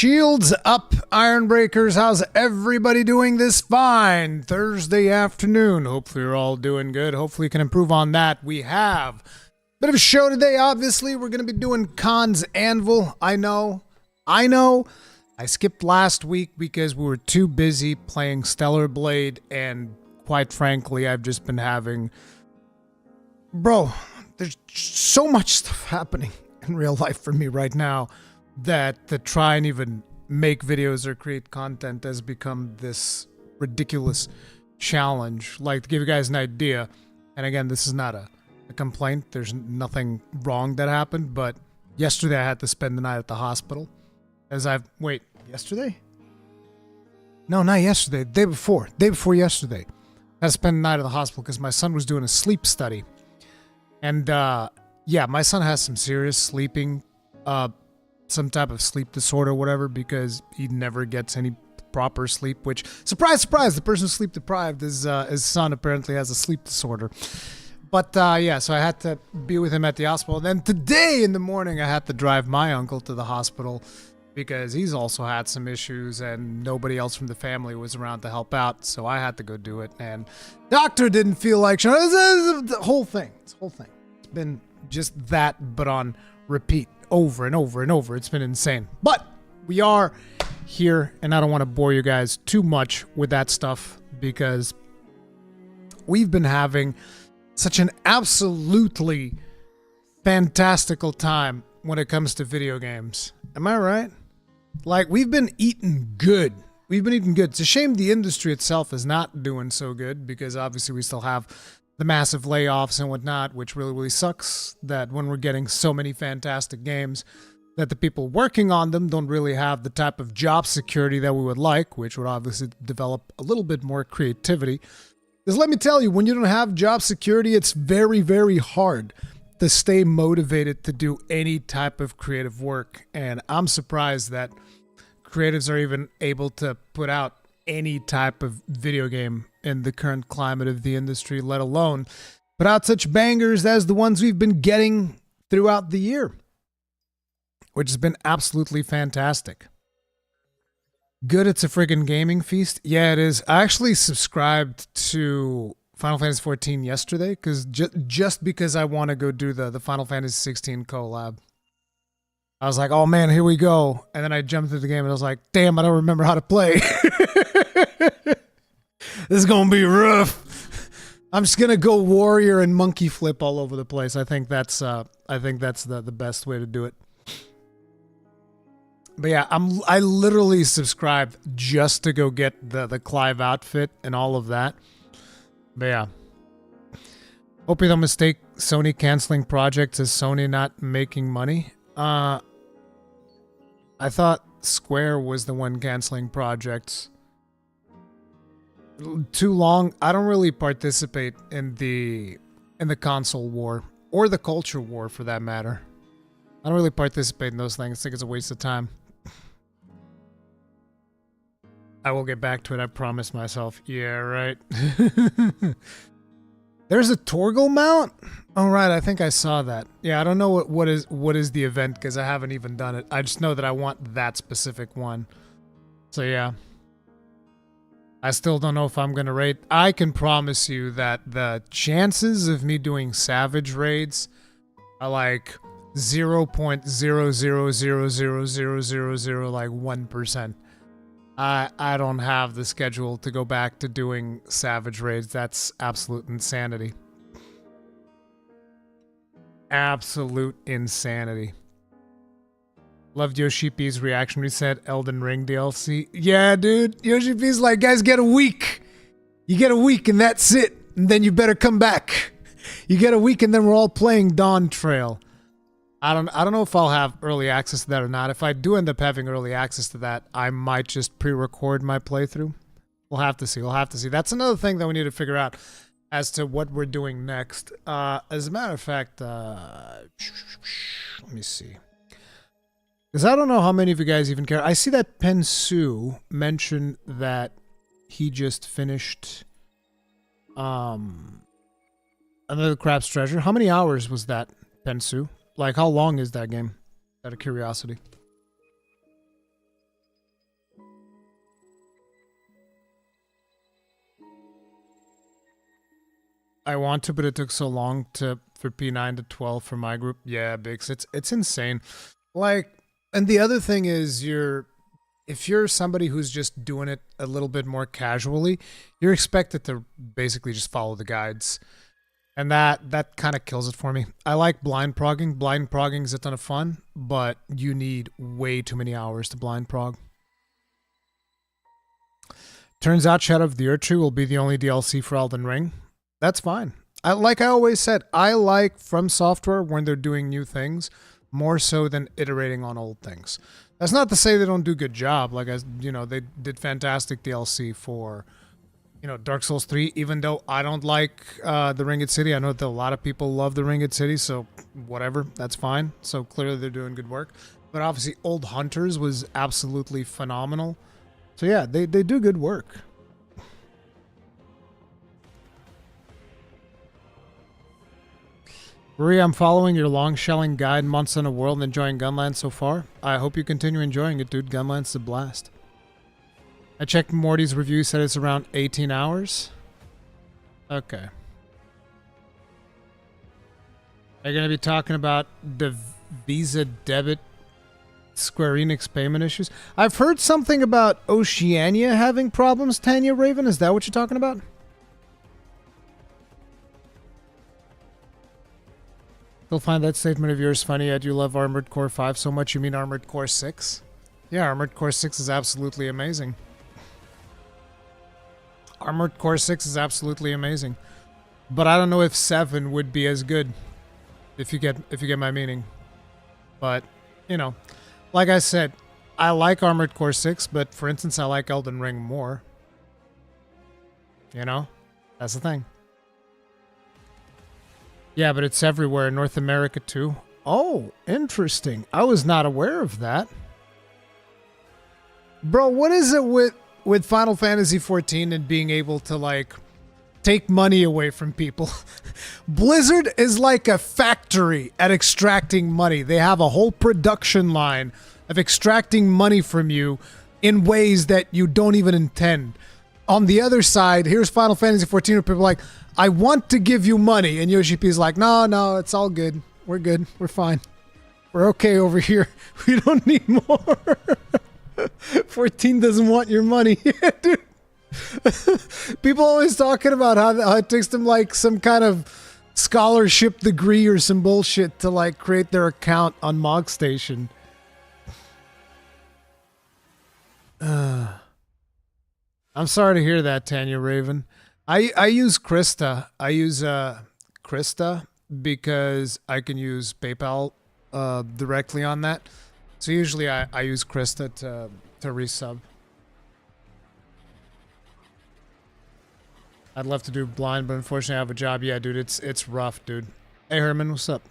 Shields up, Ironbreakers. How's everybody doing this fine Thursday afternoon? Hopefully you're all doing good. Hopefully you can improve on that. We have a bit of a show today, obviously. We're going to be doing Khan's Anvil. I know. I skipped last week because we were too busy playing Stellar Blade, and quite frankly, I've just been having... Bro, there's so much stuff happening in real life for me right now that to try and even make videos or create content has become this ridiculous challenge. Like, to give you guys an idea, and again, this is not a complaint, there's nothing wrong that happened, but yesterday I had to spend the night at the hospital. Wait, yesterday? No, not yesterday, day before yesterday. I had to spend the night at the hospital because my son was doing a sleep study. And, yeah, my son has some serious sleeping, some type of sleep disorder or whatever, because he never gets any proper sleep, which, surprise, surprise, the person who's sleep deprived is, his son apparently has a sleep disorder. But, yeah, so I had to be with him at the hospital. And then today in the morning, I had to drive my uncle to the hospital because he's also had some issues and nobody else from the family was around to help out. So I had to go do it. And doctor didn't feel like showing. The whole thing. It's been just that, but on repeat over and over and over. It's been insane. But we are here, and I don't want to bore you guys too much with that stuff because we've been having such an absolutely fantastical time when it comes to video games. Am I right? Like, we've been eating good. It's a shame the industry itself is not doing so good because obviously we still have the massive layoffs and whatnot, which really sucks that when we're getting so many fantastic games that the people working on them don't really have the type of job security that we would like, which would obviously develop a little bit more creativity. Because let me tell you, when you don't have job security, it's very, very hard to stay motivated to do any type of creative work. And I'm surprised that creatives are even able to put out any type of video game in the current climate of the industry, let alone put out such bangers as the ones we've been getting throughout the year, which has been absolutely fantastic. Good, it's a friggin' gaming feast. Yeah, it is. I actually subscribed to Final Fantasy XIV yesterday because just because I want to go do the Final Fantasy XVI collab. I was like, oh man, here we go. And then I jumped into the game and I was like, damn, I don't remember how to play. This is going to be rough. I'm just going to go warrior and monkey flip all over the place. I think that's the best way to do it. But yeah, I literally subscribed just to go get the Clive outfit and all of that. But yeah. Hope you don't mistake Sony canceling projects as Sony not making money. I thought Square was the one canceling projects. Too long. I don't really participate in the console war or the culture war for that matter. I don't really participate in those things. I think it's a waste of time. I will get back to it, I promise myself. Yeah, right. There's a Torgal mount? Oh, right, I think I saw that. Yeah, I don't know what is the event because I haven't even done it. I just know that I want that specific one. So yeah. I still don't know if I'm going to raid. I can promise you that the chances of me doing Savage raids are like 0.0000000 like 1%. I don't have the schedule to go back to doing Savage raids. That's absolute insanity. Absolute insanity. Loved Yoshi P's reaction when he said Elden Ring DLC. Yeah, dude. Yoshi P's like, guys, get a week. You get a week and that's it. And then you better come back. You get a week and then we're all playing Dawn Trail. I don't know if I'll have early access to that or not. If I do end up having early access to that, I might just pre-record my playthrough. We'll have to see. That's another thing that we need to figure out as to what we're doing next. As a matter of fact, let me see. Because I don't know how many of you guys even care. I see that Pensu mentioned that he just finished Another Crab's Treasure. How many hours was that, Pensu? Like, how long is that game? Out of curiosity. I want to, but it took so long for P9 to 12 for my group. Yeah, Bix, it's insane. Like, and the other thing is if you're somebody who's just doing it a little bit more casually, you're expected to basically just follow the guides. And that kind of kills it for me. I like blind progging. Blind progging is a ton of fun, but you need way too many hours to blind prog. Turns out Shadow of the Erdtree will be the only DLC for Elden Ring. That's fine. Like I always said, I like From Software when they're doing new things more so than iterating on old things. That's not to say they don't do a good job. Like, they did fantastic DLC for, Dark Souls 3, even though I don't like the Ringed City. I know that a lot of people love the Ringed City, so whatever, that's fine. So clearly they're doing good work. But obviously Old Hunters was absolutely phenomenal. So yeah, they do good work. Ruri, I'm following your long shelling guide, Months in a World, and enjoying Gunland so far. I hope you continue enjoying it, dude. Gunland's a blast. I checked Morty's review, said it's around 18 hours. Okay. Are you going to be talking about the Visa debit Square Enix payment issues? I've heard something about Oceania having problems, Tanya Raven. Is that what you're talking about? You'll find that statement of yours funny, yet you love Armored Core 5 so much you mean Armored Core 6? Yeah, Armored Core 6 is absolutely amazing. Armored Core 6 is absolutely amazing. But I don't know if 7 would be as good, if you get my meaning. But, like I said, I like Armored Core 6, but for instance, I like Elden Ring more. That's the thing. Yeah, but it's everywhere. In North America, too. Oh, interesting. I was not aware of that. Bro, what is it with Final Fantasy XIV and being able to, take money away from people? Blizzard is like a factory at extracting money. They have a whole production line of extracting money from you in ways that you don't even intend. On the other side, here's Final Fantasy XIV where people are like, I want to give you money. And Yoshi P's like, no, it's all good. We're good. We're fine. We're okay over here. We don't need more. 14 doesn't want your money. Yeah, dude. People always talking about how it takes them some kind of scholarship degree or some bullshit to create their account on MogStation. I'm sorry to hear that, Tanya Raven. I use Krista. I use Krista because I can use PayPal directly on that. So usually I use Krista to resub. I'd love to do blind, but unfortunately I have a job. Yeah, dude, it's rough, dude. Hey, Herman, what's up?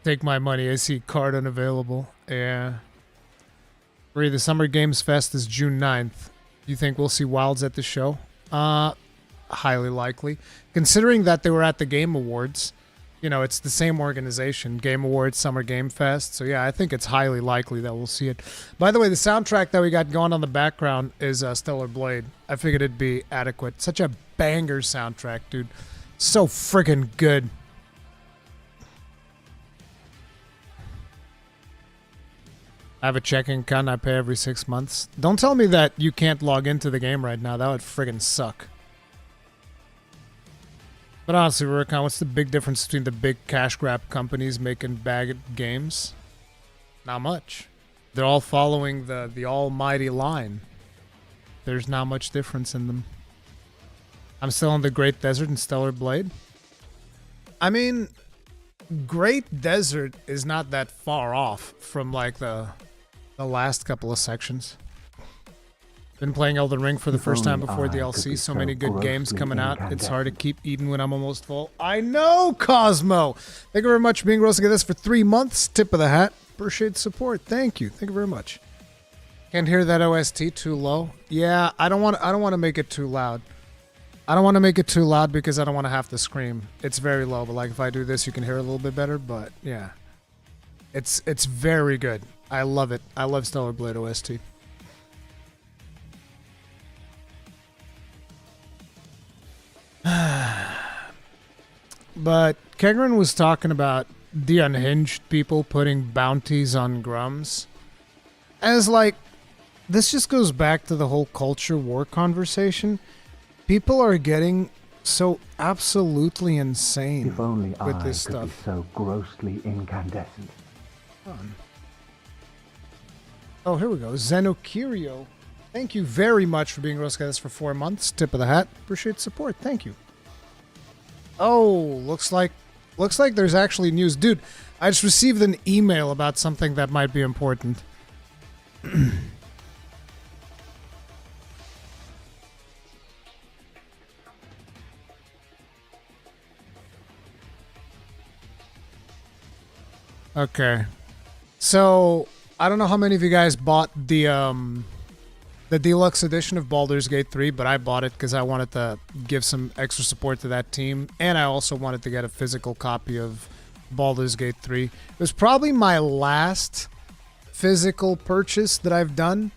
Take my money. I see card unavailable. Yeah. The Summer Games Fest is June 9th. You think we'll see Wilds at the show? Highly likely. Considering that they were at the Game Awards, it's the same organization, Game Awards, Summer Game Fest. So yeah, I think it's highly likely that we'll see it. By the way, the soundtrack that we got going on the background is Stellar Blade. I figured it'd be adequate. Such a banger soundtrack, dude. So friggin' good. I have a checking account I pay every 6 months. Don't tell me that you can't log into the game right now. That would friggin' suck. But honestly, Rurikhan, what's the big difference between the big cash grab companies making bagged games? Not much. They're all following the almighty line. There's not much difference in them. I'm still in the Great Desert in Stellar Blade. I mean, Great Desert is not that far off from the last couple of sections. Been playing Elden Ring for the first time before DLC. So many good games coming out. It's hard to keep eating when I'm almost full. I know, Cosmo. Thank you very much for being roasting at this for 3 months. Tip of the hat. Appreciate the support. Thank you. Thank you very much. Can't hear that OST too low. Yeah, I don't want to make it too loud. I don't want to make it too loud because I don't want to have to scream. It's very low, but if I do this, you can hear it a little bit better. But yeah, it's very good. I love it. I love Stellar Blade OST. But Kegren was talking about the unhinged people putting bounties on grums. As like, this just goes back to the whole culture war conversation. People are getting so absolutely insane if only with I this could stuff. be so grossly incandescent. Oh, here we go. Zenokirio. Thank you very much for being Roscas for 4 months. Tip of the hat. Appreciate the support. Thank you. Oh, looks like there's actually news. Dude, I just received an email about something that might be important. Okay. So, I don't know how many of you guys bought the deluxe edition of Baldur's Gate 3, but I bought it because I wanted to give some extra support to that team, and I also wanted to get a physical copy of Baldur's Gate 3. It was probably my last physical purchase that I've done,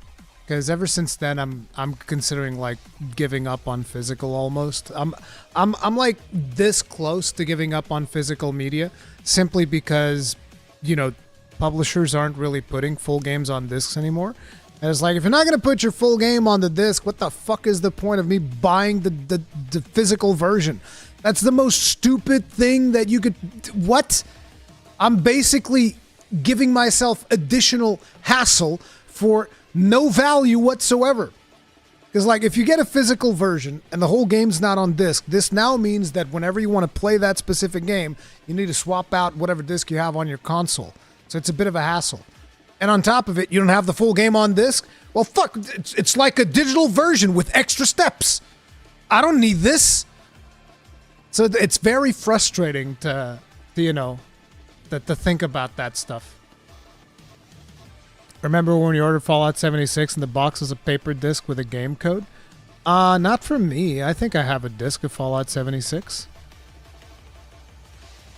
because ever since then I'm considering like giving up on physical almost. I'm like this close to giving up on physical media simply because, you know, publishers aren't really putting full games on discs anymore. And it's like, if you're not going to put your full game on the disc, what the fuck is the point of me buying the physical version? That's the most stupid thing that you could... What? I'm basically giving myself additional hassle for no value whatsoever. Because, like, if you get a physical version and the whole game's not on disc, this now means that whenever you want to play that specific game, you need to swap out whatever disc you have on your console. So it's a bit of a hassle. And on top of it, you don't have the full game on disc? Well, fuck, it's like a digital version with extra steps. I don't need this. So it's very frustrating to you know, to think about that stuff. Remember when you ordered Fallout 76 and the box was a paper disc with a game code? Not for me. I think I have a disc of Fallout 76.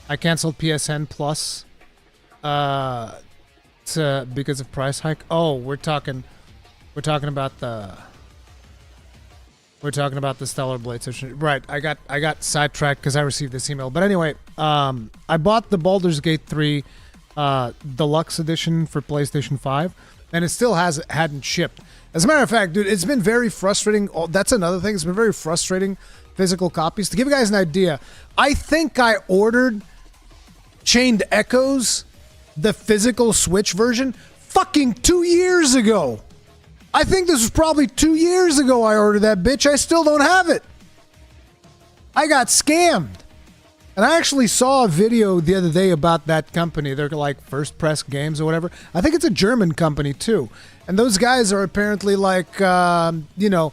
I canceled PSN Plus because of price hike. Oh, we're talking about the Stellar Blades edition. Right. I got sidetracked because I received this email. But anyway, I bought the Baldur's Gate 3 deluxe edition for PlayStation 5, and it still hadn't shipped. As a matter of fact, dude, it's been very frustrating. Oh, that's another thing. It's been very frustrating physical copies. To give you guys an idea, I think I ordered Chained Echoes, the physical Switch version, fucking 2 years ago. I think this was probably 2 years ago I ordered that bitch. I still don't have it. I got scammed. And I actually saw a video the other day about that company. They're like First Press Games or whatever. I think it's a German company too. And those guys are apparently like, you know,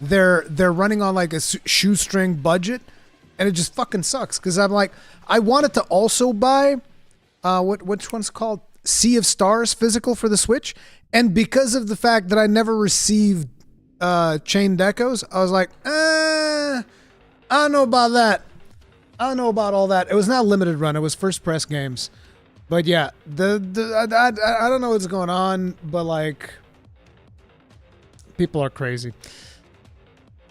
they're running on like a shoestring budget. And it just fucking sucks. Because I'm like, I wanted to also buy, which one's called? Sea of Stars physical for the Switch. And because of the fact that I never received Chained Echoes, I was like, I don't know about that. I don't know about all that. It was not limited run. It was First Press Games. But yeah, I don't know what's going on, but like, people are crazy.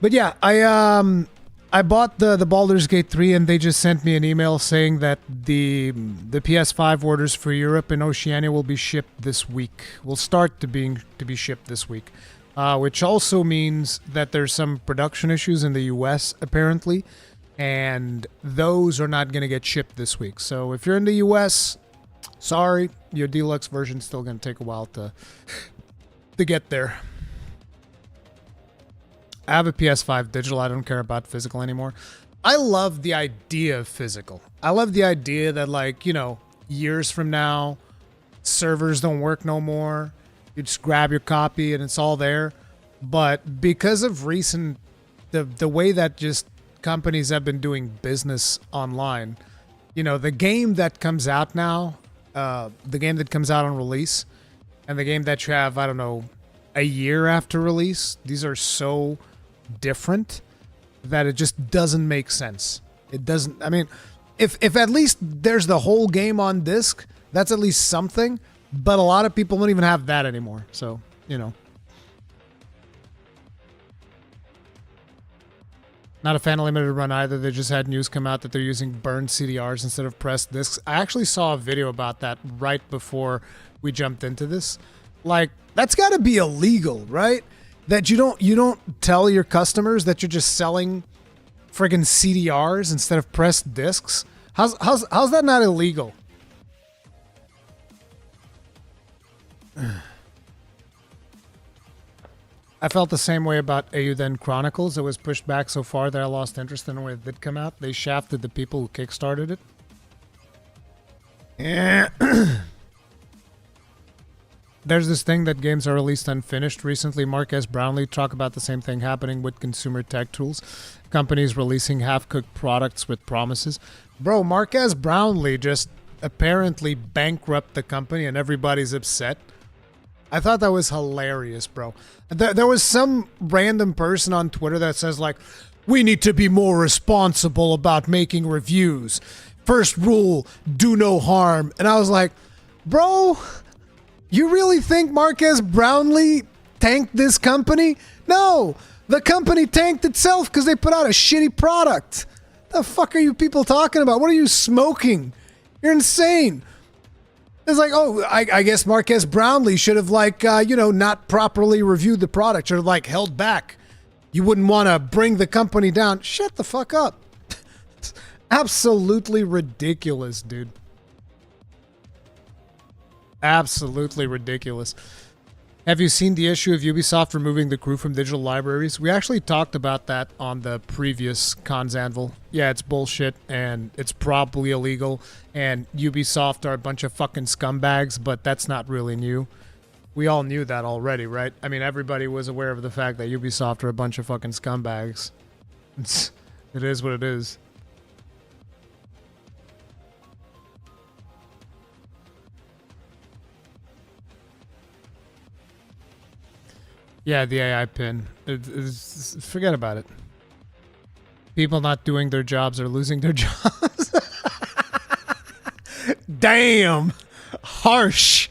But yeah, I bought the Baldur's Gate 3, and they just sent me an email saying that the PS5 orders for Europe and Oceania will be shipped this week. Will start to be shipped this week, which also means that there's some production issues in the US apparently, and those are not going to get shipped this week. So if you're in the US, sorry, your deluxe version's still going to take a while to get there. I have a PS5 digital. I don't care about physical anymore. I love the idea of physical. I love the idea that, like, you know, years from now, servers don't work no more. You just grab your copy and it's all there. But because of the way that just companies have been doing business online, you know, the game that comes out now, the game that comes out on release, and the game that you have, I don't know, a year after release, these are so different that it just doesn't make sense. It doesn't. I mean, if at least there's the whole game on disc, that's at least something. But a lot of people don't even have that anymore. So, you know. Not a fan of limited run either. They just had news come out that they're using burned CDRs instead of pressed discs. I actually saw a video about that right before we jumped into this. Like, that's got to be illegal, right? That you don't tell your customers that you're just selling friggin' CDRs instead of pressed discs. How's that not illegal? I felt the same way about Eiyuden Chronicles. It was pushed back so far that I lost interest in it when it did come out. They shafted the people who kickstarted it. Yeah. There's this thing that games are released unfinished. Recently, Marques Brownlee talked about the same thing happening with consumer tech tools. Companies releasing half-cooked products with promises. Bro, Marques Brownlee just apparently bankrupt the company and everybody's upset. I thought that was hilarious, bro. There was some random person on Twitter that says, like, we need to be more responsible about making reviews. First rule, do no harm. And I was like, bro, you really think Marques Brownlee tanked this company? No, the company tanked itself because they put out a shitty product. The fuck are you people talking about? What are you smoking? You're insane. It's like, oh, I guess Marques Brownlee should have, like, not properly reviewed the product, should have, like, held back. You wouldn't want to bring the company down. Shut the fuck up. It's absolutely ridiculous, dude. Absolutely ridiculous. Have you seen the issue of Ubisoft removing the crew from digital libraries? We actually talked about that on the previous Cons Anvil. Yeah, it's bullshit, and it's probably illegal, and Ubisoft are a bunch of fucking scumbags, but that's not really new. We all knew that already, right? I mean, everybody was aware of the fact that Ubisoft are a bunch of fucking scumbags. It is what it is. Yeah, the AI pin. Forget about it. People not doing their jobs are losing their jobs. Damn. Harsh.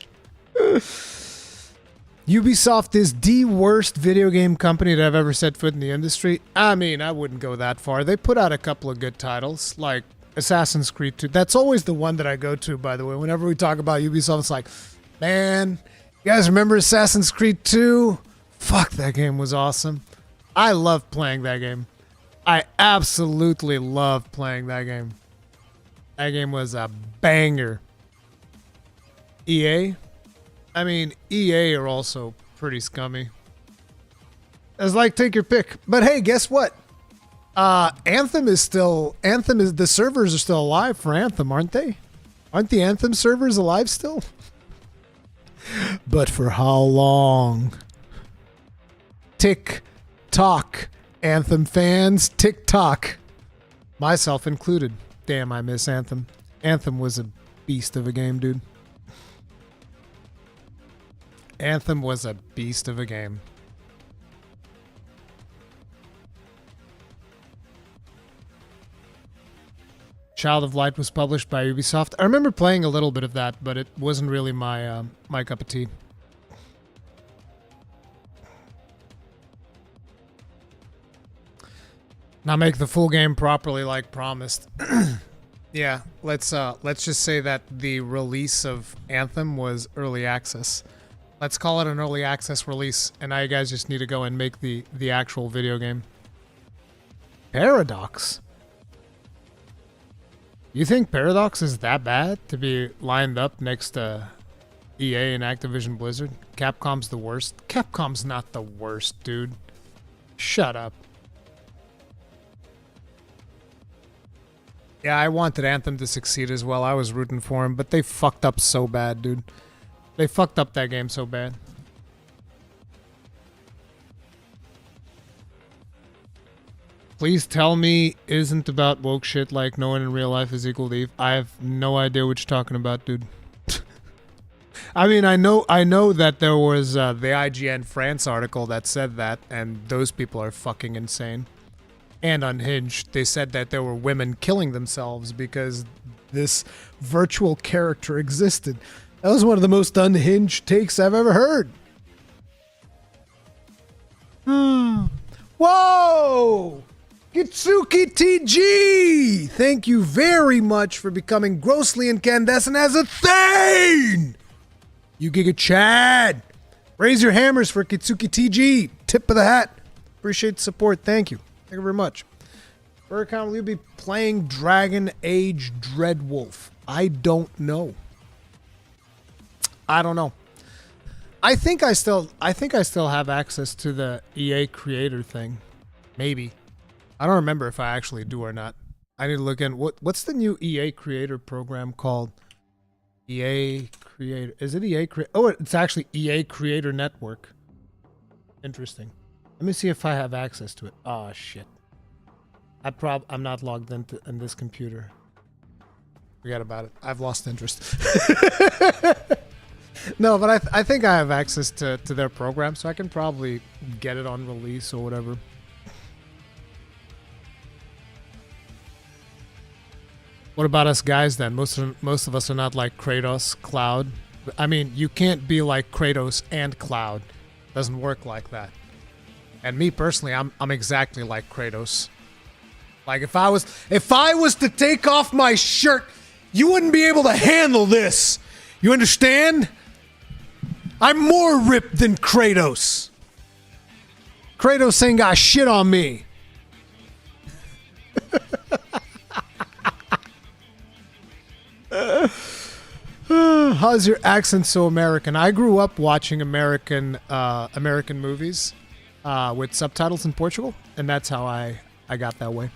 Ubisoft is the worst video game company that I've ever set foot in the industry. I mean, I wouldn't go that far. They put out a couple of good titles, like Assassin's Creed 2. That's always the one that I go to, by the way. Whenever we talk about Ubisoft, it's like, man, you guys remember Assassin's Creed 2? Fuck, that game was awesome. I love playing that game. I absolutely love playing that game. That game was a banger. EA? I mean, EA are also pretty scummy. It's like, take your pick. But hey, guess what? The servers are still alive for Anthem, aren't they? Aren't the Anthem servers alive still? But for how long? Tick-tock, Anthem fans, tick-tock. Myself included. Damn, I miss Anthem. Anthem was a beast of a game, dude. Anthem was a beast of a game. Child of Light was published by Ubisoft. I remember playing a little bit of that, but it wasn't really my my cup of tea. Now make the full game properly like promised. Yeah, let's just say that the release of Anthem was early access. Let's call it an early access release, and now you guys just need to go and make the actual video game. Paradox? You think Paradox is that bad to be lined up next to EA and Activision Blizzard? Capcom's the worst? Capcom's not the worst, dude. Shut up. Yeah, I wanted Anthem to succeed as well. I was rooting for him, but they fucked up so bad, dude. They fucked up that game so bad. Please tell me isn't about woke shit like no one in real life is equal to Eve. I have no idea what you're talking about, dude. I mean, I know that there was the IGN France article that said that, and those people are fucking insane. And unhinged. They said that there were women killing themselves because this virtual character existed. That was one of the most unhinged takes I've ever heard. Whoa! Kitsuki TG! Thank you very much for becoming grossly incandescent as a thing! You Giga Chad! Raise your hammers for Kitsuki TG! Tip of the hat! Appreciate the support, thank you. Thank you very much. Rurikhan, will you be playing Dragon Age Dreadwolf? I don't know. I don't know. I think I still have access to the EA creator thing. Maybe. I don't remember if I actually do or not. I need to look in. What's the new EA creator program called? EA creator. Is it EA creator? Oh, it's actually EA Creator Network. Interesting. Let me see if I have access to it. Oh shit. I'm not logged into in this computer. Forget about it. I've lost interest. No, but I think I have access to their program, so I can probably get it on release or whatever. What about us guys then? Most of us are not like Kratos, Cloud. I mean, you can't be like Kratos and Cloud. Doesn't work like that. And me personally, I'm exactly like Kratos. Like if I was to take off my shirt, you wouldn't be able to handle this. You understand? I'm more ripped than Kratos. Kratos ain't got shit on me. How's your accent so American? I grew up watching American movies with subtitles in Portugal, and that's how I got that way.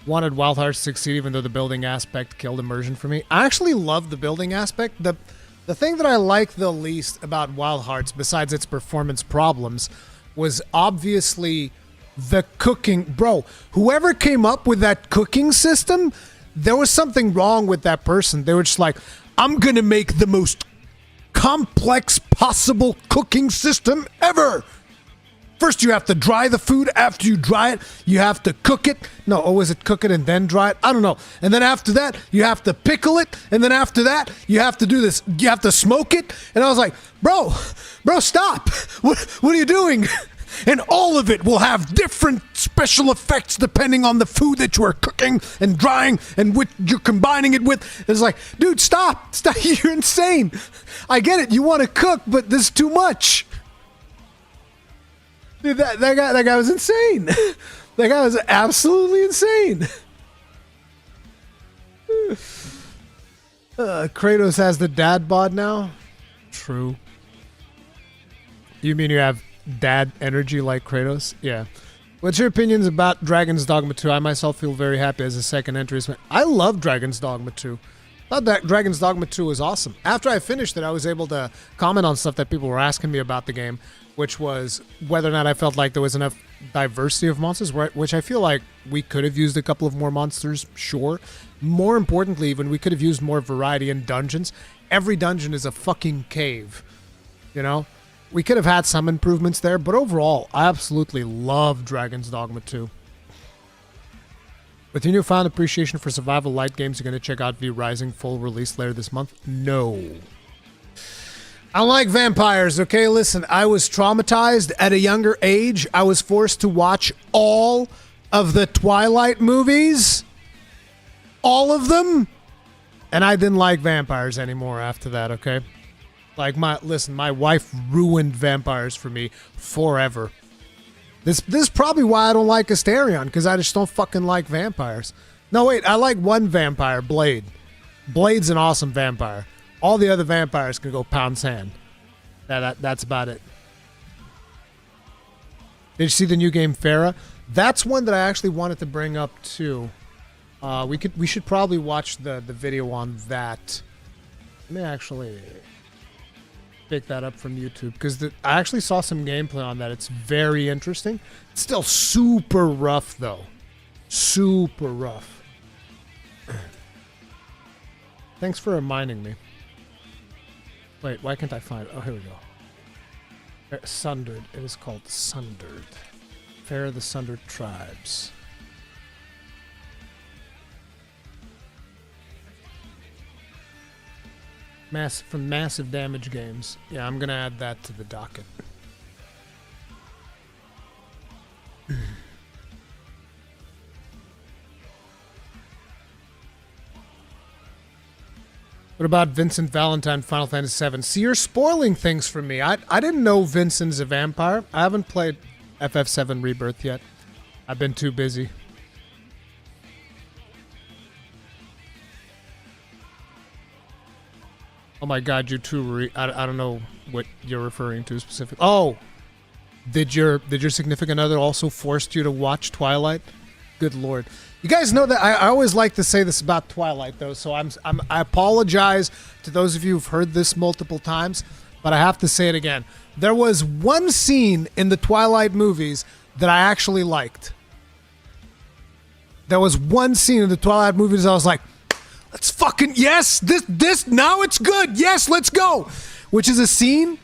Wanted Wild Hearts to succeed even though the building aspect killed immersion for me. I actually love the building aspect. The thing that I like the least about Wild Hearts, besides its performance problems, was obviously the cooking. Bro, whoever came up with that cooking system, there was something wrong with that person. They were just like, I'm gonna make the most complex possible cooking system ever. First, you have to dry the food. After you dry it, you have to cook it. No, or was it cook it and then dry it? I don't know. And then after that, you have to pickle it. And then after that, you have to do this. You have to smoke it. And I was like, bro, stop. What are you doing? And all of it will have different special effects depending on the food that you are cooking and drying and what you're combining it with. It's like, dude, stop. You're insane. I get it. You want to cook, but this is too much. Dude, that guy was insane. That guy was absolutely insane. Kratos has the dad bod now? True. You mean you have dad energy like Kratos? Yeah. What's your opinions about Dragon's Dogma 2? I myself feel very happy as a second entry. I love Dragon's Dogma 2. I thought that Dragon's Dogma 2 was awesome. After I finished it, I was able to comment on stuff that people were asking me about the game, which was whether or not I felt like there was enough diversity of monsters, which I feel like we could have used a couple of more monsters, sure. More importantly, even, we could have used more variety in dungeons. Every dungeon is a fucking cave, you know? We could have had some improvements there, but overall, I absolutely love Dragon's Dogma 2. With your newfound appreciation for survival light games, you're going to check out V Rising full release later this month? No. I like vampires, okay? Listen, I was traumatized at a younger age. I was forced to watch all of the Twilight movies. All of them. And I didn't like vampires anymore after that, okay? Like, my wife ruined vampires for me forever. This is probably why I don't like Asterion, because I just don't fucking like vampires. No, wait, I like one vampire, Blade. Blade's an awesome vampire. All the other vampires can go pound sand. That's about it. Did you see the new game Farah? That's one that I actually wanted to bring up too. We should probably watch the video on that. Let me actually pick that up from YouTube, because I actually saw some gameplay on that. It's very interesting. It's still super rough though. Super rough. Thanks for reminding me. Wait, why can't I find it? Oh, here we go. Sundered. It is called Sundered. Farah the Sunder Tribes. Massive damage games. Yeah, I'm gonna add that to the docket. What about Vincent Valentine, Final Fantasy VII? See, you're spoiling things for me. I didn't know Vincent's a vampire. I haven't played FF7 Rebirth yet. I've been too busy. Oh my god, you too. I don't know what you're referring to specifically. Oh! Did your significant other also forced you to watch Twilight? Good lord. You guys know that I always like to say this about Twilight, though, so I apologize to those of you who've heard this multiple times, but I have to say it again. There was one scene in the Twilight movies that I actually liked. There was one scene in the Twilight movies I was like, let's fucking, yes, this, now it's good, yes, let's go! Which is a scene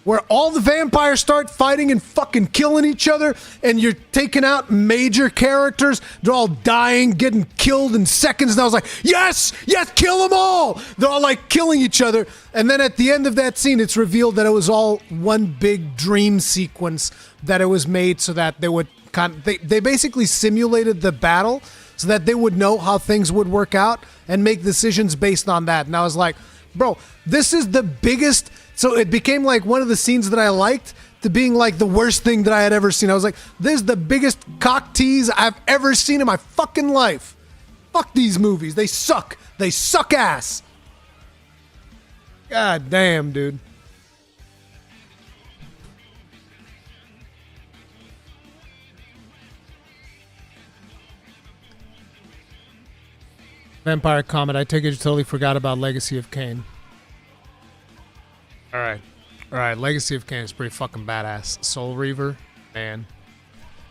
where all the vampires start fighting and fucking killing each other, and you're taking out major characters. They're all dying, getting killed in seconds, and I was like, yes, kill them all! They're all like killing each other, and then at the end of that scene, it's revealed that it was all one big dream sequence that it was made so that they would they basically simulated the battle so that they would know how things would work out and make decisions based on that. And I was like, bro, this is the biggest... So it became like one of the scenes that I liked to being like the worst thing that I had ever seen. I was like, this is the biggest cock tease I've ever seen in my fucking life. Fuck these movies. They suck. They suck ass. God damn, dude. Vampire Comet, I take it you totally forgot about Legacy of Kain. Alright, Legacy of Kain is pretty fucking badass. Soul Reaver, man.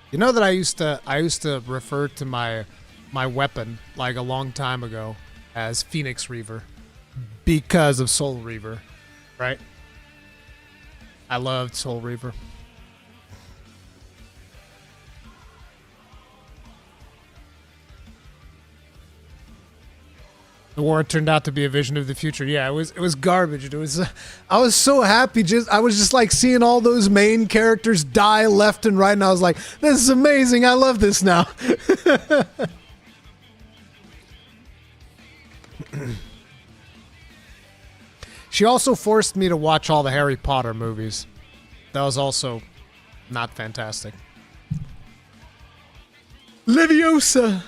You know that I used to refer to my weapon like a long time ago as Phoenix Reaver because of Soul Reaver, right? I loved Soul Reaver. The war turned out to be a vision of the future. Yeah, it was garbage. It was. I was so happy. I was just like seeing all those main characters die left and right, and I was like, "This is amazing. I love this now." She also forced me to watch all the Harry Potter movies. That was also not fantastic. Leviosa.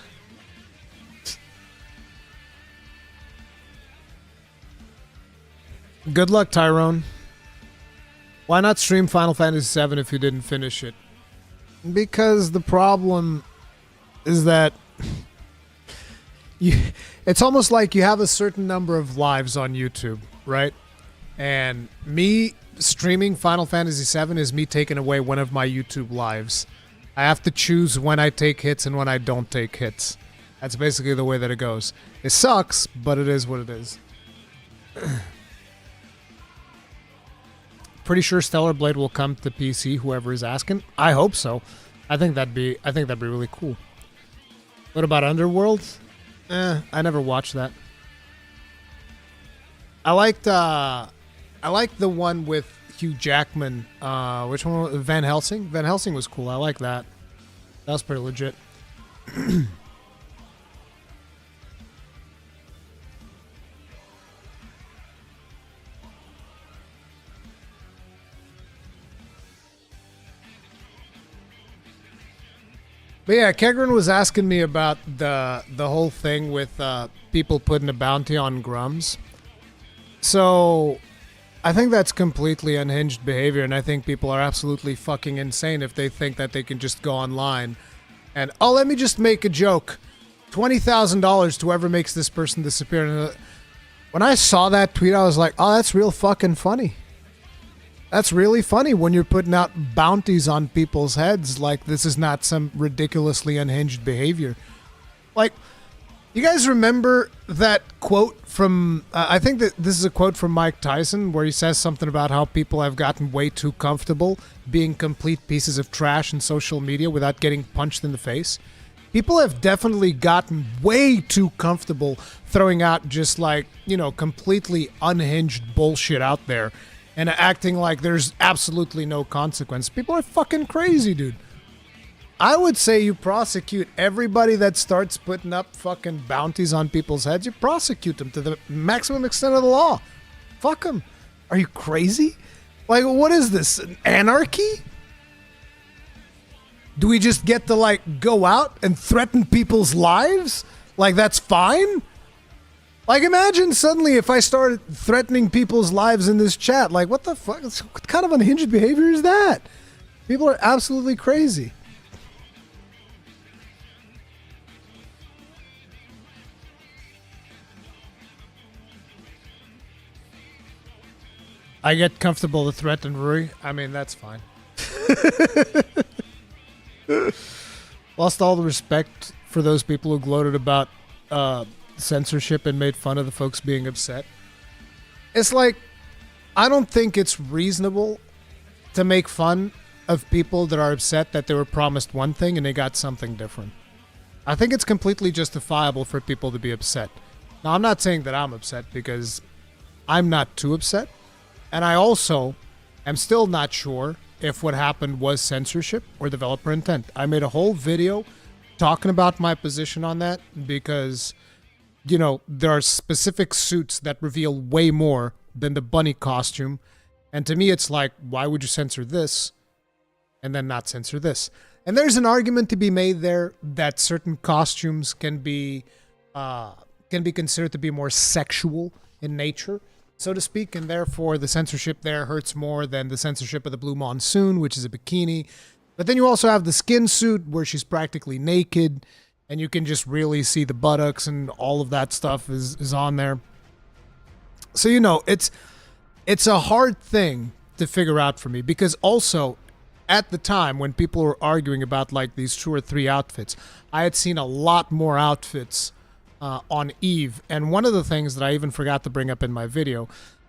Good luck, Tyrone. Why not stream Final Fantasy VII if you didn't finish it? Because the problem is that it's almost like you have a certain number of lives on YouTube, right? And me streaming Final Fantasy VII is me taking away one of my YouTube lives. I have to choose when I take hits and when I don't take hits. That's basically the way that it goes. It sucks, but it is what it is. Pretty sure Stellar Blade will come to PC, whoever is asking. I hope so. I think that'd be really cool. What about Underworld? I never watched that. I liked the one with Hugh Jackman. Which one? Van Helsing? Van Helsing was cool. I like that. That was pretty legit. But yeah, Kegrin was asking me about the whole thing with people putting a bounty on Grums. So I think that's completely unhinged behavior, and I think people are absolutely fucking insane if they think that they can just go online and, oh, let me just make a joke. $20,000 to whoever makes this person disappear. And when I saw that tweet, I was like, oh, that's real fucking funny. That's really funny when you're putting out bounties on people's heads. Like, this is not some ridiculously unhinged behavior. Like, you guys remember that quote from, I think that this is a quote from Mike Tyson, where he says something about how people have gotten way too comfortable being complete pieces of trash in social media without getting punched in the face. People have definitely gotten way too comfortable throwing out just like, completely unhinged bullshit out there and acting like there's absolutely no consequence. People are fucking crazy, dude. I would say you prosecute everybody that starts putting up fucking bounties on people's heads. You prosecute them to the maximum extent of the law. Fuck them. Are you crazy? Like, what is this? Anarchy? Do we just get to, like, go out and threaten people's lives? Like, that's fine? Like, imagine suddenly if I started threatening people's lives in this chat. Like, what the fuck? What kind of unhinged behavior is that? People are absolutely crazy. I get comfortable to threaten Ruri. I mean, that's fine. Lost all the respect for those people who gloated about censorship and made fun of the folks being upset. It's like, I don't think it's reasonable to make fun of people that are upset that they were promised one thing and they got something different. I think it's completely justifiable for people to be upset. Now, I'm not saying that I'm upset because I'm not too upset. And I also am still not sure if what happened was censorship or developer intent. I made a whole video talking about my position on that because, there are specific suits that reveal way more than the bunny costume. And to me, it's like, why would you censor this and then not censor this? And there's an argument to be made there that certain costumes can be considered to be more sexual in nature, so to speak, and therefore the censorship there hurts more than the censorship of the Blue Monsoon, which is a bikini. But then you also have the skin suit where she's practically naked and you can just really see the buttocks and all of that stuff is on there. So, it's a hard thing to figure out for me because also at the time when people were arguing about like these 2 or 3 outfits, I had seen a lot more outfits on Eve. And one of the things that I even forgot to bring up in my video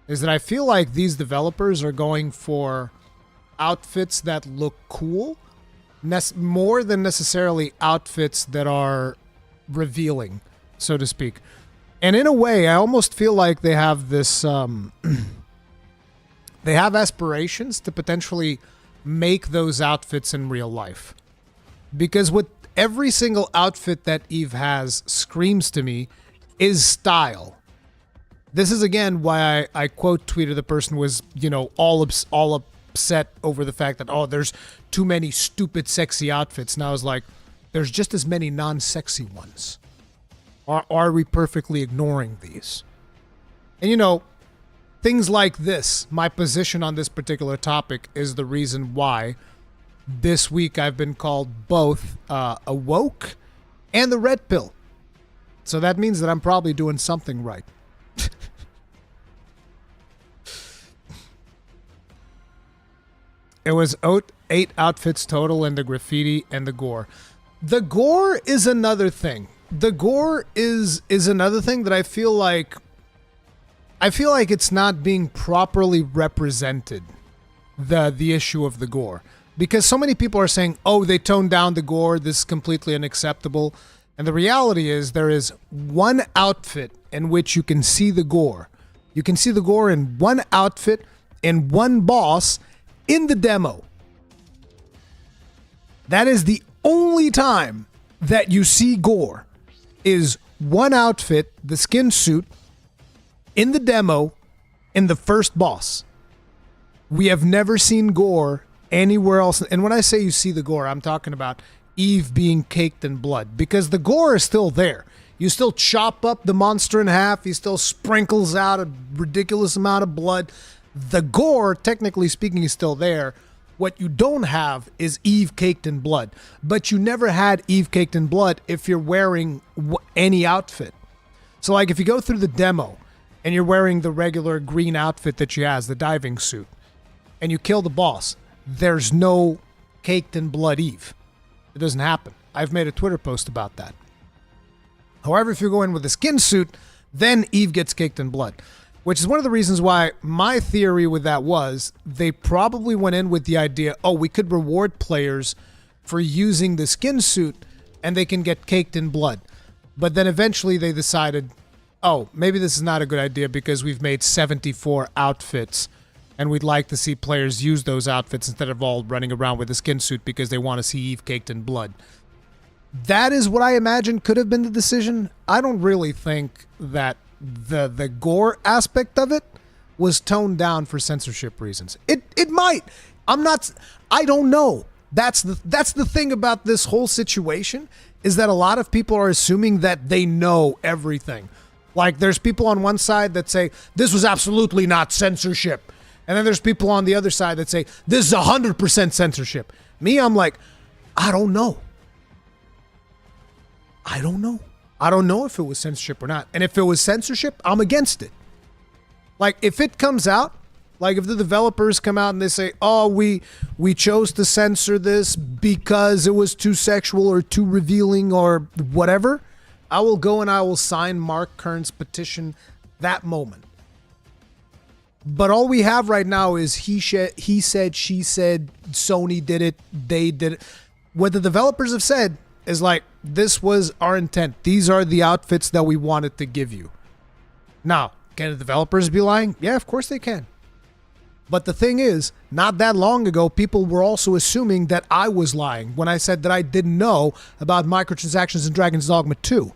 is that I feel like these developers are going for outfits that look cool more than necessarily outfits that are revealing, so to speak. And in a way, I almost feel like they have this they have aspirations to potentially make those outfits in real life. Because with every single outfit that Eve has screams to me is style. This is again why I quote tweeted the person was, all upset over the fact that, there's too many stupid sexy outfits. And I was like, there's just as many non-sexy ones. Are we perfectly ignoring these? And things like this, my position on this particular topic is the reason why this week I've been called both a woke and the red pill. So that means that I'm probably doing something right. It was 8 outfits total and the graffiti and the gore. The gore is another thing. The gore is another thing that I feel like it's not being properly represented, the issue of the gore. Because so many people are saying, they toned down the gore, this is completely unacceptable. And the reality is there is one outfit in which you can see the gore. You can see the gore in one outfit, in one boss, in the demo. That is the only time that you see gore, is one outfit, the skin suit, in the demo, in the first boss. We have never seen gore anywhere else. And when I say you see the gore, I'm talking about Eve being caked in blood, because the gore is still there. You still chop up the monster in half. He still sprinkles out a ridiculous amount of blood. The gore, technically speaking, is still there. What you don't have is Eve caked in blood. But you never had Eve caked in blood if you're wearing any outfit. So like if you go through the demo and you're wearing the regular green outfit that she has, the diving suit, and you kill the boss, there's no caked in blood Eve. It doesn't happen. I've made a Twitter post about that. However, if you go in with a skin suit, then Eve gets caked in blood. Which is one of the reasons why my theory with that was they probably went in with the idea, we could reward players for using the skin suit and they can get caked in blood. But then eventually they decided, oh, maybe this is not a good idea because we've made 74 outfits and we'd like to see players use those outfits instead of all running around with a skin suit because they want to see Eve caked in blood. That is what I imagine could have been the decision. I don't really think that the gore aspect of it was toned down for censorship reasons. It might. I don't know. That's the thing about this whole situation, is that a lot of people are assuming that they know everything. Like, there's people on one side that say this was absolutely not censorship. And then there's people on the other side that say this is 100% censorship. Me, I'm like, I don't know. I don't know if it was censorship or not. And if it was censorship, I'm against it. Like, if it comes out, like if the developers come out and they say, oh, we chose to censor this because it was too sexual or too revealing or whatever, I will go and I will sign Mark Kern's petition that moment. But all we have right now is he said, she said, Sony did it, they did it. What the developers have said is like, this was our intent. These are the outfits that we wanted to give you. Now, can the developers be lying? Yeah, of course they can. But the thing is, not that long ago, people were also assuming that I was lying when I said that I didn't know about microtransactions in Dragon's Dogma 2.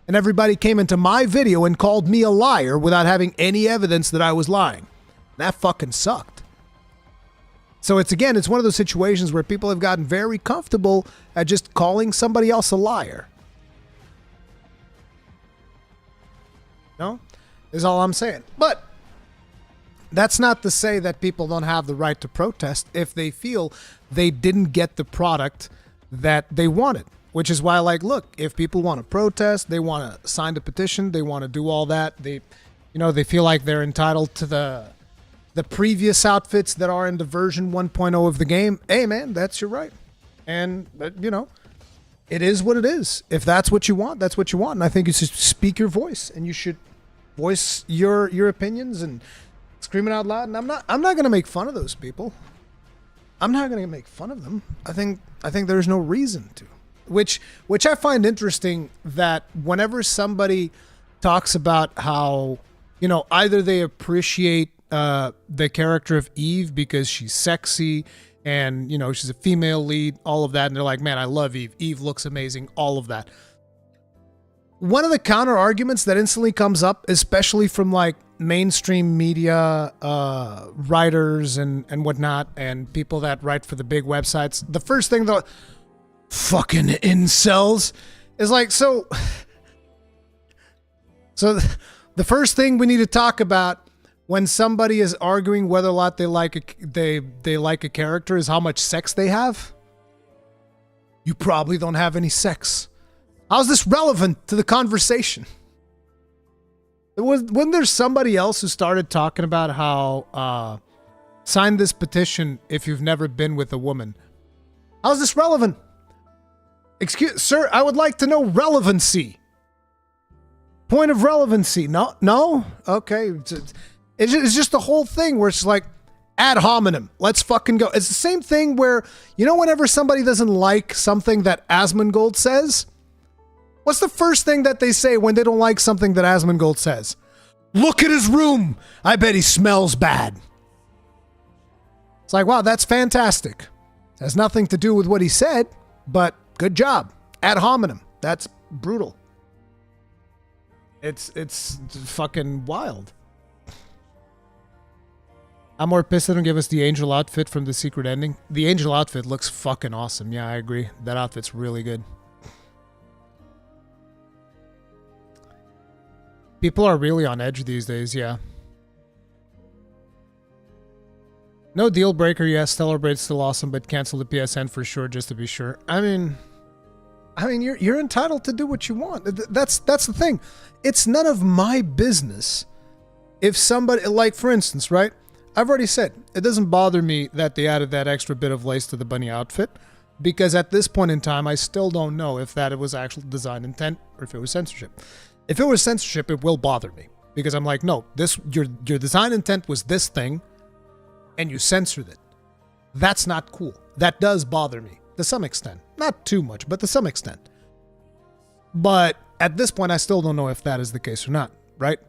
And everybody came into my video and called me a liar without having any evidence that I was lying. That fucking sucked. So it's one of those situations where people have gotten very comfortable at just calling somebody else a liar. No? Is all I'm saying. But that's not to say that people don't have the right to protest if they feel they didn't get the product that they wanted. Which is why, like, look, if people want to protest, they want to sign the petition, they want to do all that, they feel like they're entitled to the previous outfits that are in the version 1.0 of the game. Hey, man, that's your right. And, it is what it is. If that's what you want, that's what you want. And I think you should speak your voice, and you should voice your opinions and scream it out loud. And I'm not going to make fun of those people. I'm not going to make fun of them. I think there's no reason to. Which I find interesting, that whenever somebody talks about how, either they appreciate the character of Eve because she's sexy and, she's a female lead, all of that. And they're like, man, I love Eve. Eve looks amazing, all of that. One of the counter arguments that instantly comes up, especially from like mainstream media writers and whatnot, and people that write for the big websites, the first thing that fucking incels is like, so the first thing we need to talk about when somebody is arguing whether or not they like a character is how much sex they have. You probably don't have any sex. How's this relevant to the conversation? Wasn't there somebody else who started talking about how sign this petition if you've never been with a woman? How's this relevant? Excuse, sir, I would like to know relevancy. Point of relevancy. No? Okay. It's just the whole thing where it's like ad hominem. Let's fucking go. It's the same thing where, whenever somebody doesn't like something that Asmongold says, what's the first thing that they say when they don't like something that Asmongold says? Look at his room. I bet he smells bad. It's like, wow, that's fantastic. It has nothing to do with what he said, but good job. Ad hominem. That's brutal. It's fucking wild. I'm more pissed they don't give us the angel outfit from the secret ending. The angel outfit looks fucking awesome. Yeah, I agree. That outfit's really good. People are really on edge these days, yeah. No deal breaker, yes. Stellar Braid's still awesome, but cancel the PSN for sure, just to be sure. I mean, you're entitled to do what you want. That's the thing. It's none of my business if somebody, like for instance, right? I've already said, it doesn't bother me that they added that extra bit of lace to the bunny outfit, because at this point in time, I still don't know if that was actual design intent or if it was censorship. If it was censorship, it will bother me, because I'm like, no, your design intent was this thing, and you censored it. That's not cool. That does bother me to some extent. Not too much, but to some extent. But at this point, I still don't know if that is the case or not, right?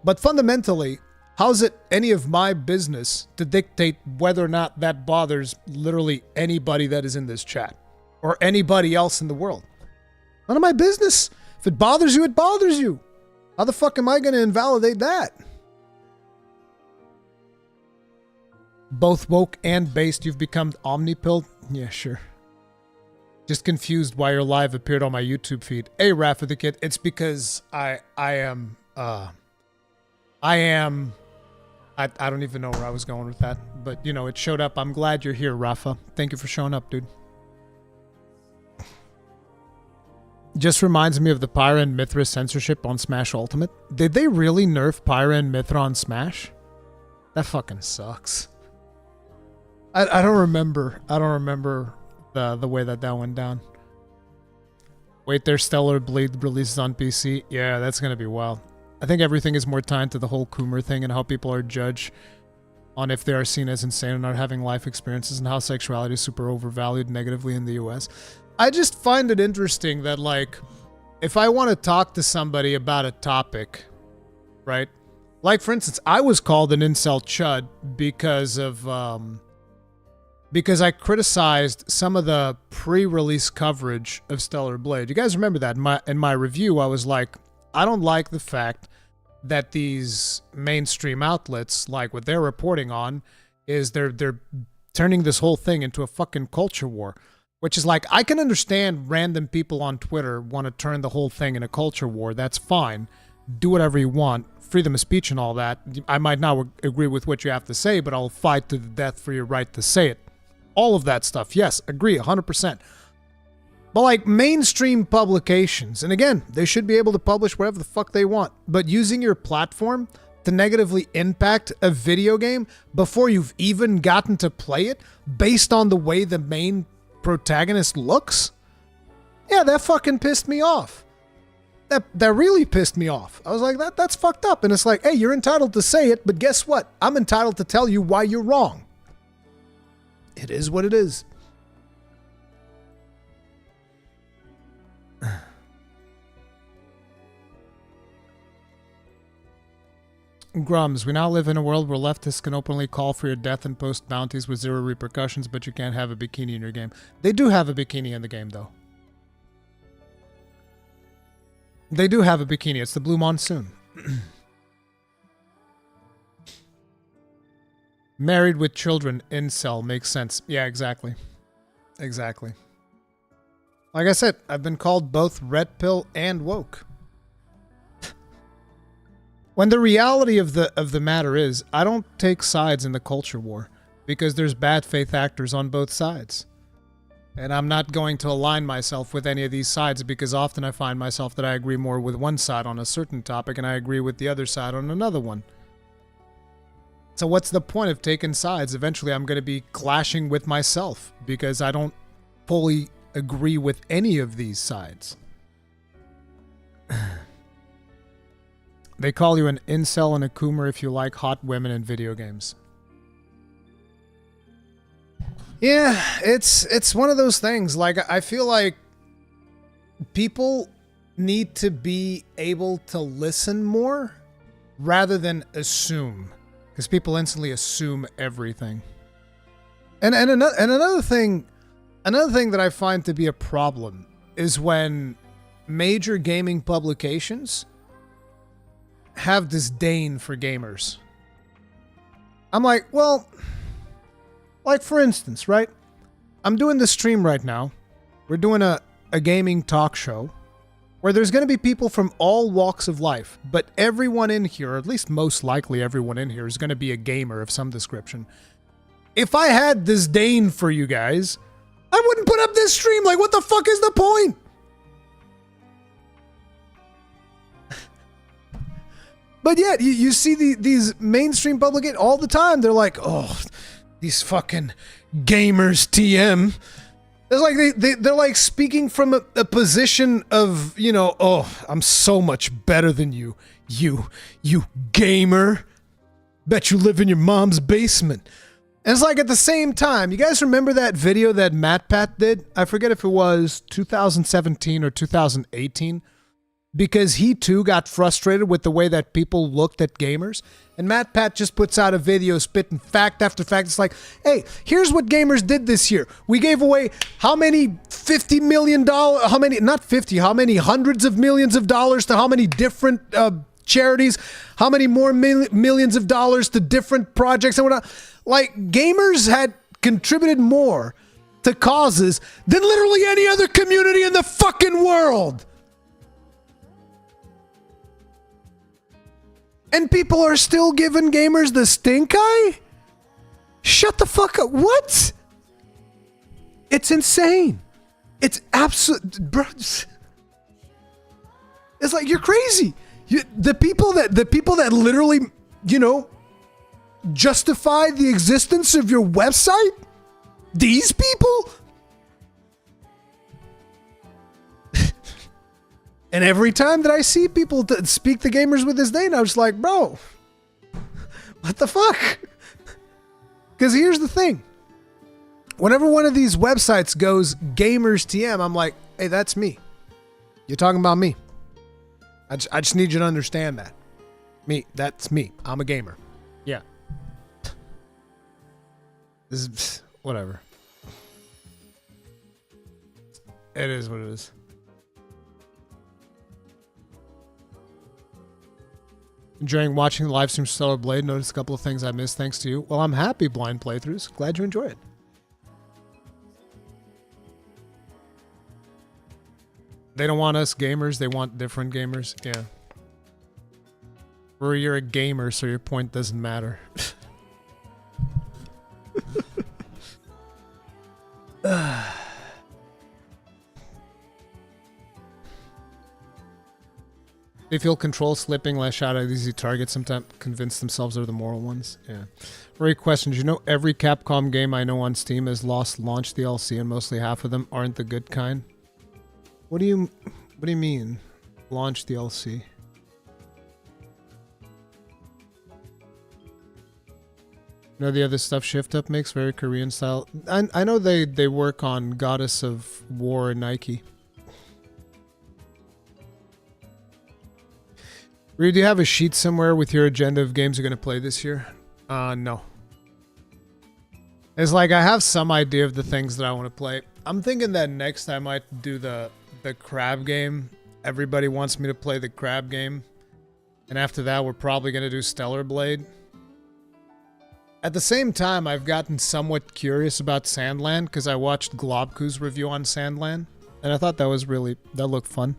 But fundamentally, how's it any of my business to dictate whether or not that bothers literally anybody that is in this chat or anybody else in the world? None of my business. If it bothers you, it bothers you. How the fuck am I going to invalidate that? Both woke and based, you've become omnipilled? Yeah, sure. Just confused why your live appeared on my YouTube feed. Hey, Rafa the Kid, it's because I don't even know where I was going with that, but you know, it showed up. I'm glad you're here, Rafa. Thank you for showing up, dude. Just reminds me of the Pyra and Mithra censorship on Smash Ultimate. Did they really nerf Pyra and Mithra on Smash? That fucking sucks. I don't remember. I don't remember the way that went down. Wait, their Stellar Blade releases on PC? Yeah, that's gonna be wild. I think everything is more tied to the whole Coomer thing and how people are judged on if they are seen as insane and not having life experiences, and how sexuality is super overvalued negatively in the US. I just find it interesting that, like, if I want to talk to somebody about a topic, right? Like, for instance, I was called an incel chud because I criticized some of the pre-release coverage of Stellar Blade. You guys remember that? In my review, I was like, I don't like the fact that these mainstream outlets, like what they're reporting on, is they're turning this whole thing into a fucking culture war. Which is like, I can understand random people on Twitter want to turn the whole thing into a culture war. That's fine. Do whatever you want. Freedom of speech and all that. I might not agree with what you have to say, but I'll fight to the death for your right to say it. All of that stuff. Yes, agree 100%. But like mainstream publications, and again, they should be able to publish whatever the fuck they want, but using your platform to negatively impact a video game before you've even gotten to play it based on the way the main protagonist looks? Yeah, that fucking pissed me off. That really pissed me off. I was like, that's fucked up. And it's like, hey, you're entitled to say it, but guess what? I'm entitled to tell you why you're wrong. It is what it is. Grums, we now live in a world where leftists can openly call for your death and post bounties with zero repercussions, but you can't have a bikini in your game. They do have a bikini in the game, though. They do have a bikini. It's the Blue Monsoon. Married with children, incel, makes sense. Yeah, exactly. Exactly. Like I said, I've been called both red pill and woke. When the reality of the matter is, I don't take sides in the culture war because there's bad faith actors on both sides. And I'm not going to align myself with any of these sides because often I find myself that I agree more with one side on a certain topic and I agree with the other side on another one. So what's the point of taking sides? Eventually I'm going to be clashing with myself because I don't fully agree with any of these sides. They call you an incel and a coomer if you like hot women in video games. Yeah, it's one of those things. Like, I feel like people need to be able to listen more rather than assume, because people instantly assume everything. And another thing that I find to be a problem is when major gaming publications have disdain for gamers. I'm like, well, like for instance, right? I'm doing this stream right now. We're doing a gaming talk show where there's going to be people from all walks of life, but everyone in here, or at least most likely everyone in here, is going to be a gamer of some description. If I had disdain for you guys, I wouldn't put up this stream. Like, what the fuck is the point? But yet, you see these mainstream public all the time. They're like, oh, these fucking gamers TM. It's like they're like speaking from a position of, you know, oh, I'm so much better than you. You gamer. Bet you live in your mom's basement. And it's like at the same time, you guys remember that video that MatPat did? I forget if it was 2017 or 2018, because he too got frustrated with the way that people looked at gamers. And MatPat just puts out a video spitting fact after fact. It's like, hey, here's what gamers did this year. We gave away how many $50 million, how many hundreds of millions of dollars to how many different charities, how many more millions of dollars to different projects and whatnot. Like, gamers had contributed more to causes than literally any other community in the fucking world. And people are still giving gamers the stink eye? Shut the fuck up. What? It's insane. It's absolute, bro. It's like, you're crazy. The people that literally, you know, justify the existence of your website? These people? And every time that I see people speak the gamers with this name, I was like, bro, what the fuck? Because here's the thing. Whenever one of these websites goes gamers TM, I'm like, hey, that's me. You're talking about me. I just need you to understand that. Me, that's me. I'm a gamer. Yeah. This is whatever. It is what it is. Enjoying watching the live stream Stellar Blade. Noticed a couple of things I missed thanks to you. Well, I'm happy, blind playthroughs. Glad you enjoy it. They don't want us gamers. They want different gamers. Yeah. Or you're a gamer, so your point doesn't matter. They feel control slipping, less shot at easy targets, sometimes convince themselves they're the moral ones. Yeah. Great question. Do you know every Capcom game I know on Steam has lost launch DLC and mostly half of them aren't the good kind? What do you mean? Launch DLC? You know the other stuff Shift Up makes? Very Korean style. I know they work on Goddess of War and Nike. Ryu, do you have a sheet somewhere with your agenda of games you're going to play this year? No. It's like I have some idea of the things that I want to play. I'm thinking that next I might do the crab game. Everybody wants me to play the crab game. And after that, we're probably going to do Stellar Blade. At the same time, I've gotten somewhat curious about Sandland because I watched Globku's review on Sandland. And I thought that looked fun.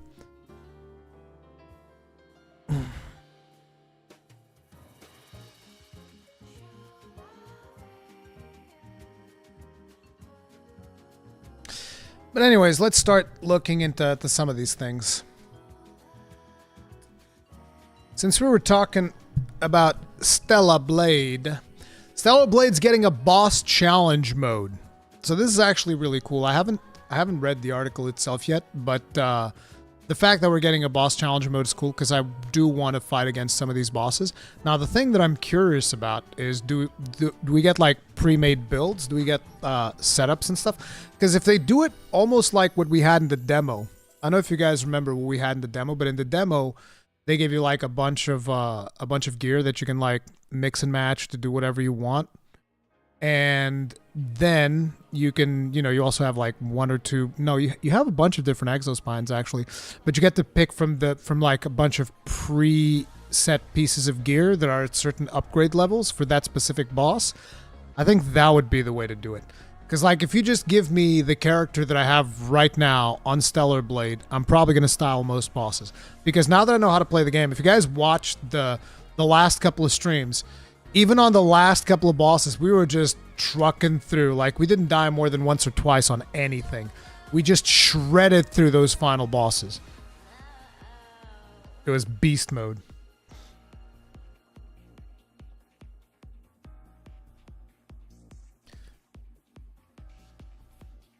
But anyways, let's start looking into some of these things. Since we were talking about Stellar Blade, Stellar Blade's getting a boss challenge mode. So this is actually really cool. I haven't read the article itself yet, but the fact that we're getting a boss challenge mode is cool because I do want to fight against some of these bosses. Now, the thing that I'm curious about is do we get like pre-made builds? Do we get setups and stuff? Because if they do it almost like what we had in the demo, I don't know if you guys remember what we had in the demo, but in the demo, they give you like a bunch of gear that you can like mix and match to do whatever you want. And then you can, you also have like one or two, no, you have a bunch of different exospines actually, but you get to pick from like a bunch of pre-set pieces of gear that are at certain upgrade levels for that specific boss. I think that would be the way to do it. Because like if you just give me the character that I have right now on Stellar Blade, I'm probably going to style most bosses. Because now that I know how to play the game, if you guys watched the last couple of streams, even on the last couple of bosses, we were just trucking through. Like, we didn't die more than once or twice on anything. We just shredded through those final bosses. It was beast mode.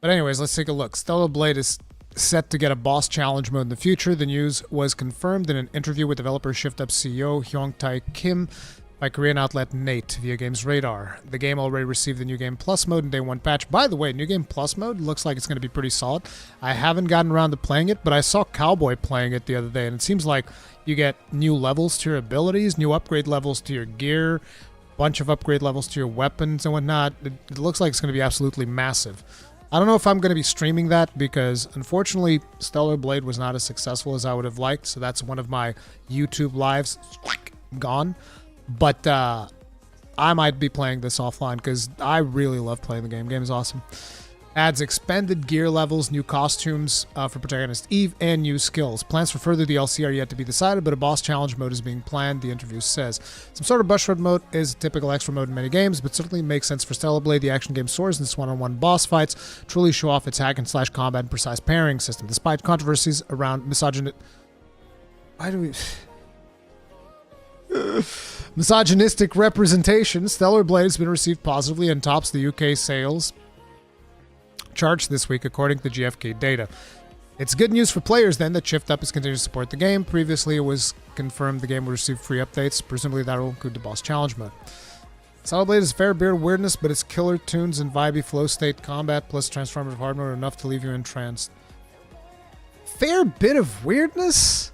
But anyways, let's take a look. Stellar Blade is set to get a boss challenge mode in the future. The news was confirmed in an interview with developer Shift Up CEO Hyung-Tae Kim by Korean outlet Nate via Games Radar. The game already received the New Game Plus mode in Day 1 patch. By the way, New Game Plus mode looks like it's going to be pretty solid. I haven't gotten around to playing it, but I saw Cowboy playing it the other day, and it seems like you get new levels to your abilities, new upgrade levels to your gear, bunch of upgrade levels to your weapons and whatnot. It looks like it's going to be absolutely massive. I don't know if I'm going to be streaming that because, unfortunately, Stellar Blade was not as successful as I would have liked, so that's one of my YouTube lives gone. But I might be playing this offline because I really love playing the game. The game is awesome. Adds expanded gear levels, new costumes for protagonist Eve, and new skills. Plans for further DLC are yet to be decided, but a boss challenge mode is being planned, the interview says. Some sort of Bushroad mode is a typical extra mode in many games, but certainly makes sense for Stellar Blade. The action game soars in its one-on-one boss fights, truly show off its hack-and-slash combat and precise pairing system. Despite controversies around misogynistic representation, Stellar Blade has been received positively and tops the UK sales charts this week, according to GfK data. It's good news for players, then, that Shift Up is continuing to support the game. Previously, it was confirmed the game would receive free updates. Presumably, that will include the boss challenge mode. Stellar Blade is a fair bit of weirdness, but its killer tunes and vibey flow state combat plus transformative hard mode are enough to leave you entranced. Fair bit of weirdness?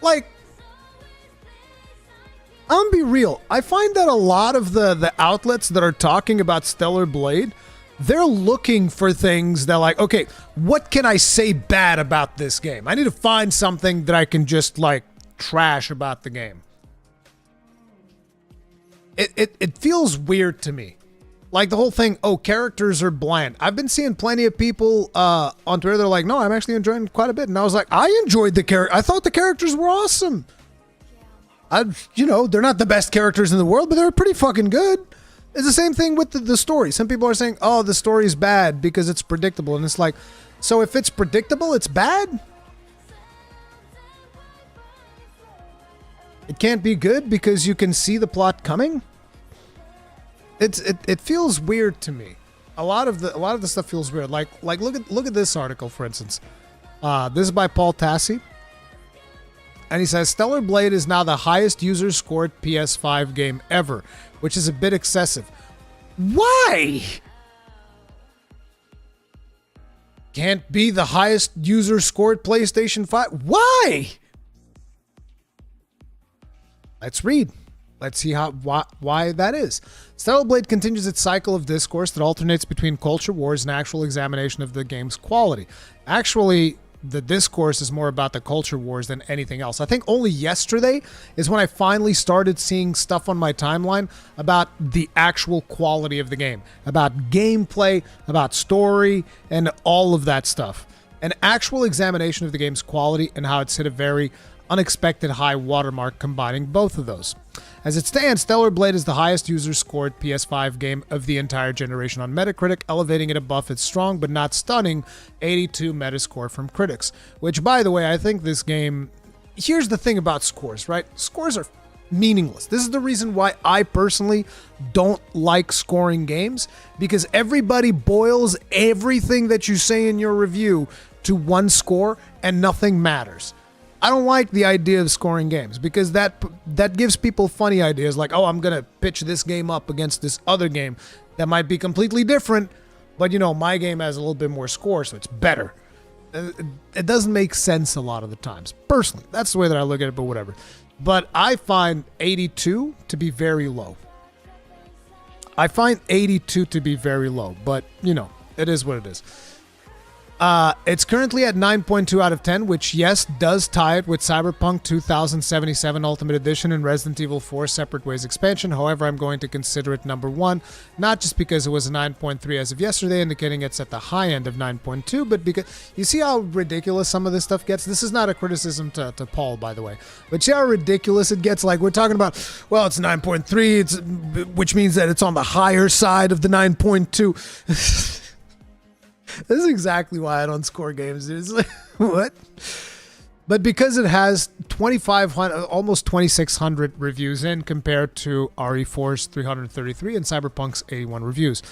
Like, I'm gonna be real. I find that a lot of the outlets that are talking about Stellar Blade, they're looking for things that, like, okay, what can I say bad about this game? I need to find something that I can just, like, trash about the game. It feels weird to me. Like the whole thing, oh, characters are bland. I've been seeing plenty of people on Twitter, they're like, no, I'm actually enjoying quite a bit. And I was like, I enjoyed the character. I thought the characters were awesome. They're not the best characters in the world, but they're pretty fucking good. It's the same thing with the story. Some people are saying, oh, the story's bad because it's predictable. And it's like, so if it's predictable, it's bad? It can't be good because you can see the plot coming? It feels weird to me. A lot of the stuff feels weird. Like look at this article, for instance. This is by Paul Tassi. And he says, Stellar Blade is now the highest user scored PS5 game ever, which is a bit excessive. Why? Can't be the highest user scored PlayStation 5. Why? Let's read. Let's see why that is. Stellar Blade continues its cycle of discourse that alternates between culture wars and actual examination of the game's quality. Actually, the discourse is more about the culture wars than anything else. I think only yesterday is when I finally started seeing stuff on my timeline about the actual quality of the game, about gameplay, about story, and all of that stuff. An actual examination of the game's quality and how it's hit a very unexpected high watermark combining both of those. As it stands, Stellar Blade is the highest user-scored PS5 game of the entire generation on Metacritic, elevating it above its strong but not stunning 82 Metascore from critics. Which, by the way, I think this game... Here's the thing about scores, right? Scores are meaningless. This is the reason why I personally don't like scoring games, because everybody boils everything that you say in your review to one score and nothing matters. I don't like the idea of scoring games because that gives people funny ideas like, oh, I'm going to pitch this game up against this other game that might be completely different, but, my game has a little bit more score, so it's better. It doesn't make sense a lot of the times. Personally, that's the way that I look at it, but whatever. But I find 82 to be very low. But, it is what it is. It's currently at 9.2 out of 10, which, yes, does tie it with Cyberpunk 2077 Ultimate Edition and Resident Evil 4 Separate Ways expansion. However, I'm going to consider it number one, not just because it was a 9.3 as of yesterday, indicating it's at the high end of 9.2, but because you see how ridiculous some of this stuff gets? This is not a criticism to Paul, by the way, but see how ridiculous it gets? Like, we're talking about, well, it's 9.3, which means that it's on the higher side of the 9.2. This is exactly why I don't score games. It's like, what? But because it has 2,500, almost 2,600 reviews in compared to RE4's 333 and Cyberpunk's 81 reviews,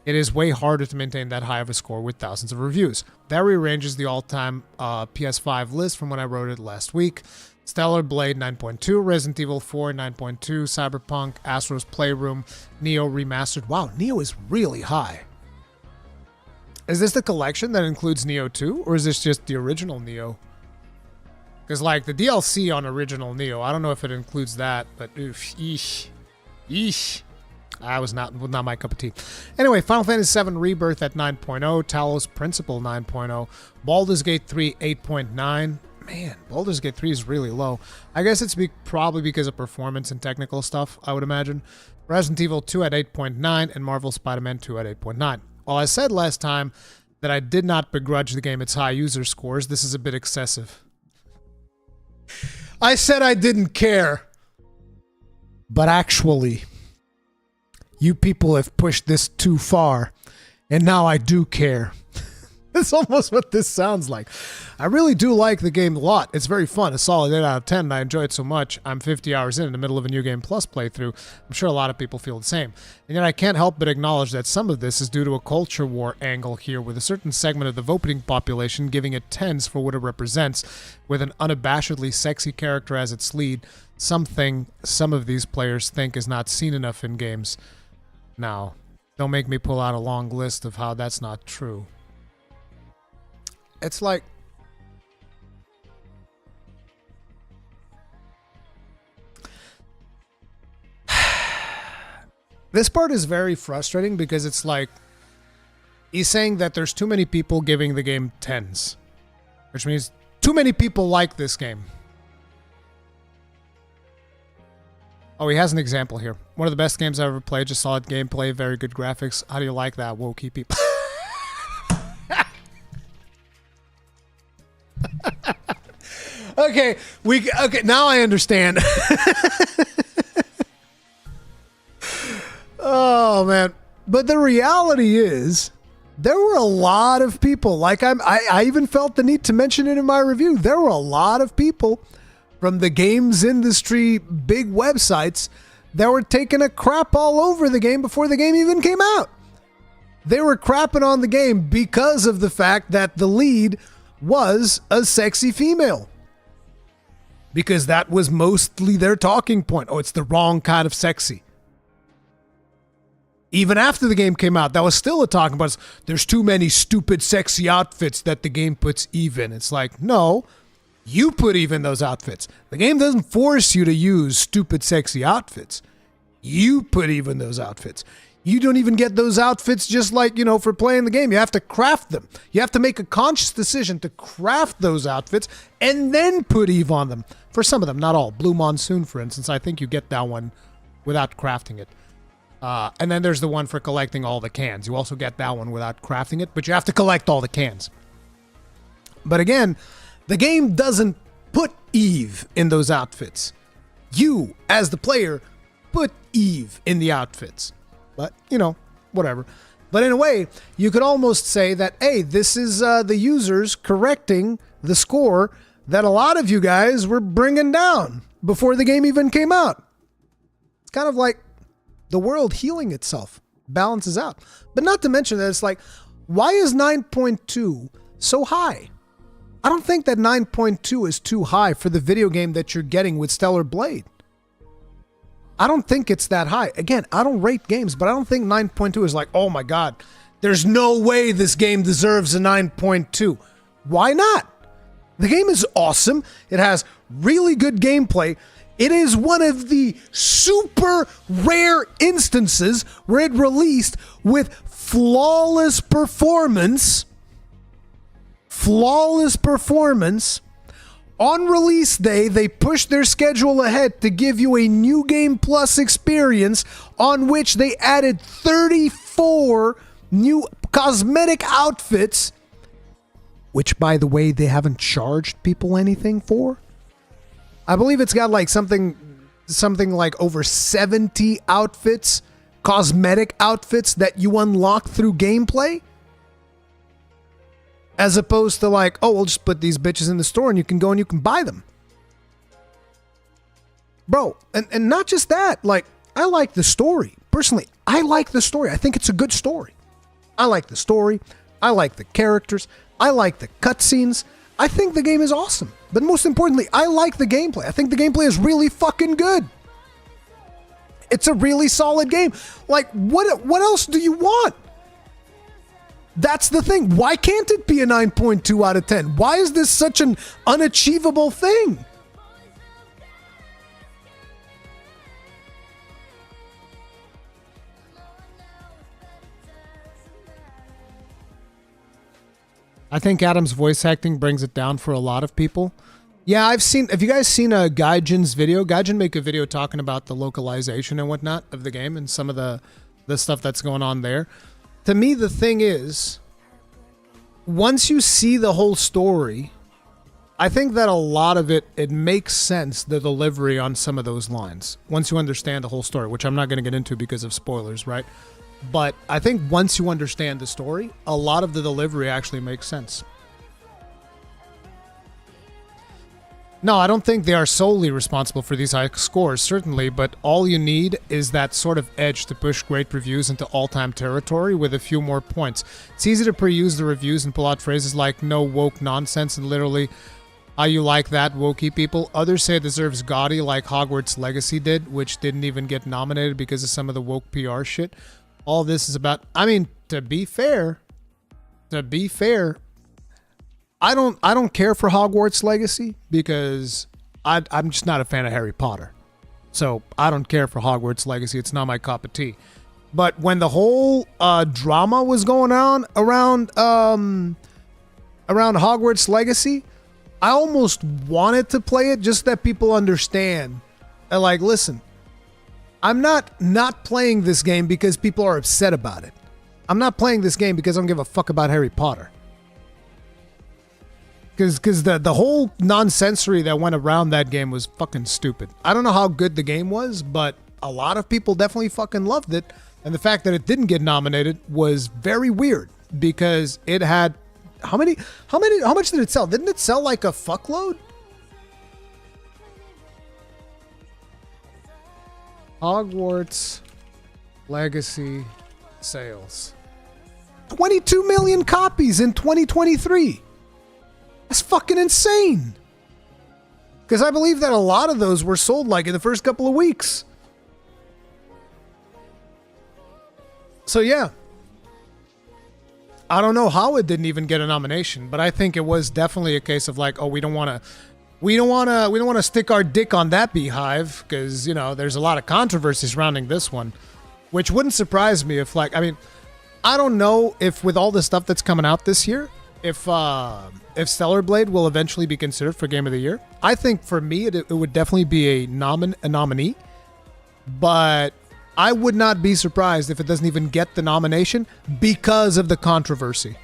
it is way harder to maintain that high of a score with thousands of reviews. That rearranges the all-time PS5 list from when I wrote it last week. Stellar Blade 9.2, Resident Evil 4 9.2, Cyberpunk, Astro's Playroom, Neo Remastered. Wow, Neo is really high. Is this the collection that includes Neo 2, or is this just the original Neo? Because, like, the DLC on original Neo, I don't know if it includes that, but oof, yeesh. That was not my cup of tea. Anyway, Final Fantasy VII Rebirth at 9.0, Talos Principle 9.0, Baldur's Gate 3 8.9. Man, Baldur's Gate 3 is really low. I guess it's probably because of performance and technical stuff, I would imagine. Resident Evil 2 at 8.9, and Marvel Spider-Man 2 at 8.9. While I said last time that I did not begrudge the game its high user scores, this is a bit excessive. I said I didn't care. But actually, you people have pushed this too far, and now I do care. That's almost what this sounds like. I really do like the game a lot. It's very fun. A solid 8 out of 10, and I enjoy it so much. I'm 50 hours in the middle of a New Game Plus playthrough. I'm sure a lot of people feel the same. And yet I can't help but acknowledge that some of this is due to a culture war angle here, with a certain segment of the voting population giving it 10s for what it represents, with an unabashedly sexy character as its lead, something some of these players think is not seen enough in games. Now, don't make me pull out a long list of how that's not true. It's like... This part is very frustrating because it's like... He's saying that there's too many people giving the game 10s. Which means too many people like this game. Oh, he has an example here. One of the best games I've ever played. Just solid gameplay, very good graphics. How do you like that? Whoa, keep people... Okay, now I understand. Oh man. But the reality is there were a lot of people, like I even felt the need to mention it in my review. There were a lot of people from the games industry big websites that were taking a crap all over the game before the game even came out. They were crapping on the game because of the fact that the lead was a sexy female. Because that was mostly their talking point. Oh, it's the wrong kind of sexy. Even after the game came out, that was still a talking point. There's too many stupid sexy outfits that the game puts even. It's like, no, you put even those outfits. The game doesn't force you to use stupid sexy outfits. You put even those outfits. You don't even get those outfits just like, for playing the game. You have to craft them. You have to make a conscious decision to craft those outfits and then put Eve on them. For some of them, not all. Blue Monsoon, for instance, I think you get that one without crafting it. And then there's the one for collecting all the cans. You also get that one without crafting it, but you have to collect all the cans. But again, the game doesn't put Eve in those outfits. You, as the player, put Eve in the outfits. But, whatever. But in a way, you could almost say that, hey, this is the users correcting the score that a lot of you guys were bringing down before the game even came out. It's kind of like the world healing itself, balances out. But not to mention that it's like, why is 9.2 so high? I don't think that 9.2 is too high for the video game that you're getting with Stellar Blade. I don't think it's that high. Again, I don't rate games, but I don't think 9.2 is like, oh my God, there's no way this game deserves a 9.2. Why not? The game is awesome. It has really good gameplay. It is one of the super rare instances where it released with flawless performance. Flawless performance. On release day, they pushed their schedule ahead to give you a New Game Plus experience on which they added 34 new cosmetic outfits, which, by the way, they haven't charged people anything for. I believe it's got like something like over 70 outfits, cosmetic outfits that you unlock through gameplay. As opposed to like, oh, we'll just put these bitches in the store and you can go and you can buy them. Bro, and not just that, like, I like the story. Personally, I like the story. I think it's a good story. I like the story. I like the characters. I like the cutscenes. I think the game is awesome. But most importantly, I like the gameplay. I think the gameplay is really fucking good. It's a really solid game. Like, what else do you want? That's the thing. Why can't it be a 9.2 out of 10? Why is this such an unachievable thing? I think Adam's voice acting brings it down for a lot of people. Yeah, have you guys seen Gaijin's video? Gaijin make a video talking about the localization and whatnot of the game and some of the stuff that's going on there. To me, the thing is, once you see the whole story, I think that a lot of it makes sense, the delivery on some of those lines. Once you understand the whole story, which I'm not going to get into because of spoilers, right? But I think once you understand the story, a lot of the delivery actually makes sense. No, I don't think they are solely responsible for these high scores, certainly, but all you need is that sort of edge to push great reviews into all-time territory with a few more points. It's easy to pre-use the reviews and pull out phrases like no woke nonsense and literally how you like that, wokey people. Others say it deserves gaudy like Hogwarts Legacy did, which didn't even get nominated because of some of the woke PR shit. All this is about, I mean, to be fair, I don't care for Hogwarts Legacy because I'm just not a fan of Harry Potter. So I don't care for Hogwarts Legacy. It's not my cup of tea. But when the whole drama was going on around Hogwarts Legacy, I almost wanted to play it just that people understand. Like, listen, I'm not playing this game because people are upset about it. I'm not playing this game because I don't give a fuck about Harry Potter. Because the whole nonsensory that went around that game was fucking stupid. I don't know how good the game was, but a lot of people definitely fucking loved it. And the fact that it didn't get nominated was very weird because it had how much did it sell? Didn't it sell like a fuckload? Hogwarts Legacy sales. 22 million copies in 2023. That's fucking insane. Because I believe that a lot of those were sold like in the first couple of weeks. So yeah. I don't know how it didn't even get a nomination, but I think it was definitely a case of like, oh, we don't want to stick our dick on that beehive because, you know, there's a lot of controversy surrounding this one, which wouldn't surprise me if like, I mean, I don't know if with all the stuff that's coming out this year, if Stellar Blade will eventually be considered for Game of the Year. I think for me, it would definitely be a nominee, but I would not be surprised if it doesn't even get the nomination because of the controversy.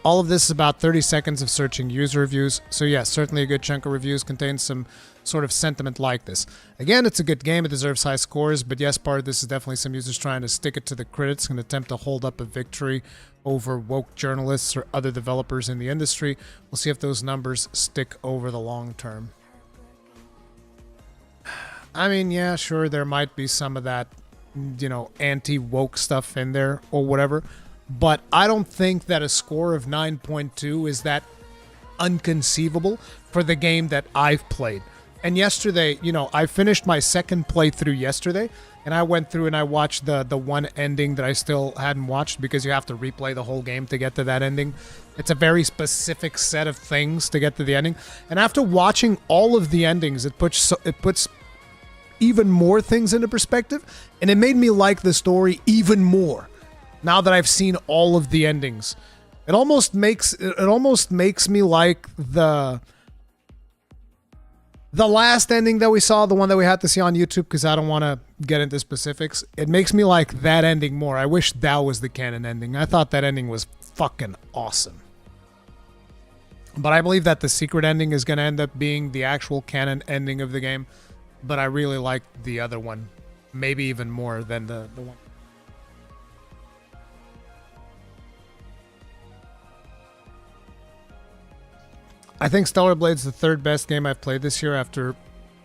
All of this is about 30 seconds of searching user reviews. So yes, certainly a good chunk of reviews contains some sort of sentiment like this. Again, it's a good game. It deserves high scores. But yes, part of this is definitely some users trying to stick it to the critics and attempt to hold up a victory over woke journalists or other developers in the industry. We'll see if those numbers stick over the long term. I mean, yeah, sure, there might be some of that, you know, anti-woke stuff in there or whatever. But I don't think that a score of 9.2 is that unconceivable for the game that I've played. And yesterday, you know, I finished my second playthrough yesterday, and I went through and I watched the one ending that I still hadn't watched because you have to replay the whole game to get to that ending. It's a very specific set of things to get to the ending. And after watching all of the endings, it puts even more things into perspective, and it made me like the story even more. Now that I've seen all of the endings, it almost makes me like the last ending that we saw, the one that we had to see on YouTube, because I don't want to get into specifics. It makes me like that ending more. I wish that was the canon ending. I thought that ending was fucking awesome. But I believe that the secret ending is going to end up being the actual canon ending of the game. But I really like the other one, maybe even more than the one. I think Stellar Blade's the third best game I've played this year after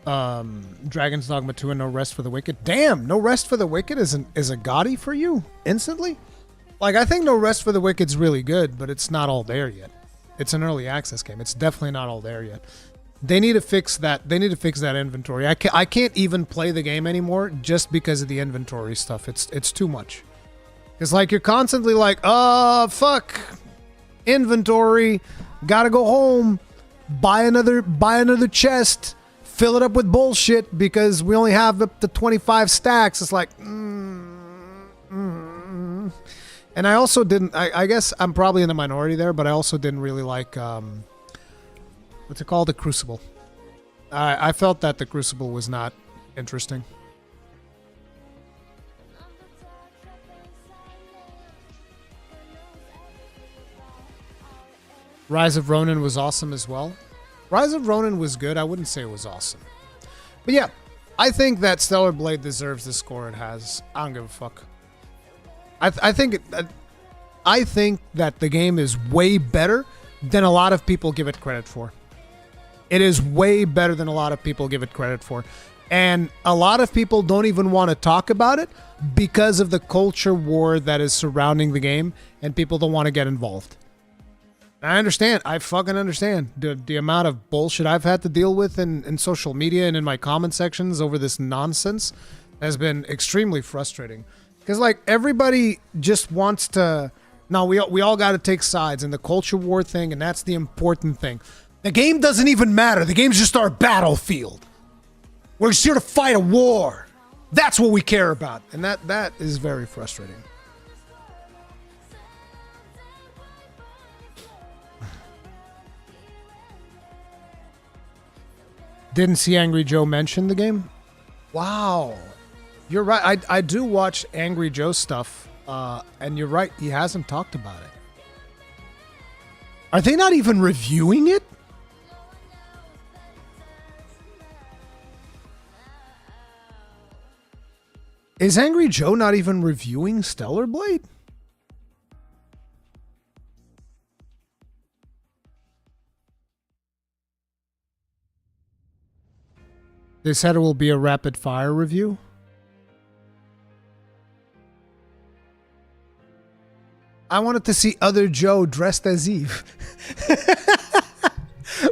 Dragon's Dogma 2 and No Rest for the Wicked. Damn, No Rest for the Wicked is a gaudy for you instantly? Like, I think No Rest for the Wicked's really good, but it's not all there yet. It's an early access game. It's definitely not all there yet. They need to fix that. They need to fix that inventory. I can't even play the game anymore just because of the inventory stuff. It's too much. It's like you're constantly like, oh, fuck. Inventory. Gotta go home. Buy another chest. Fill it up with bullshit because we only have up to 25 stacks. It's like, And I also didn't, I guess I'm probably in the minority there, but I also didn't really like, what's it called? The Crucible. I felt that the Crucible was not interesting. Rise of Ronin was awesome as well. Rise of Ronin was good. I wouldn't say it was awesome. But yeah, I think that Stellar Blade deserves the score it has. I don't give a fuck. I think that the game is way better than a lot of people give it credit for. It is way better than a lot of people give it credit for. And a lot of people don't even want to talk about it because of the culture war that is surrounding the game, and people don't want to get involved. I understand. I fucking understand. The amount of bullshit I've had to deal with in social media and in my comment sections over this nonsense has been extremely frustrating. Because, like, everybody just wants to... No, we all got to take sides in the culture war thing, and that's the important thing. The game doesn't even matter. The game's just our battlefield. We're just here to fight a war. That's what we care about. And that is very frustrating. Didn't see Angry Joe mention the game? Wow. You're right. I do watch Angry Joe stuff, and you're right. He hasn't talked about it. Are they not even reviewing it? Is Angry Joe not even reviewing Stellar Blade? They said it will be a rapid fire review. I wanted to see other Joe dressed as Eve.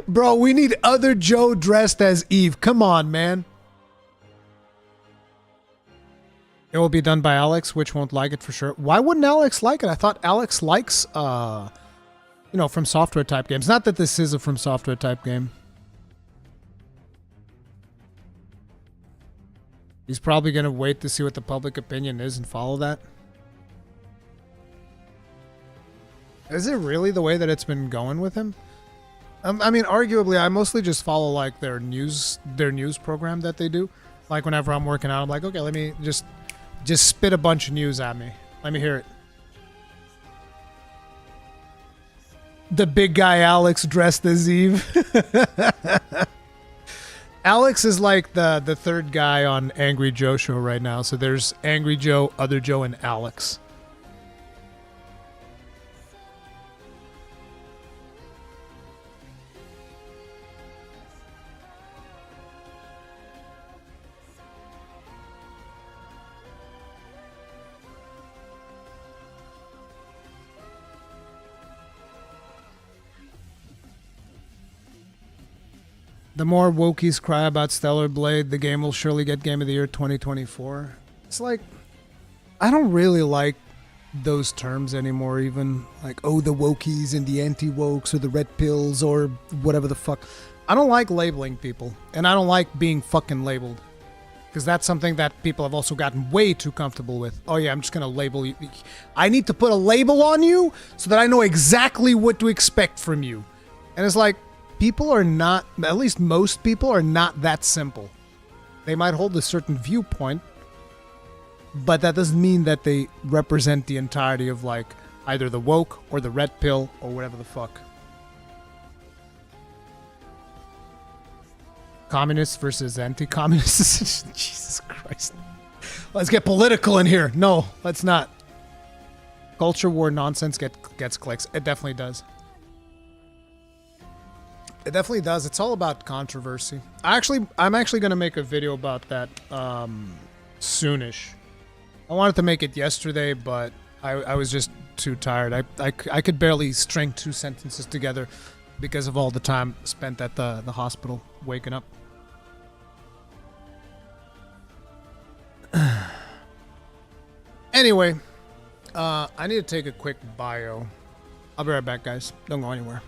Bro, we need other Joe dressed as Eve. Come on, man. It will be done by Alex, which won't like it for sure. Why wouldn't Alex like it? I thought Alex likes, From Software type games. Not that this is a From Software type game. He's probably going to wait to see what the public opinion is and follow that. Is it really the way that it's been going with him? I mean, arguably, I mostly just follow like their news program that they do. Like whenever I'm working out, I'm like, okay, let me just spit a bunch of news at me. Let me hear it. The big guy Alex dressed as Eve. Alex is like the third guy on Angry Joe show right now. So there's Angry Joe, Other Joe, and Alex. The more wokies cry about Stellar Blade, the game will surely get Game of the Year 2024. It's like, I don't really like those terms anymore even. Like, oh, the wokies and the anti-wokes or the red pills or whatever the fuck. I don't like labeling people, and I don't like being fucking labeled. Because that's something that people have also gotten way too comfortable with. Oh yeah, I'm just going to label you. I need to put a label on you so that I know exactly what to expect from you. And it's like, people are not, at least most people are not that simple. They might hold a certain viewpoint, but that doesn't mean that they represent the entirety of like either the woke or the red pill or whatever the fuck. Communists versus anti-communists. Jesus Christ. Let's get political in here. No, let's not. Culture war nonsense gets clicks. It definitely does. It definitely does. It's all about controversy. I'm actually going to make a video about that soonish. I wanted to make it yesterday, but I was just too tired. I could barely string 2 sentences together because of all the time spent at the hospital waking up. Anyway, I need to take a quick bio. I'll be right back, guys. Don't go anywhere.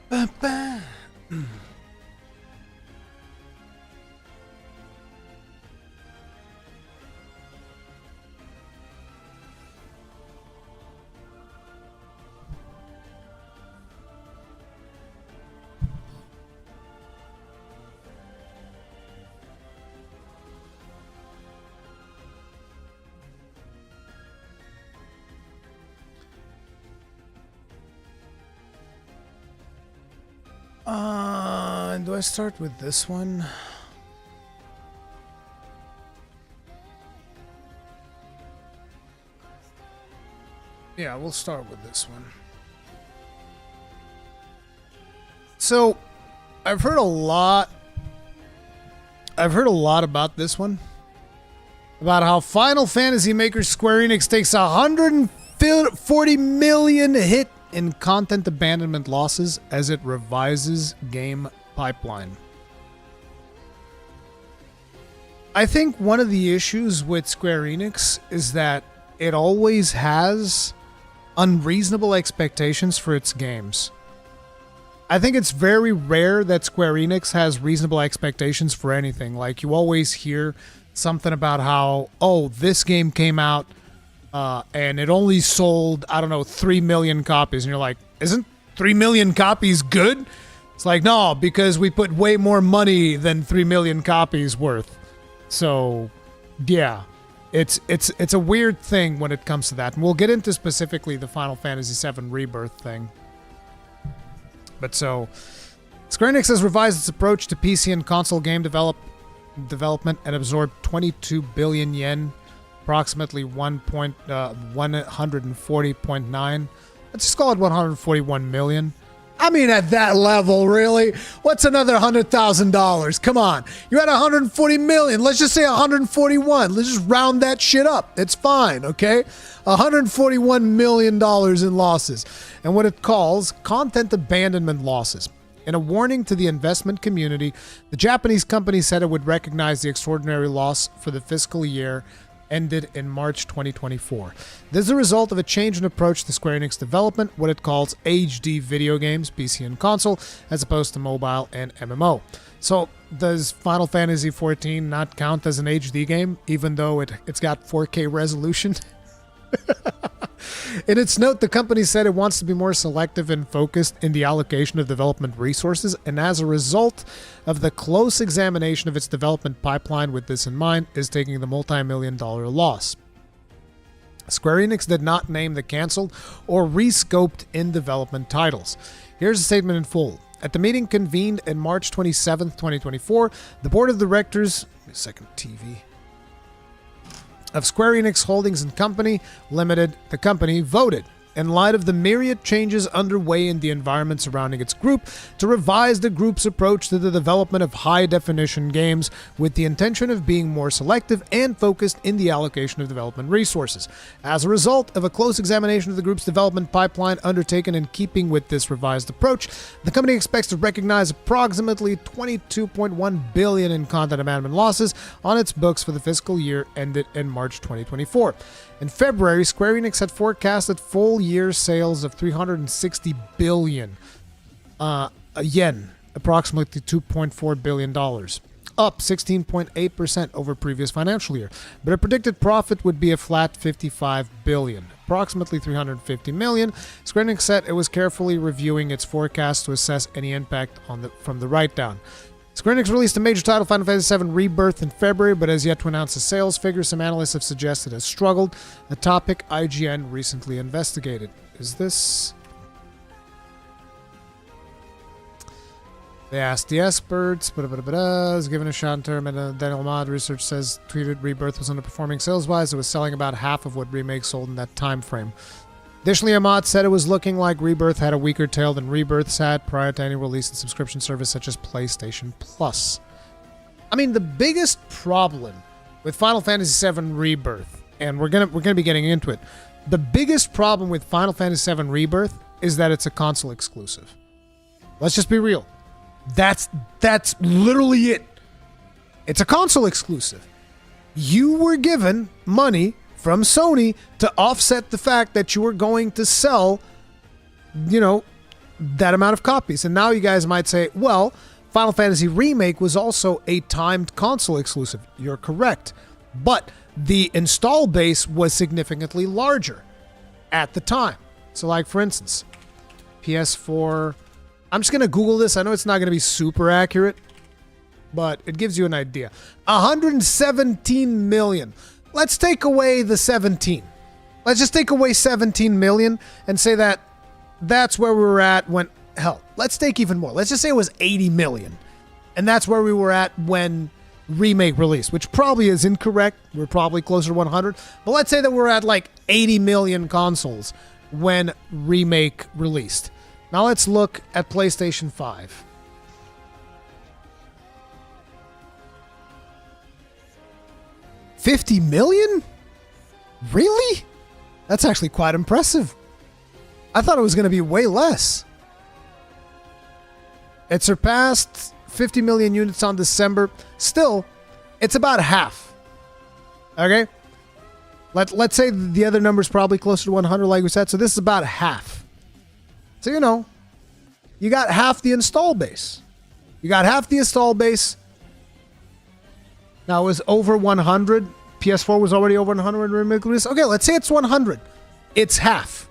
Ba-ba. Do I start with this one? Yeah, we'll start with this one. So, I've heard a lot about this one. About how Final Fantasy maker Square Enix takes 140 million hit in content abandonment losses as it revises game pipeline. I think one of the issues with Square Enix is that it always has unreasonable expectations for its games. I think it's very rare that Square Enix has reasonable expectations for anything. Like, you always hear something about how, oh, this game came out and it only sold, 3 million copies. And you're like, isn't 3 million copies good? It's like, no, because we put way more money than 3 million copies worth. So, yeah, it's a weird thing when it comes to that. And we'll get into specifically the Final Fantasy VII Rebirth thing. But so, Square Enix has revised its approach to PC and console game development and absorbed 22 billion yen, approximately 140.9. Let's just call it 141 million. I mean, at that level, really? What's another $100,000? Come on. You're at 140 million. Let's just say 141. Let's just round that shit up. It's fine, okay? $141 million in losses. And what it calls content abandonment losses. In a warning to the investment community, the Japanese company said it would recognize the extraordinary loss for the fiscal year ended in March 2024. This is a result of a change in approach to Square Enix development, what it calls HD video games, PC and console, as opposed to mobile and MMO. So does Final Fantasy XIV not count as an HD game, even though it's got 4K resolution? In its note, the company said it wants to be more selective and focused in the allocation of development resources, and as a result of the close examination of its development pipeline with this in mind, is taking the multi-million-dollar loss. Square Enix did not name the canceled or rescoped in-development titles. Here's a statement in full. At the meeting convened in March 27th, 2024, the board of directors... Second TV... of Square Enix Holdings and Company Limited, the company voted, in light of the myriad changes underway in the environment surrounding its group, to revise the group's approach to the development of high-definition games with the intention of being more selective and focused in the allocation of development resources. As a result of a close examination of the group's development pipeline undertaken in keeping with this revised approach, the company expects to recognize approximately $22.1 billion in content abandonment losses on its books for the fiscal year ended in March 2024. In February, Square Enix had forecasted full-year sales of 360 billion yen, approximately $2.4 billion, up 16.8% over previous financial year. But a predicted profit would be a flat 55 billion, approximately 350 million. Square Enix said it was carefully reviewing its forecast to assess any impact from the write-down. Square Enix released a major title, Final Fantasy VII Rebirth, in February, but has yet to announce the sales figure. Some analysts have suggested it has struggled, a topic IGN recently investigated. Is this... They asked the experts, is given a shot in term, and Daniel Mod research says tweeted Rebirth was underperforming sales-wise. It was selling about half of what Remake sold in that time frame. Additionally, Ahmad said it was looking like Rebirth had a weaker tail than Rebirth's had prior to any release in subscription service such as PlayStation Plus. I mean, the biggest problem with Final Fantasy VII Rebirth, and we're gonna be getting into it, the biggest problem with Final Fantasy VII Rebirth is that it's a console exclusive. Let's just be real. That's literally it. It's a console exclusive. You were given money from Sony to offset the fact that you were going to sell, that amount of copies. And now you guys might say, well, Final Fantasy Remake was also a timed console exclusive. You're correct. But the install base was significantly larger at the time. So like, for instance, PS4... I'm just going to Google this. I know it's not going to be super accurate, but it gives you an idea. 117 million. Let's take away the 17. Let's just take away 17 million and say that that's where we were at when... Hell, let's take even more. Let's just say it was 80 million. And that's where we were at when Remake released, which probably is incorrect. We're probably closer to 100. But let's say that we're at like 80 million consoles when Remake released. Now let's look at PlayStation 5. $50 million? Really? That's actually quite impressive. I thought it was going to be way less. It surpassed 50 million units on December. Still, it's about half. Okay? Let's say the other number is probably closer to 100, like we said. So this is about half. So, you got half the install base. Now, it was over 100. PS4 was already over 100 remake release. Okay, let's say it's 100. It's half.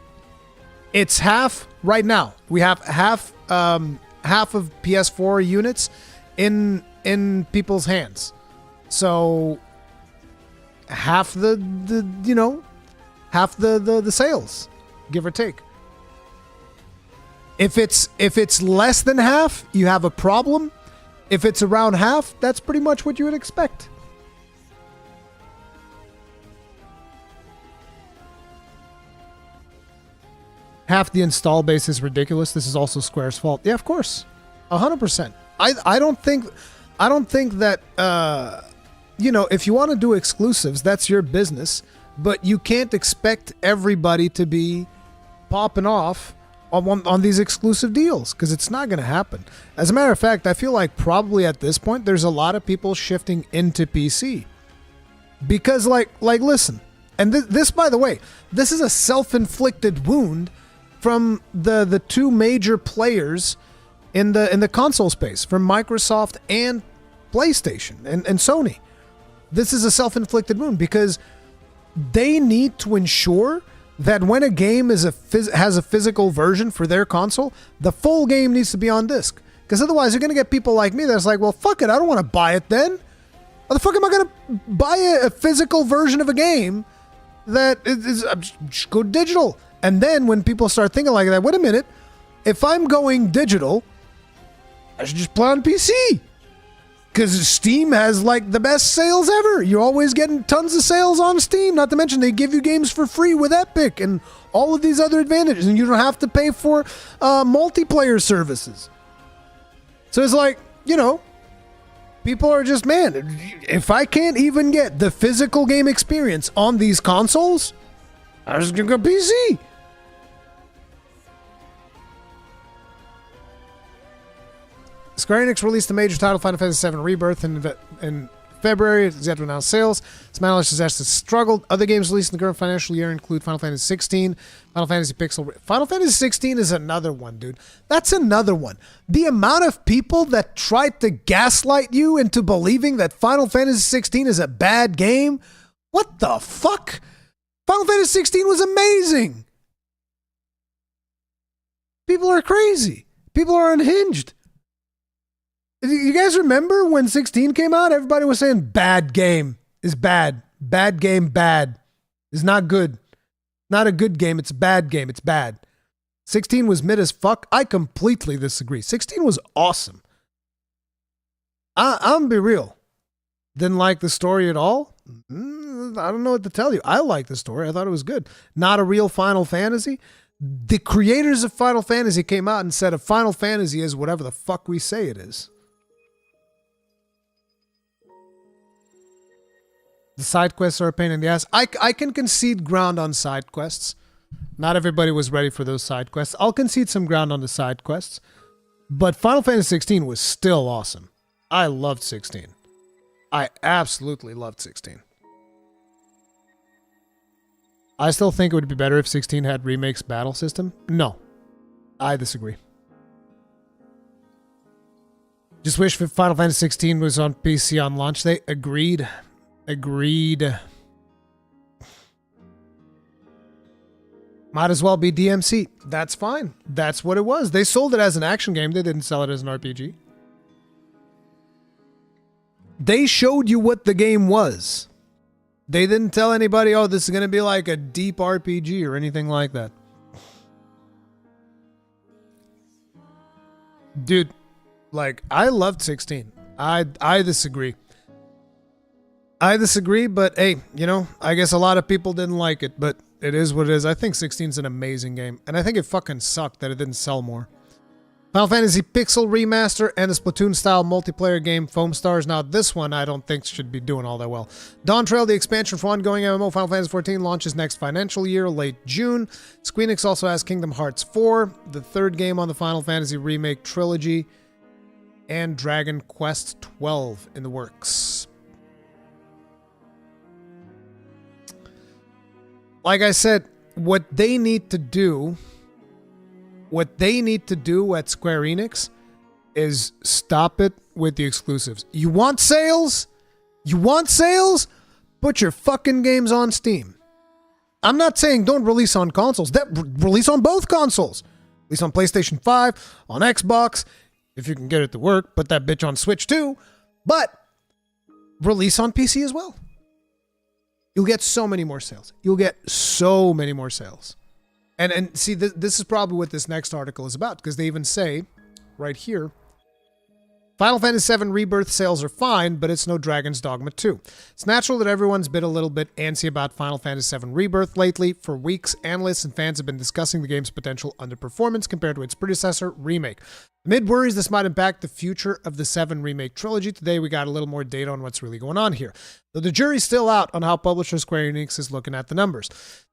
It's half right now. We have half of PS4 units in people's hands. So half the sales, give or take. If it's less than half, you have a problem. If it's around half, that's pretty much what you would expect. Half the install base is ridiculous. This is also Square's fault. Yeah, of course. 100%. I don't think that if you want to do exclusives, that's your business, but you can't expect everybody to be popping off on these exclusive deals, because it's not going to happen. As a matter of fact, I feel like probably at this point there's a lot of people shifting into PC because like listen, and this by the way, this is a self-inflicted wound from the two major players in the console space, from Microsoft and PlayStation and Sony. This is a self-inflicted wound because they need to ensure that when a game has a physical version for their console, the full game needs to be on disc. Because otherwise you're going to get people like me that's like, well, fuck it, I don't want to buy it then. Why the fuck am I going to buy a physical version of a game that is just go digital? And then when people start thinking like that, wait a minute, if I'm going digital, I should just play on PC. Because Steam has like the best sales ever. You're always getting tons of sales on Steam. Not to mention they give you games for free with Epic and all of these other advantages. And you don't have to pay for multiplayer services. So it's like, you know, people are just, man, if I can't even get the physical game experience on these consoles, I'm just going to go PC. Square Enix released the major title Final Fantasy VII Rebirth in February. It's yet to announce sales. Some analysts suggest it's struggled. Other games released in the current financial year include Final Fantasy XVI, Final Fantasy Pixel. Final Fantasy XVI is another one, dude. That's another one. The amount of people that tried to gaslight you into believing that Final Fantasy XVI is a bad game. What the fuck? Final Fantasy XVI was amazing. People are crazy. People are unhinged. You guys remember when 16 came out? Everybody was saying bad game is bad. Bad game, bad. Is not good. Not a good game. It's a bad game. It's bad. 16 was mid as fuck. I completely disagree. 16 was awesome. I'm going to be real. Didn't like the story at all? I don't know what to tell you. I liked the story. I thought it was good. Not a real Final Fantasy. The creators of Final Fantasy came out and said a Final Fantasy is whatever the fuck we say it is. The side quests are a pain in the ass. I can concede ground on side quests. Not everybody was ready for those side quests. I'll concede some ground on the side quests. But Final Fantasy 16 was still awesome. I loved 16. I absolutely loved 16. I still think it would be better if 16 had Remake's battle system. No. I disagree. Just wish Final Fantasy 16 was on PC on launch day. Agreed. Might as well be DMC. That's fine. That's what it was. They sold it as an action game. They didn't sell it as an RPG. They showed you what the game was. They didn't tell anybody, oh, this is going to be like a deep RPG or anything like that. Dude, like, I loved 16. I disagree. I disagree, but hey, you know, I guess a lot of people didn't like it, but it is what it is. I think 16 is an amazing game, and I think it fucking sucked that it didn't sell more. Final Fantasy Pixel Remaster and the Splatoon-style multiplayer game Foam Stars. Now, this one I don't think should be doing all that well. Dawn Trail, the expansion for ongoing MMO Final Fantasy XIV, launches next financial year, late June. Square Enix also has Kingdom Hearts 4, the third game on the Final Fantasy Remake trilogy, and Dragon Quest 12 in the works. Like I said, what they need to do at Square Enix is stop it with the exclusives. You want sales? Put your fucking games on Steam. I'm not saying don't release on consoles. Release on both consoles. Release on PlayStation 5, on Xbox, if you can get it to work. Put that bitch on Switch too. But release on PC as well. You'll get so many more sales. And see, this is probably what this next article is about, because they even say right here, Final Fantasy VII Rebirth sales are fine, but it's no Dragon's Dogma 2. It's natural that everyone's been a little bit antsy about Final Fantasy VII Rebirth lately. For weeks, analysts and fans have been discussing the game's potential underperformance compared to its predecessor, Remake. Amid worries this might impact the future of the 7 Remake trilogy, today we got a little more data on what's really going on here. Though the jury's still out on how publisher Square Enix is looking at the numbers.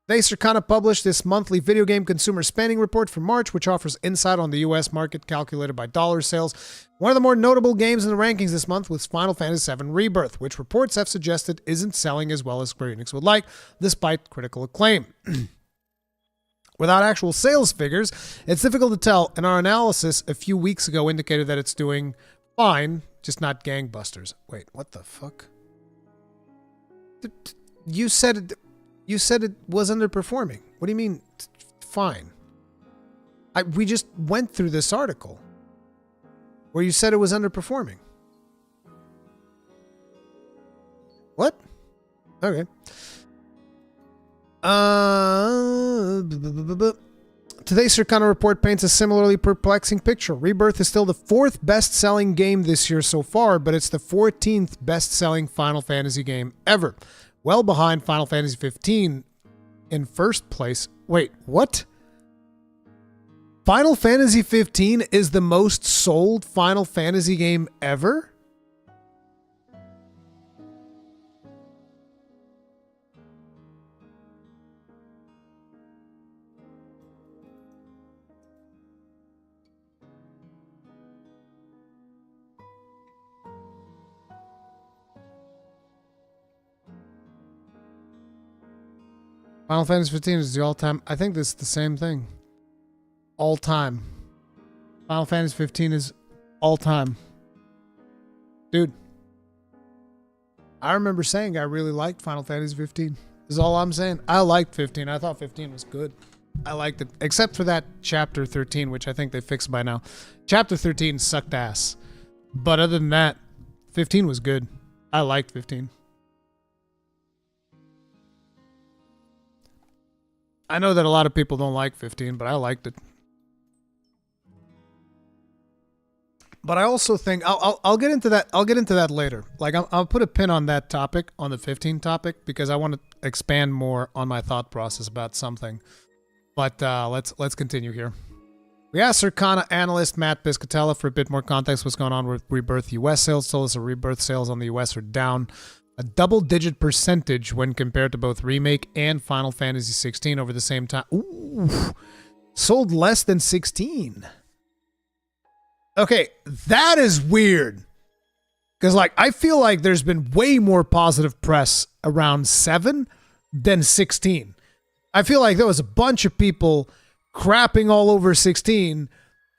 They Circana published this monthly video game consumer spending report for March, which offers insight on the U.S. market calculated by dollar sales. One of the more notable games in the rankings this month was Final Fantasy VII Rebirth, which reports have suggested isn't selling as well as Square Enix would like, despite critical acclaim. Without actual sales figures, it's difficult to tell, and our analysis a few weeks ago indicated that it's doing fine, just not gangbusters. Wait, what the fuck? You said it was underperforming. What do you mean fine? We just went through this article where you said it was underperforming. What? Okay. Today's Circana report paints a similarly perplexing picture. Rebirth is still the 4th best-selling game this year so far, but it's the 14th best-selling Final Fantasy game ever. Well behind Final Fantasy 15 in first place. Wait, what? Final Fantasy 15 is the most sold Final Fantasy game ever? Final Fantasy 15 is the all-time... I think this is the same thing. All-time. Final Fantasy 15 is all-time. Dude. I remember saying I really liked Final Fantasy 15. Is all I'm saying. I liked 15. I thought 15 was good. I liked it. Except for that Chapter 13, which I think they fixed by now. Chapter 13 sucked ass. But other than that, 15 was good. I liked 15. I know that a lot of people don't like 15, but I liked it. But I also think I'll get into that. I'll get into that later. Like I'll put a pin on that topic, on the 15 topic, because I want to expand more on my thought process about something. But let's continue here. We asked Circana analyst Matt Piscatella for a bit more context. What's going on with Rebirth US sales? Told us that Rebirth sales on the US are down a double-digit percentage when compared to both Remake and Final Fantasy 16 over the same time. Ooh, sold less than 16. Okay, that is weird. Because, like, I feel like there's been way more positive press around 7 than 16. I feel like there was a bunch of people crapping all over 16,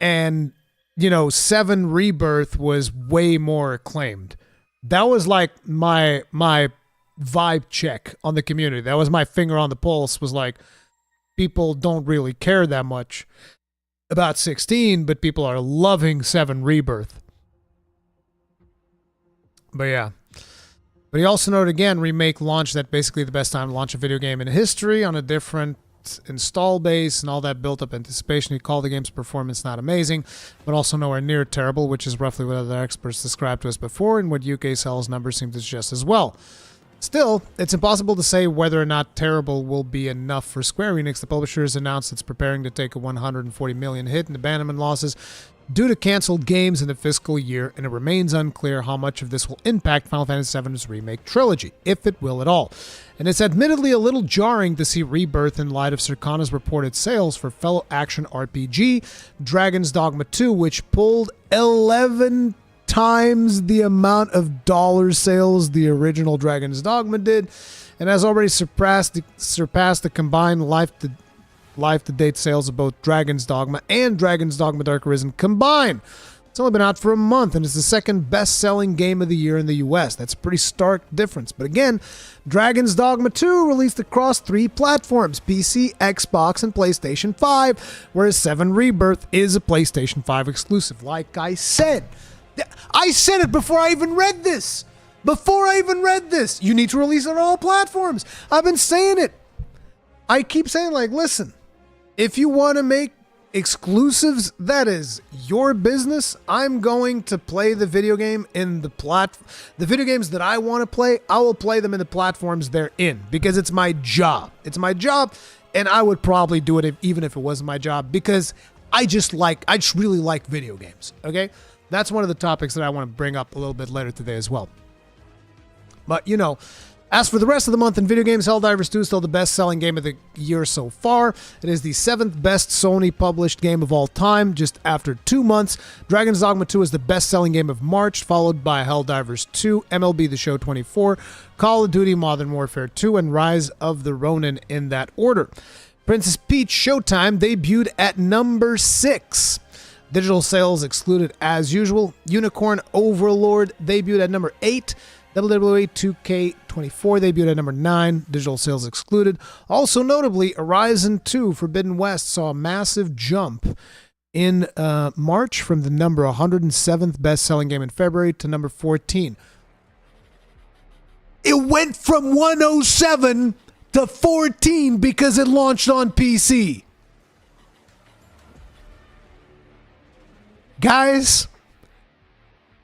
and, you know, 7 Rebirth was way more acclaimed. That was like my vibe check on the community. That was my finger on the pulse, was like, people don't really care that much about 16, but people are loving 7 Rebirth. But yeah. But he also noted again, Remake launched at basically the best time to launch a video game in history on a different install base and all that built up anticipation. He called the game's performance not amazing, but also nowhere near terrible, which is roughly what other experts described to us before and what UK sales numbers seem to suggest as well. Still, it's impossible to say whether or not terrible will be enough for Square Enix. The publisher has announced it's preparing to take a $140 million hit in abandonment losses due to canceled games in the fiscal year, and it remains unclear how much of this will impact Final Fantasy VII's Remake trilogy, if it will at all. And it's admittedly a little jarring to see Rebirth in light of Circana's reported sales for fellow action RPG Dragon's Dogma 2, which pulled 11 times the amount of dollar sales the original Dragon's Dogma did, and has already surpassed the combined life-to-date sales of both Dragon's Dogma and Dragon's Dogma Dark Arisen combined. It's only been out for a month, and it's the second best-selling game of the year in the US. That's a pretty stark difference. But again, Dragon's Dogma 2 released across 3 platforms, PC, Xbox, and PlayStation 5, whereas 7 Rebirth is a PlayStation 5 exclusive. Like I said it before I even read this. You need to release it on all platforms. I've been saying it. I keep saying, like, listen, if you want to make exclusives, that is your business. I'm going to play the video game in the video games that I want to play, I will play them in the platforms they're in, because it's my job. It's my job, and I would probably do it even if it wasn't my job, because I just really like video games, okay? That's one of the topics that I want to bring up a little bit later today as well. But, you know, as for the rest of the month in video games, Helldivers 2 is still the best-selling game of the year so far. It is the 7th best Sony-published game of all time, just after 2 months. Dragon's Dogma 2 is the best-selling game of March, followed by Helldivers 2, MLB The Show 24, Call of Duty Modern Warfare 2, and Rise of the Ronin in that order. Princess Peach Showtime debuted at number 6. Digital sales excluded as usual. Unicorn Overlord debuted at number 8. WWE 2K24 debuted at number 9. Digital sales excluded. Also notably, Horizon 2 Forbidden West saw a massive jump in March from the number 107th best-selling game in February to number 14. It went from 107 to 14 because it launched on PC. Guys,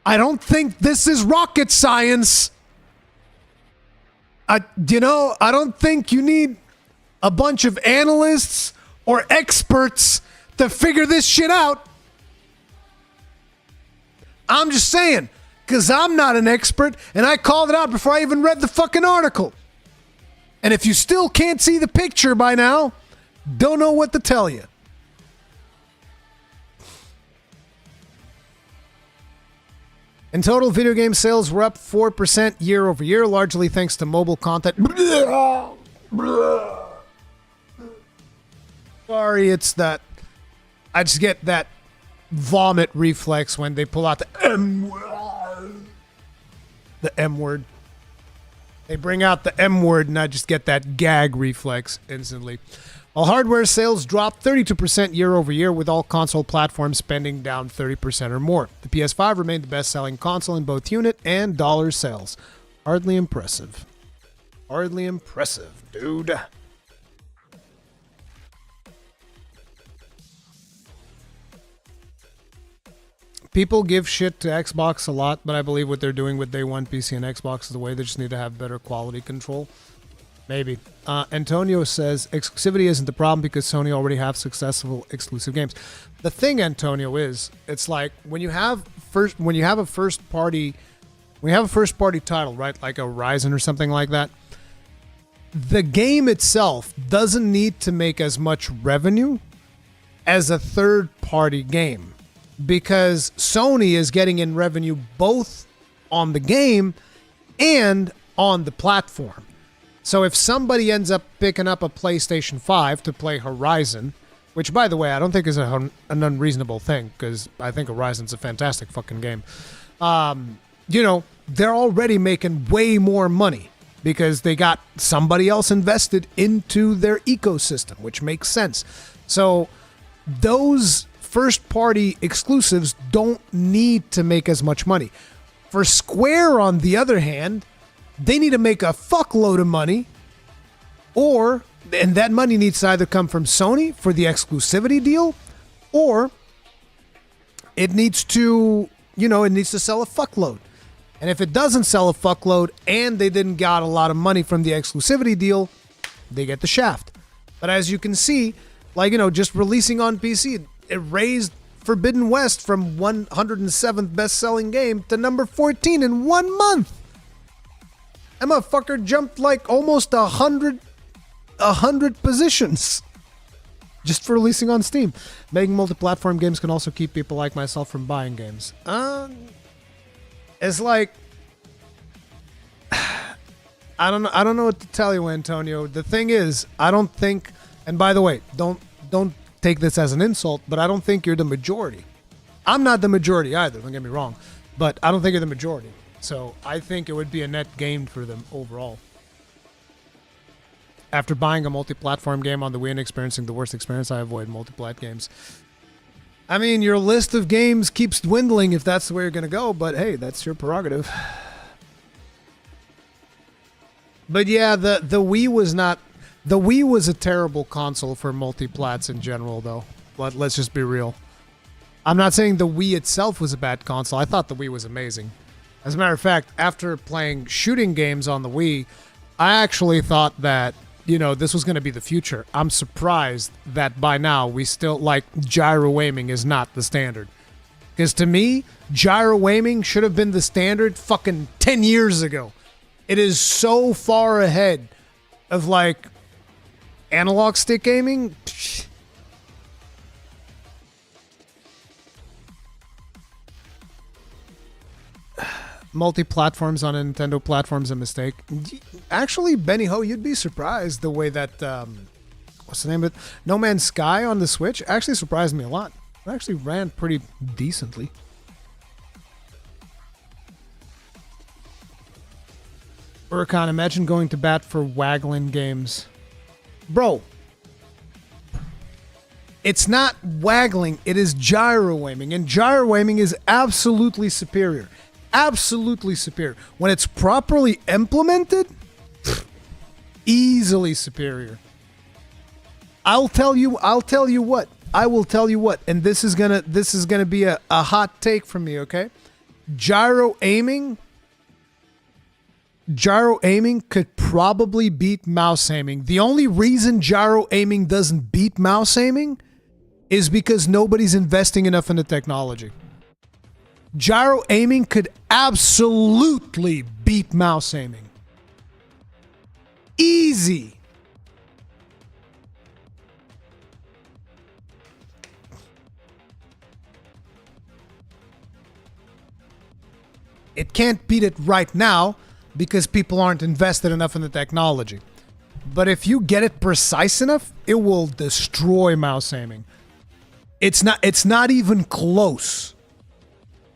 I don't think this is rocket science. I don't think you need a bunch of analysts or experts to figure this shit out. I'm just saying, because I'm not an expert, and I called it out before I even read the fucking article. And if you still can't see the picture by now, don't know what to tell you. In total, video game sales were up 4% year over year, largely thanks to mobile content. Sorry, it's that. I just get that vomit reflex when they pull out the M word. The M word. They bring out the M word, and I just get that gag reflex instantly. While hardware sales dropped 32% year over year, with all console platforms spending down 30% or more. The PS5 remained the best-selling console in both unit and dollar sales. Hardly impressive. Hardly impressive, dude. People give shit to Xbox a lot, but I believe what they're doing with Day 1 PC and Xbox is the way. They just need to have better quality control. Maybe. Antonio says exclusivity isn't the problem because Sony already have successful exclusive games. The thing, Antonio, is it's like when you have a first party title, right, like a Horizon or something like that, the game itself doesn't need to make as much revenue as a third party game because Sony is getting in revenue both on the game and on the platform. So if somebody ends up picking up a PlayStation 5 to play Horizon, which, by the way, I don't think is an unreasonable thing, because I think Horizon's a fantastic fucking game, they're already making way more money because they got somebody else invested into their ecosystem, which makes sense. So those first-party exclusives don't need to make as much money. For Square, on the other hand, they need to make a fuckload of money, and that money needs to either come from Sony for the exclusivity deal, or it needs to sell a fuckload. And if it doesn't sell a fuckload and they didn't got a lot of money from the exclusivity deal, they get the shaft. But as you can see, just releasing on PC, it raised Forbidden West from 107th best-selling game to number 14 in 1 month. That motherfucker jumped like almost 100 positions just for releasing on Steam. Making multi-platform games can also keep people like myself from buying games. It's like I don't know what to tell you, Antonio. The thing is, I don't think, and by the way, don't take this as an insult, but I don't think you're the majority. I'm not the majority either, don't get me wrong, but I don't think you're the majority. So I think it would be a net gain for them overall. After buying a multi-platform game on the Wii and experiencing the worst experience, I avoid multi-plat games. I mean, your list of games keeps dwindling if that's the way you're going to go, but hey, that's your prerogative. But yeah, the Wii was not... The Wii was a terrible console for multi-plats in general, though. But let's just be real. I'm not saying the Wii itself was a bad console. I thought the Wii was amazing. As a matter of fact, after playing shooting games on the Wii, I actually thought that, this was going to be the future. I'm surprised that by now we still, gyro aiming is not the standard. Because to me, gyro aiming should have been the standard fucking 10 years ago. It is so far ahead of, analog stick aiming. Multi-platforms on a Nintendo platform's a mistake. Actually, Benny Ho, you'd be surprised the way that what's the name of it? No Man's Sky on the Switch actually surprised me a lot. It actually ran pretty decently. Rurikhan, imagine going to bat for waggling games. Bro, it's not waggling, it is gyro aiming, and gyro aiming is absolutely superior. Absolutely superior. When it's properly implemented, easily superior. I will tell you what, and this is gonna be a hot take from me, okay? Gyro aiming could probably beat mouse aiming. The only reason gyro aiming doesn't beat mouse aiming is because nobody's investing enough in the technology. Gyro aiming could absolutely beat mouse aiming. Easy. It can't beat it right now because people aren't invested enough in the technology. But if you get it precise enough, it will destroy mouse aiming. It's not even close.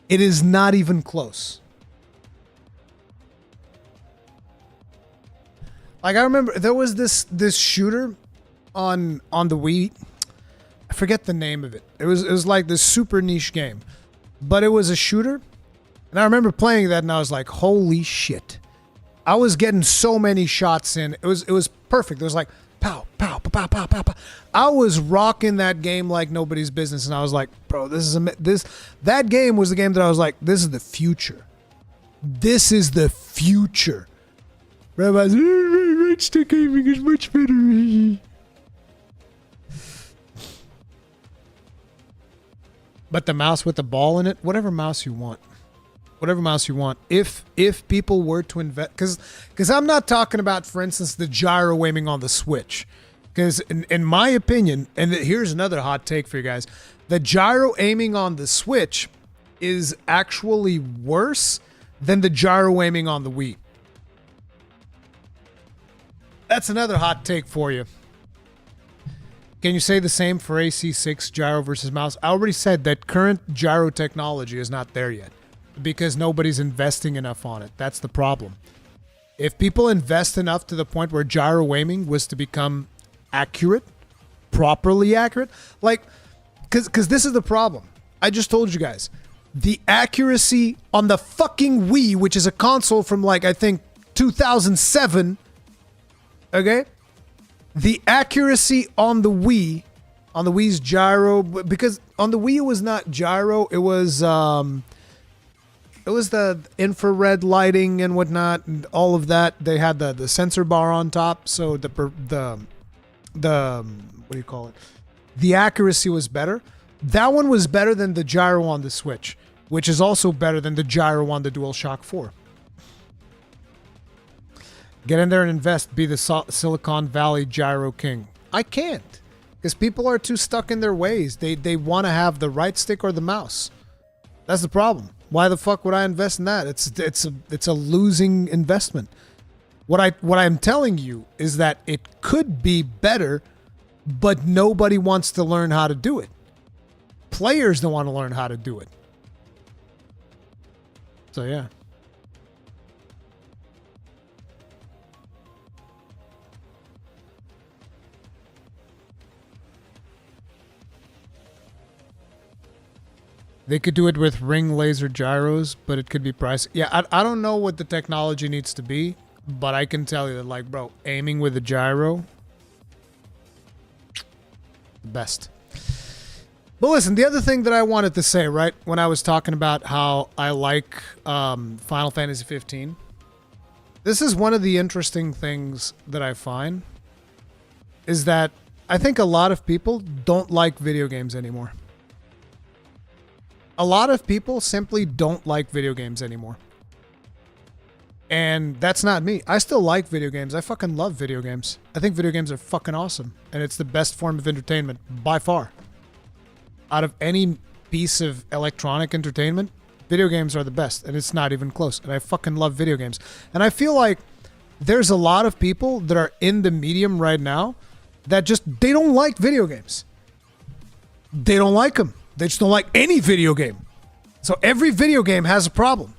It is not even close. Like, I remember there was this shooter on the Wii. I forget the name of it. It was like this super niche game. But it was a shooter. And I remember playing that and I was like, holy shit. I was getting so many shots in. It was perfect. It was like pow, pow, pow, pow, pow, pow. I was rocking that game like nobody's business, and I was like, bro, that game was the game that I was like, this is the future. This is the future. Rabbi's right stick gaming is much better. But the mouse with the ball in it, whatever mouse you want. Whatever mouse you want. If people were to invest, because I'm not talking about, for instance, the gyro aiming on the Switch. Because in my opinion, and here's another hot take for you guys, the gyro aiming on the Switch is actually worse than the gyro aiming on the Wii. That's another hot take for you. Can you say the same for AC6 gyro versus mouse? I already said that current gyro technology is not there yet. Because nobody's investing enough on it. That's the problem. If people invest enough to the point where gyro aiming was to become accurate, properly accurate, like, because this is the problem. I just told you guys. The accuracy on the fucking Wii, which is a console from, like, I think 2007, okay? The accuracy on the Wii's gyro, because on the Wii it was not gyro, it was the infrared lighting and whatnot, and all of that. They had the sensor bar on top, so the what do you call it? The accuracy was better. That one was better than the gyro on the Switch, which is also better than the gyro on the DualShock 4. Get in there and invest. Be the Silicon Valley gyro king. I can't, because people are too stuck in their ways. They want to have the right stick or the mouse. That's the problem. Why the fuck would I invest in that? It's a losing investment. What I'm telling you is that it could be better, but nobody wants to learn how to do it. Players don't want to learn how to do it. So yeah. They could do it with ring laser gyros, but it could be pricey. Yeah, I don't know what the technology needs to be, but I can tell you that, like, bro, aiming with a gyro, the best. But listen, the other thing that I wanted to say, right, when I was talking about how I like Final Fantasy 15, this is one of the interesting things that I find, is that I think a lot of people don't like video games anymore. A lot of people simply don't like video games anymore. And that's not me. I still like video games. I fucking love video games. I think video games are fucking awesome. And it's the best form of entertainment, by far. Out of any piece of electronic entertainment, video games are the best. And it's not even close. And I fucking love video games. And I feel like there's a lot of people that are in the medium right now that just, they don't like video games. They don't like them. They just don't like any video game. So every video game has a problem.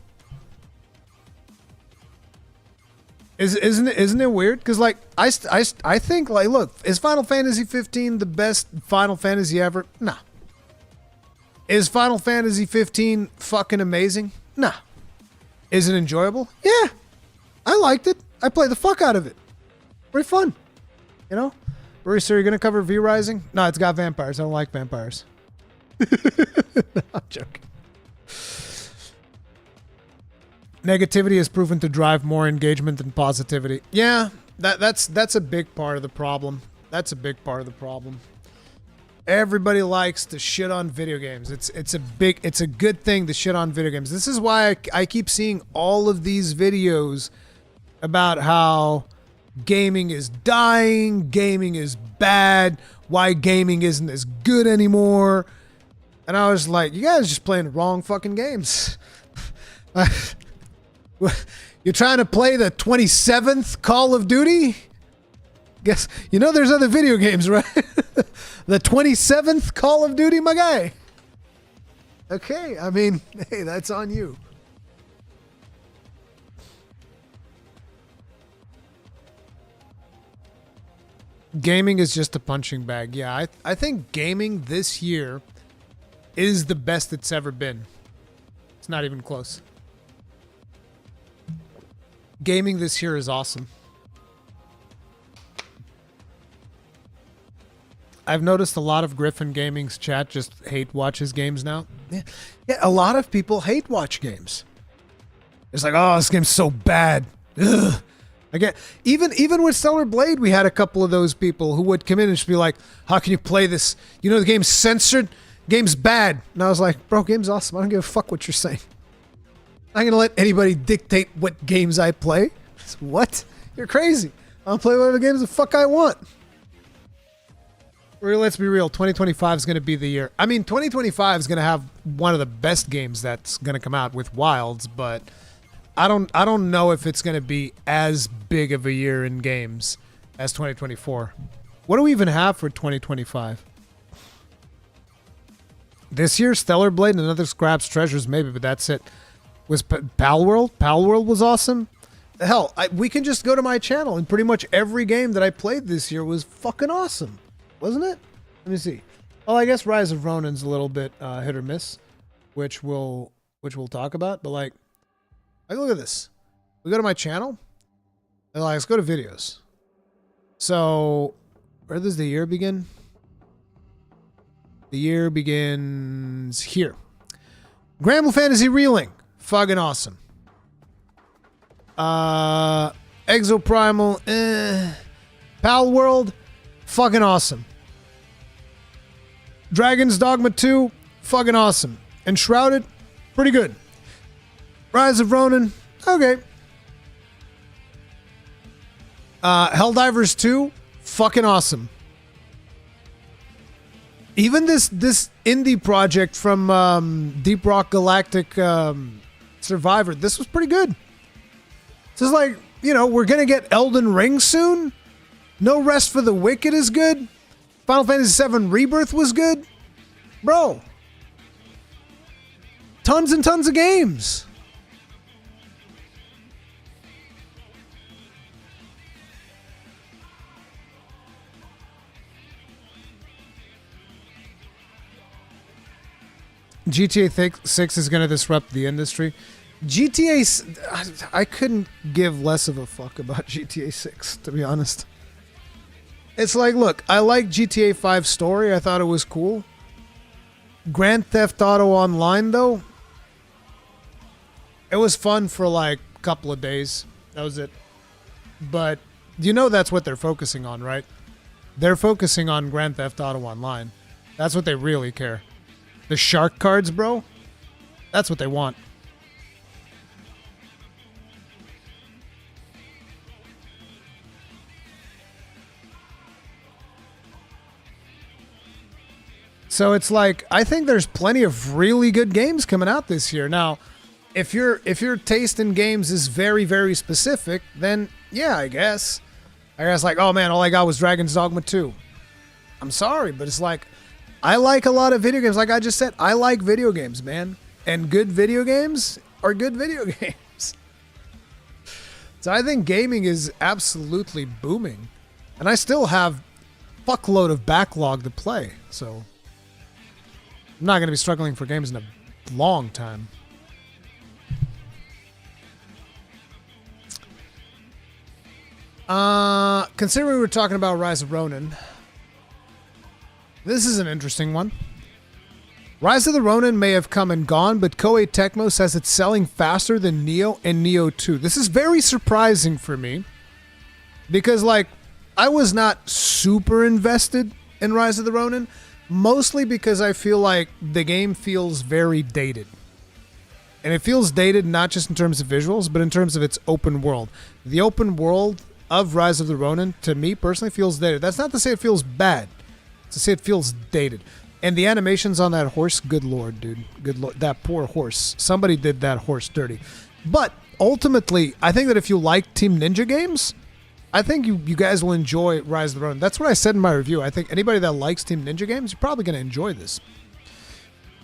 Isn't it weird? Because like I think like, look, is Final Fantasy 15 the best Final Fantasy ever? Nah. Is Final Fantasy 15 fucking amazing? Nah. Is it enjoyable? Yeah. I liked it. I played the fuck out of it. Pretty fun. You know? Rory, so you're going to cover V-Rising? No, it's got vampires. I don't like vampires. No, I'm joking. Negativity has proven to drive more engagement than positivity. Yeah, that's a big part of the problem. That's a big part of the problem. Everybody likes to shit on video games. It's a good thing to shit on video games. This is why I keep seeing all of these videos about how gaming is dying, gaming is bad, why gaming isn't as good anymore. And I was like, you guys are just playing the wrong fucking games. You're trying to play the 27th Call of Duty? Guess you know there's other video games, right? The 27th Call of Duty, my guy. Okay, I mean, hey, that's on you. Gaming is just a punching bag. Yeah, I think gaming this year is the best it's ever been. It's not even close. Gaming this year is awesome. I've noticed a lot of Griffin Gaming's chat just hate watches games now. Yeah, a lot of people hate watch games. It's like, oh, this game's so bad. Ugh. Again, even with Stellar Blade, we had a couple of those people who would come in and just be like, how can you play this? You know, the game's censored. Game's bad. And I was like, bro, game's awesome. I don't give a fuck what you're saying. I'm going to let anybody dictate what games I play. What? You're crazy. I'll play whatever games the fuck I want. Let's be real. 2025 is going to be the year. I mean, 2025 is going to have one of the best games that's going to come out with Wilds, but I don't know if it's going to be as big of a year in games as 2024. What do we even have for 2025? This year, Stellar Blade and Another Scraps Treasures, maybe, but that's it. Was Palworld? Palworld was awesome. Hell, we can just go to my channel, and pretty much every game that I played this year was fucking awesome. Wasn't it? Let me see. Well, I guess Rise of Ronin's a little bit hit or miss, which we'll talk about. But like look at this. We go to my channel, and like, let's go to videos. So, where does the year begin? The year begins here. Granblue Fantasy Reeling, fucking awesome. Exoprimal, Palworld, fucking awesome. Dragon's Dogma 2, fucking awesome. Enshrouded, pretty good. Rise of Ronin, okay. Helldivers 2, fucking awesome. Even this indie project from Deep Rock Galactic Survivor, this was pretty good. This is like, you know, we're going to get Elden Ring soon. No Rest for the Wicked is good. Final Fantasy VII Rebirth was good. Bro. Tons and tons of games. GTA 6 is going to disrupt the industry. I couldn't give less of a fuck about GTA 6, to be honest. It's like, look, I like GTA 5 story. I thought it was cool. Grand Theft Auto Online, though, it was fun for like a couple of days. That was it. But you know that's what they're focusing on, right? They're focusing on Grand Theft Auto Online. That's what they really care. The shark cards, bro, that's what they want. So it's like, I think there's plenty of really good games coming out this year. Now, if your taste in games is very, very specific, then yeah, I guess like, oh man, all I got was Dragon's Dogma 2. I'm sorry, but it's like, I like a lot of video games. Like I just said, I like video games, man. And good video games are good video games. So I think gaming is absolutely booming. And I still have a fuckload of backlog to play. So I'm not going to be struggling for games in a long time. Considering we were talking about Rise of Ronin, this is an interesting one. Rise of the Ronin may have come and gone, but Koei Tecmo says it's selling faster than Neo and Neo 2. This is very surprising for me because, like, I was not super invested in Rise of the Ronin, mostly because I feel like the game feels very dated. And it feels dated not just in terms of visuals, but in terms of its open world. The open world of Rise of the Ronin, to me personally, feels dated. That's not to say it feels bad. It's to say it feels dated. And the animations on that horse, good lord, dude. Good lord. That poor horse. Somebody did that horse dirty. But ultimately, I think that if you like Team Ninja games, I think you guys will enjoy Rise of the Ronin. That's what I said in my review. I think anybody that likes Team Ninja games, you're probably going to enjoy this.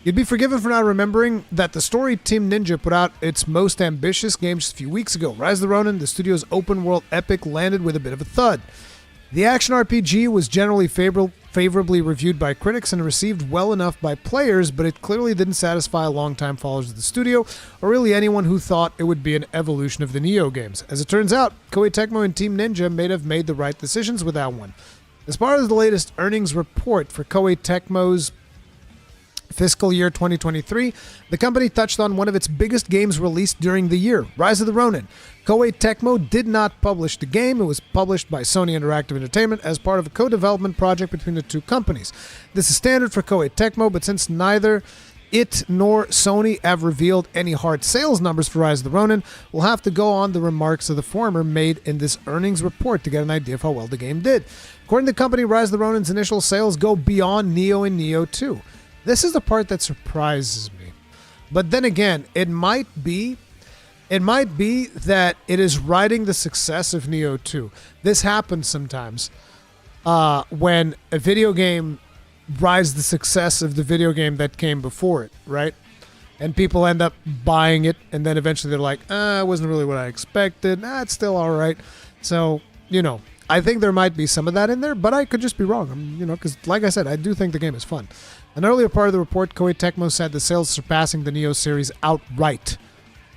You'd be forgiven for not remembering that the story Team Ninja put out its most ambitious game just a few weeks ago. Rise of the Ronin, the studio's open-world epic, landed with a bit of a thud. The action RPG was generally favorably reviewed by critics and received well enough by players, but it clearly didn't satisfy longtime followers of the studio, or really anyone who thought it would be an evolution of the Neo games. As it turns out, Koei Tecmo and Team Ninja may have made the right decisions with that one. As part of the latest earnings report for Koei Tecmo's fiscal year 2023, the company touched on one of its biggest games released during the year, Rise of the Ronin. Koei Tecmo did not publish the game. It was published by Sony Interactive Entertainment as part of a co-development project between the two companies. This is standard for Koei Tecmo, but since neither it nor Sony have revealed any hard sales numbers for Rise of the Ronin, we'll have to go on the remarks of the former made in this earnings report to get an idea of how well the game did. According to the company, Rise of the Ronin's initial sales go beyond Neo and Neo 2. This is the part that surprises me. But then again, it might be that it is riding the success of Neo 2. This happens sometimes when a video game rides the success of the video game that came before it, right? And people end up buying it, and then eventually they're like, it wasn't really what I expected. It's still all right. So, I think there might be some of that in there, but I could just be wrong. Because like I said, I do think the game is fun. An earlier part of the report, Koei Tecmo said the sales surpassing the Neo series outright.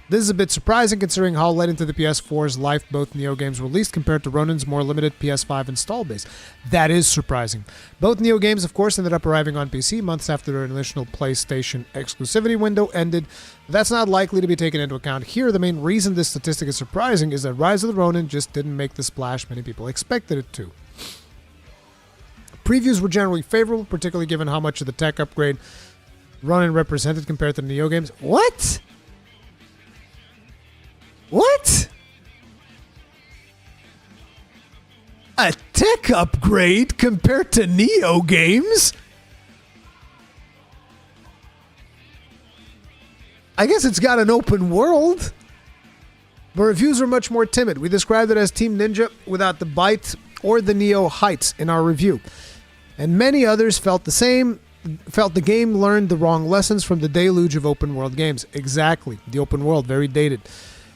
This is a bit surprising considering how late into the PS4's life both Neo games released compared to Ronin's more limited PS5 install base. That is surprising. Both Neo games, of course, ended up arriving on PC months after their initial PlayStation exclusivity window ended. That's not likely to be taken into account here. The main reason this statistic is surprising is that Rise of the Ronin just didn't make the splash many people expected it to. Previews were generally favorable, particularly given how much of the tech upgrade Ronin represented compared to the Neo games. What? What? A tech upgrade compared to Neo games? I guess it's got an open world. But reviews are much more timid. We described it as Team Ninja without the bite or the Neo heights in our review. And many others felt the game learned the wrong lessons from the deluge of open world games. Exactly. The open world, very dated.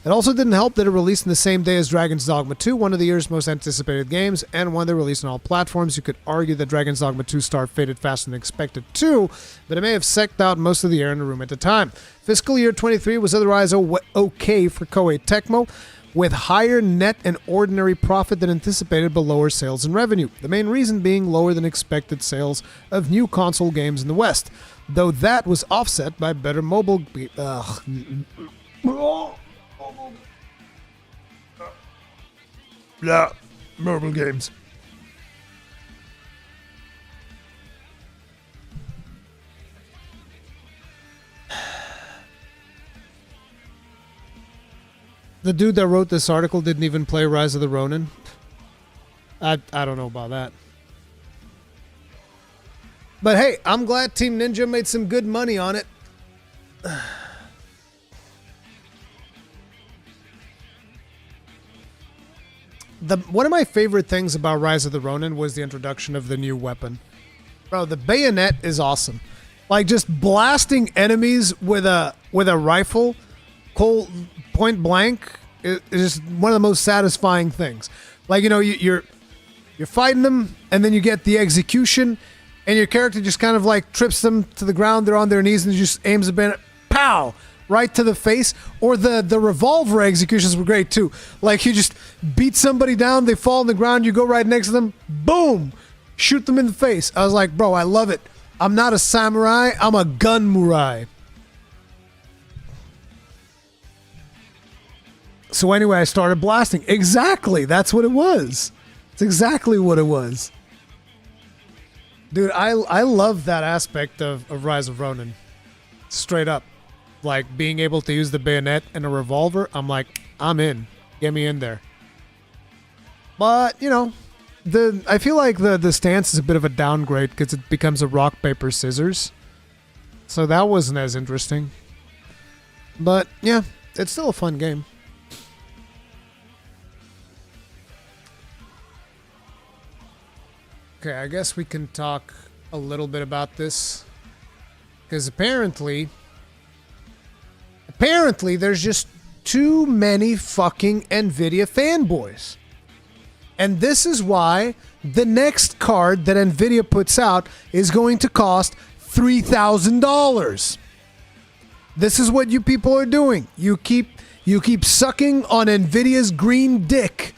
It also didn't help that it released in the same day as Dragon's Dogma 2, one of the year's most anticipated games, and one that released on all platforms. You could argue that Dragon's Dogma 2 star faded faster than expected too, but it may have sucked out most of the air in the room at the time. Fiscal year 23 was otherwise okay for Koei Tecmo, with higher net and ordinary profit than anticipated but lower sales and revenue. The main reason being lower than expected sales of new console games in the West, though that was offset by better mobile mobile games. The dude that wrote this article didn't even play Rise of the Ronin. I don't know about that. But hey, I'm glad Team Ninja made some good money on it. One of my favorite things about Rise of the Ronin was the introduction of the new weapon. Bro, the bayonet is awesome. Like just blasting enemies with a rifle, cold point blank, is just one of the most satisfying things. Like, you know, you're fighting them, and then you get the execution, and your character just kind of like trips them to the ground. They're on their knees, and just aims a bayonet, pow, right to the face. Or the revolver executions were great too. Like you just beat somebody down, they fall on the ground, you go right next to them, boom, shoot them in the face. I was like, bro, I love it. I'm not a samurai, I'm a gun-murai. So anyway, I started blasting. Exactly, that's what it was. It's exactly what it was. Dude, I love that aspect of Rise of Ronin. Straight up. Like, being able to use the bayonet and a revolver, I'm like, I'm in. Get me in there. But, you know, I feel like the stance is a bit of a downgrade because it becomes a rock, paper, scissors. So that wasn't as interesting. But, yeah, it's still a fun game. Okay, I guess we can talk a little bit about this. Because apparently there's just too many fucking Nvidia fanboys. And this is why the next card that Nvidia puts out is going to cost $3,000. This is what you people are doing. You keep sucking on Nvidia's green dick.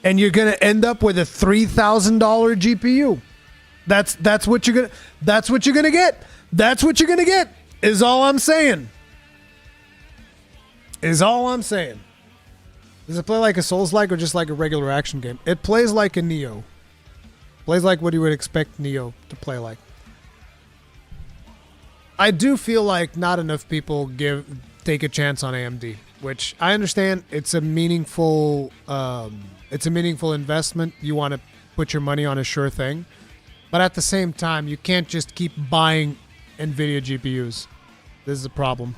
And you're going to end up with a $3,000 GPU. That's what you're going to get. That's what you're going to get. Is all I'm saying. Does it play like a Souls-like or just like a regular action game? It plays like a Neo. Plays like what you would expect Neo to play like. I do feel like not enough people take a chance on AMD, which I understand. It's a meaningful investment. You want to put your money on a sure thing. But at the same time, you can't just keep buying Nvidia GPUs. This is a problem.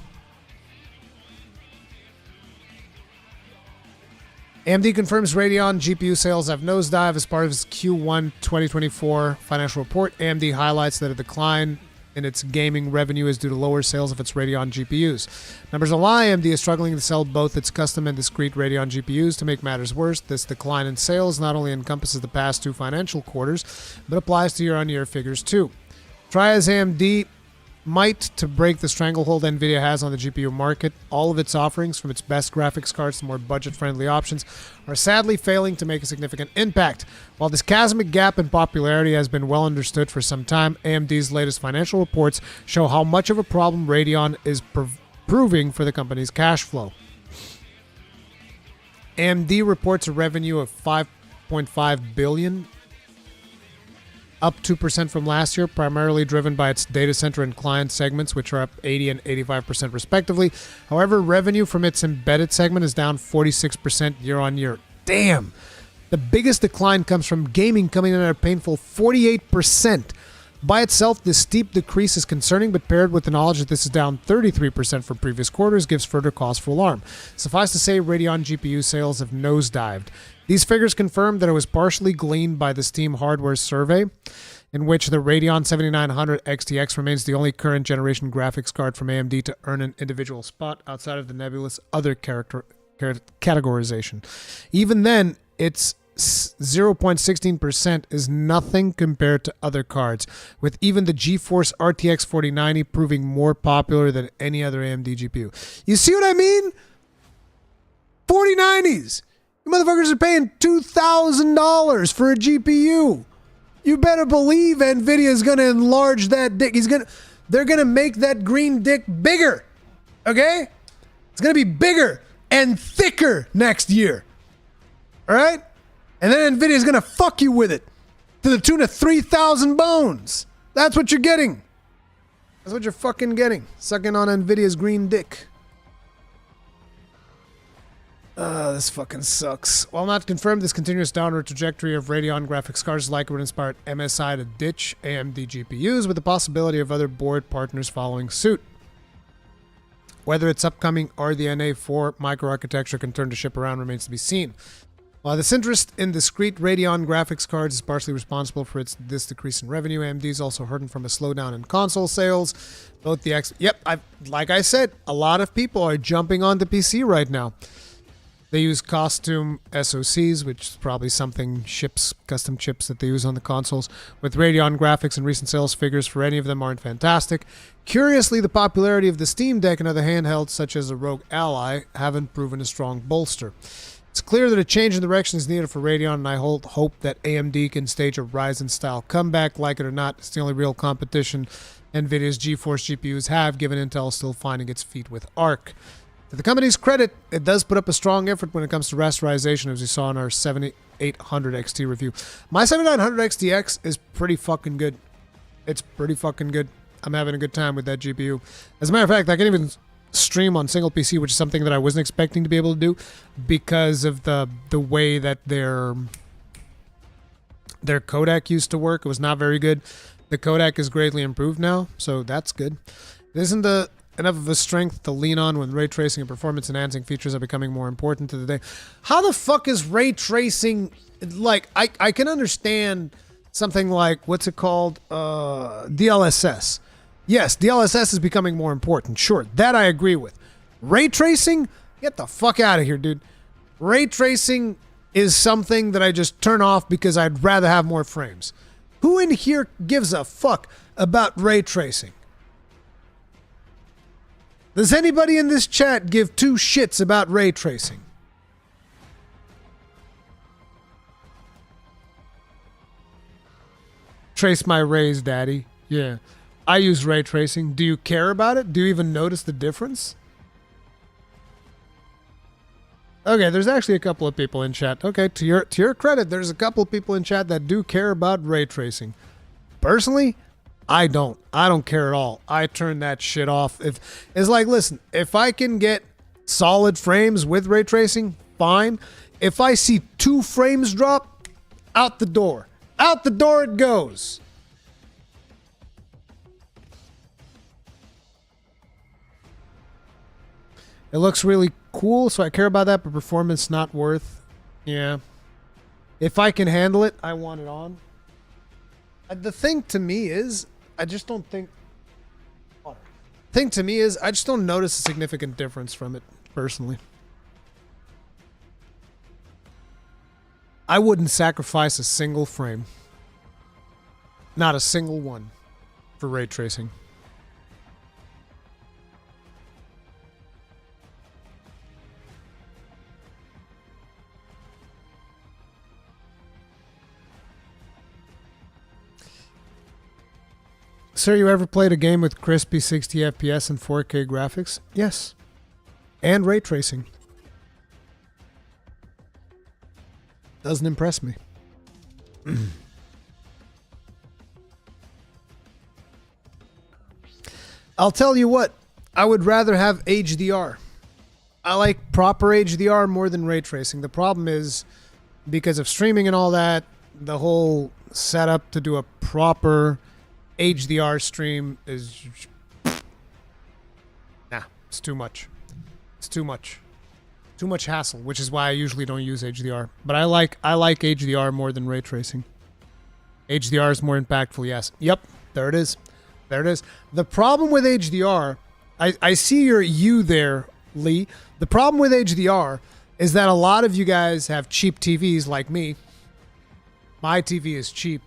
AMD confirms Radeon GPU sales have nosedived as part of its Q1 2024 financial report. AMD highlights that a decline in its gaming revenue is due to lower sales of its Radeon GPUs. Numbers don't lie, AMD is struggling to sell both its custom and discrete Radeon GPUs. To make matters worse, this decline in sales not only encompasses the past two financial quarters, but applies to year-on-year figures too. Try as AMD might to break the stranglehold Nvidia has on the GPU market, all of its offerings, from its best graphics cards to more budget-friendly options, are sadly failing to make a significant impact. While this chasmic gap in popularity has been well understood for some time, AMD's latest financial reports show how much of a problem Radeon is proving for the company's cash flow. AMD reports a revenue of $5.5 billion, up 2% from last year, primarily driven by its data center and client segments, which are up 80 and 85% respectively. However, revenue from its embedded segment is down 46% year on year. Damn! The biggest decline comes from gaming, coming in at a painful 48%. By itself, this steep decrease is concerning, but paired with the knowledge that this is down 33% from previous quarters gives further cause for alarm. Suffice to say, Radeon GPU sales have nosedived. These figures confirm that it was partially gleaned by the Steam hardware survey, in which the Radeon 7900 XTX remains the only current generation graphics card from AMD to earn an individual spot outside of the nebulous other categorization. Even then, its 0.16% is nothing compared to other cards, with even the GeForce RTX 4090 proving more popular than any other AMD GPU. You see what I mean? 4090s! You motherfuckers are paying $2,000 for a GPU. You better believe Nvidia is going to enlarge that dick. They're going to make that green dick bigger. Okay? It's going to be bigger and thicker next year. All right? And then Nvidia is going to fuck you with it to the tune of 3,000 bones. That's what you're getting. That's what you're fucking getting. Sucking on Nvidia's green dick. This fucking sucks. While not confirmed, this continuous downward trajectory of Radeon graphics cards likely would inspire MSI to ditch AMD GPUs, with the possibility of other board partners following suit. Whether its upcoming RDNA 4 microarchitecture can turn the ship around remains to be seen. While this interest in discrete Radeon graphics cards is partially responsible for this decrease in revenue, AMD is also hurting from a slowdown in console sales. Both the like I said, a lot of people are jumping onto PC right now. They use costume SoCs, which is probably something custom chips that they use on the consoles. With Radeon graphics and recent sales figures for any of them aren't fantastic. Curiously, the popularity of the Steam Deck and other handhelds, such as a Rogue Ally, haven't proven a strong bolster. It's clear that a change in direction is needed for Radeon, and I hope that AMD can stage a Ryzen-style comeback. Like it or not, it's the only real competition Nvidia's GeForce GPUs have, given Intel still finding its feet with Arc. To the company's credit, it does put up a strong effort when it comes to rasterization, as we saw in our 7800 XT review. My 7900 XTX is pretty fucking good. It's pretty fucking good. I'm having a good time with that GPU. As a matter of fact, I can even stream on single PC, which is something that I wasn't expecting to be able to do because of the way that their codec used to work. It was not very good. The codec is greatly improved now, so that's good. It isn't enough of a strength to lean on when ray tracing and performance enhancing features are becoming more important to the day. How the fuck is ray tracing, like, I can understand something like, what's it called? DLSS. Yes, DLSS is becoming more important. Sure, that I agree with. Ray tracing? Get the fuck out of here, dude. Ray tracing is something that I just turn off because I'd rather have more frames. Who in here gives a fuck about ray tracing? Does anybody in this chat give two shits about ray tracing? Trace my rays, daddy. Yeah. I use ray tracing. Do you care about it? Do you even notice the difference? Okay, there's actually a couple of people in chat. Okay, to your credit, there's a couple of people in chat that do care about ray tracing. Personally, I don't. I don't care at all. I turn that shit off. It's like, listen, if I can get solid frames with ray tracing, fine. If I see 2 frames drop, out the door. Out the door it goes. It looks really cool, so I care about that, but performance not worth. Yeah. If I can handle it, I want it on. The thing to me is, I just don't think... thing to me is, I just don't notice a significant difference from it, personally. I wouldn't sacrifice a single frame. Not a single one. For ray tracing. Sir, you ever played a game with crispy 60 FPS and 4K graphics? Yes. And ray tracing. Doesn't impress me. I'll tell you what, I would rather have HDR. I like proper HDR more than ray tracing. The problem is, because of streaming and all that, the whole setup to do a proper HDR stream is... nah, it's too much. It's too much. Too much hassle, which is why I usually don't use HDR. But I like HDR more than ray tracing. HDR is more impactful, yes. Yep, there it is. There it is. The problem with HDR, I see you there, Lee. The problem with HDR is that a lot of you guys have cheap TVs like me. My TV is cheap.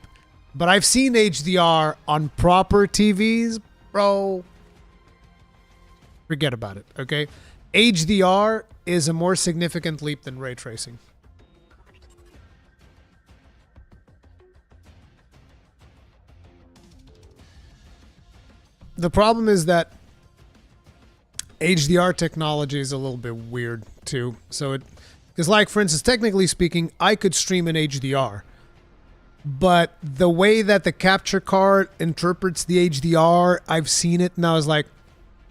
But I've seen HDR on proper TVs, bro. Forget about it, okay? HDR is a more significant leap than ray tracing. The problem is that HDR technology is a little bit weird too. So because like, for instance, technically speaking, I could stream in HDR. But the way that the capture card interprets the HDR, I've seen it and I was like,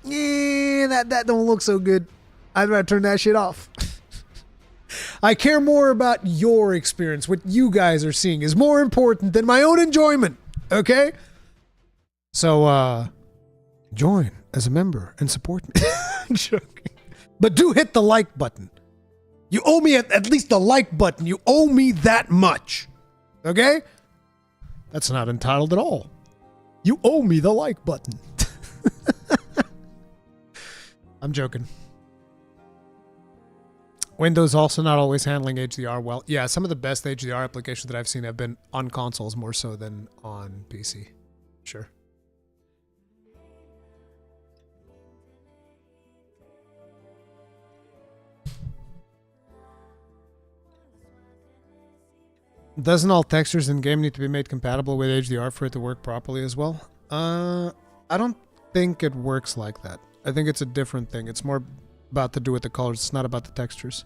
that don't look so good. I'd rather turn that shit off. I care more about your experience. What you guys are seeing is more important than my own enjoyment. Okay? So, join as a member and support me. I'm joking. But do hit the like button. You owe me at least the like button. You owe me that much. Okay? That's not entitled at all. You owe me the like button. I'm joking. Windows also not always handling HDR well. Yeah, some of the best HDR applications that I've seen have been on consoles more so than on PC. Sure. Doesn't all textures in game need to be made compatible with HDR for it to work properly as well? I don't think it works like that. I think it's a different thing. It's more about to do with the colors. It's not about the textures.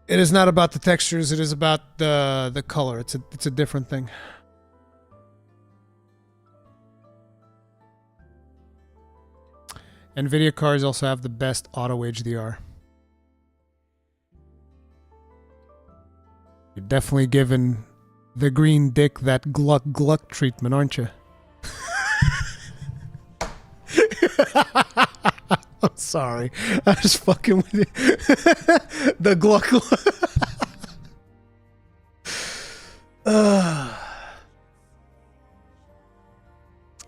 It is not about the textures. It is about the color. It's a different thing. Nvidia cards also have the best auto HDR. You're definitely giving the green dick that gluck gluck treatment, aren't you? I'm sorry. I was fucking with you. The gluck gluck.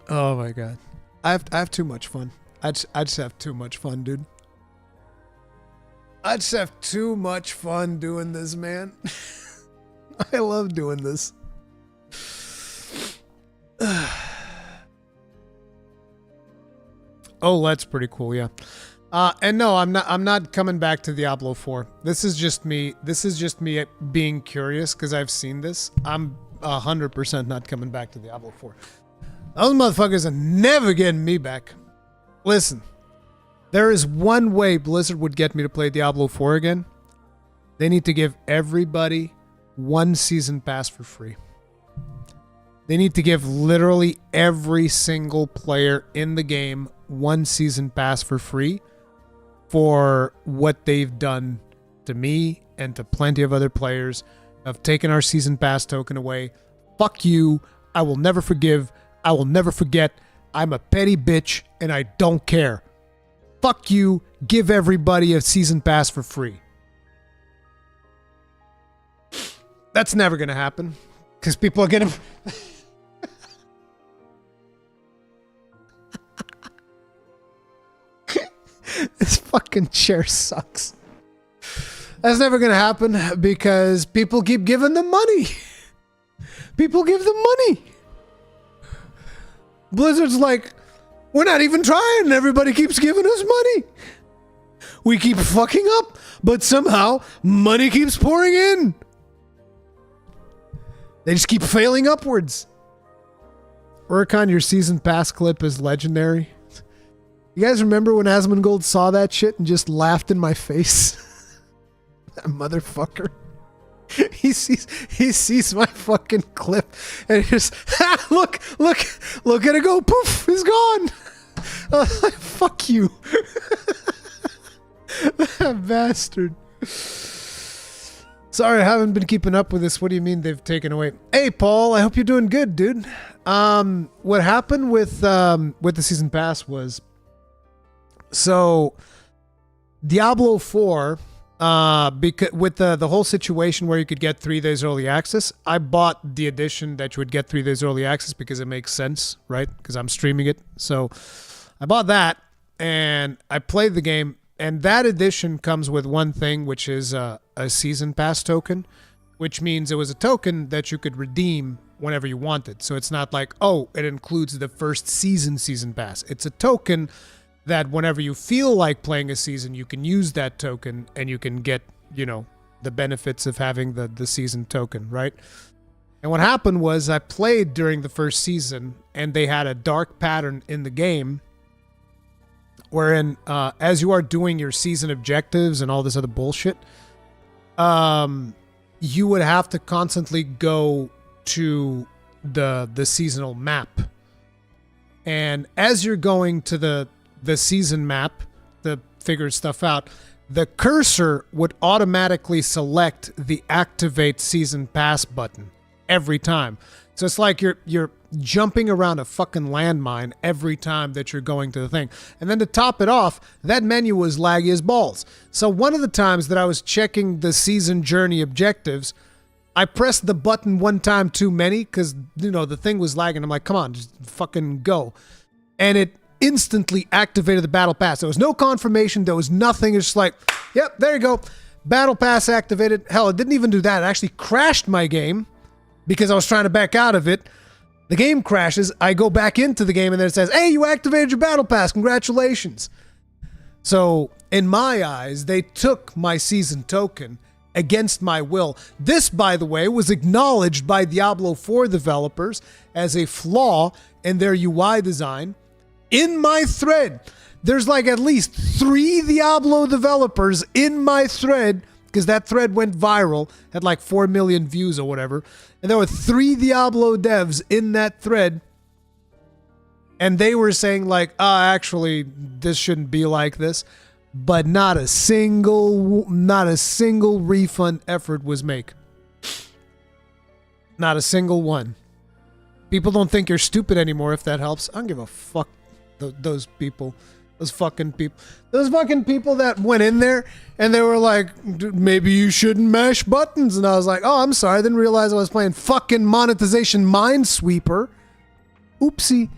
Oh my god. I have too much fun. I just have too much fun, dude. I just have too much fun doing this, man. I love doing this. Oh, that's pretty cool, yeah. And no, I'm not coming back to Diablo 4. This is just me being curious because I've seen this. I'm 100% not coming back to Diablo 4. Those motherfuckers are never getting me back. Listen, there is one way Blizzard would get me to play Diablo 4 again. They need to give everybody one season pass for free. They need to give literally every single player in the game one season pass for free for what they've done to me and to plenty of other players of taking our season pass token away. Fuck you. I will never forgive. I will never forget. I'm a petty bitch and I don't care. Fuck you. Give everybody a season pass for free. That's never going to happen because people are going to... This fucking chair sucks. That's never going to happen because people keep giving them money. People give them money. Blizzard's like, we're not even trying. Everybody keeps giving us money. We keep fucking up, but somehow money keeps pouring in. They just keep failing upwards. Rurikhan, your season pass clip is legendary. You guys remember when Asmongold saw that shit and just laughed in my face? That motherfucker. He sees my fucking clip and he just, look at it go, poof, it's gone. Fuck you. That bastard. Sorry, I haven't been keeping up with this. What do you mean they've taken away? Hey, Paul, I hope you're doing good, dude. What happened with the season pass was, so Diablo 4, because with the whole situation where you could get 3 days early access, I bought the edition that you would get 3 days early access because it makes sense, right? Because I'm streaming it. So I bought that and I played the game, and that edition comes with one thing, which is a season pass token, which means it was a token that you could redeem whenever you wanted. So it's not like, oh, it includes the first season pass. It's a token that whenever you feel like playing a season, you can use that token and you can get, you know, the benefits of having the season token, right? And what happened was I played during the first season and they had a dark pattern in the game wherein as you are doing your season objectives and all this other bullshit, you would have to constantly go to the seasonal map. And as you're going to the season map to figure stuff out, the cursor would automatically select the activate season pass button every time. So it's like you're jumping around a fucking landmine every time that you're going to the thing. And then to top it off, that menu was laggy as balls. So one of the times that I was checking the season journey objectives, I pressed the button one time too many because, the thing was lagging. I'm like, come on, just fucking go. And it instantly activated the battle pass. There was no confirmation. There was nothing. It's just like, yep, there you go. Battle pass activated. Hell, it didn't even do that. It actually crashed my game because I was trying to back out of it. The game crashes. I go back into the game and then it says, hey, you activated your battle pass. Congratulations. So in my eyes, they took my season token against my will. This, by the way, was acknowledged by Diablo 4 developers as a flaw in their UI design. In my thread, there's like at least 3 Diablo developers in my thread, because that thread went viral, had like 4 million views or whatever. And there were 3 Diablo devs in that thread. And they were saying like, actually, this shouldn't be like this. But not a single refund effort was made. Not a single one. People don't think you're stupid anymore, if that helps. I don't give a fuck. Those people. Those fucking people that went in there and they were like, maybe you shouldn't mash buttons. And I was like, oh, I'm sorry. I didn't realize I was playing fucking monetization Minesweeper. Oopsie.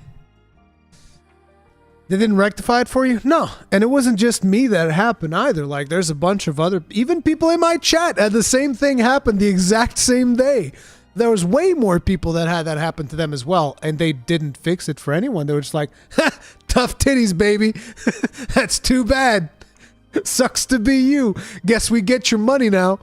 They didn't rectify it for you? No. And it wasn't just me that it happened either. Like, there's a bunch of other, even people in my chat had the same thing happen the exact same day. There was way more people that had that happen to them as well, and they didn't fix it for anyone. They were just like, tough titties, baby. That's too bad. Sucks to be you. Guess we get your money now.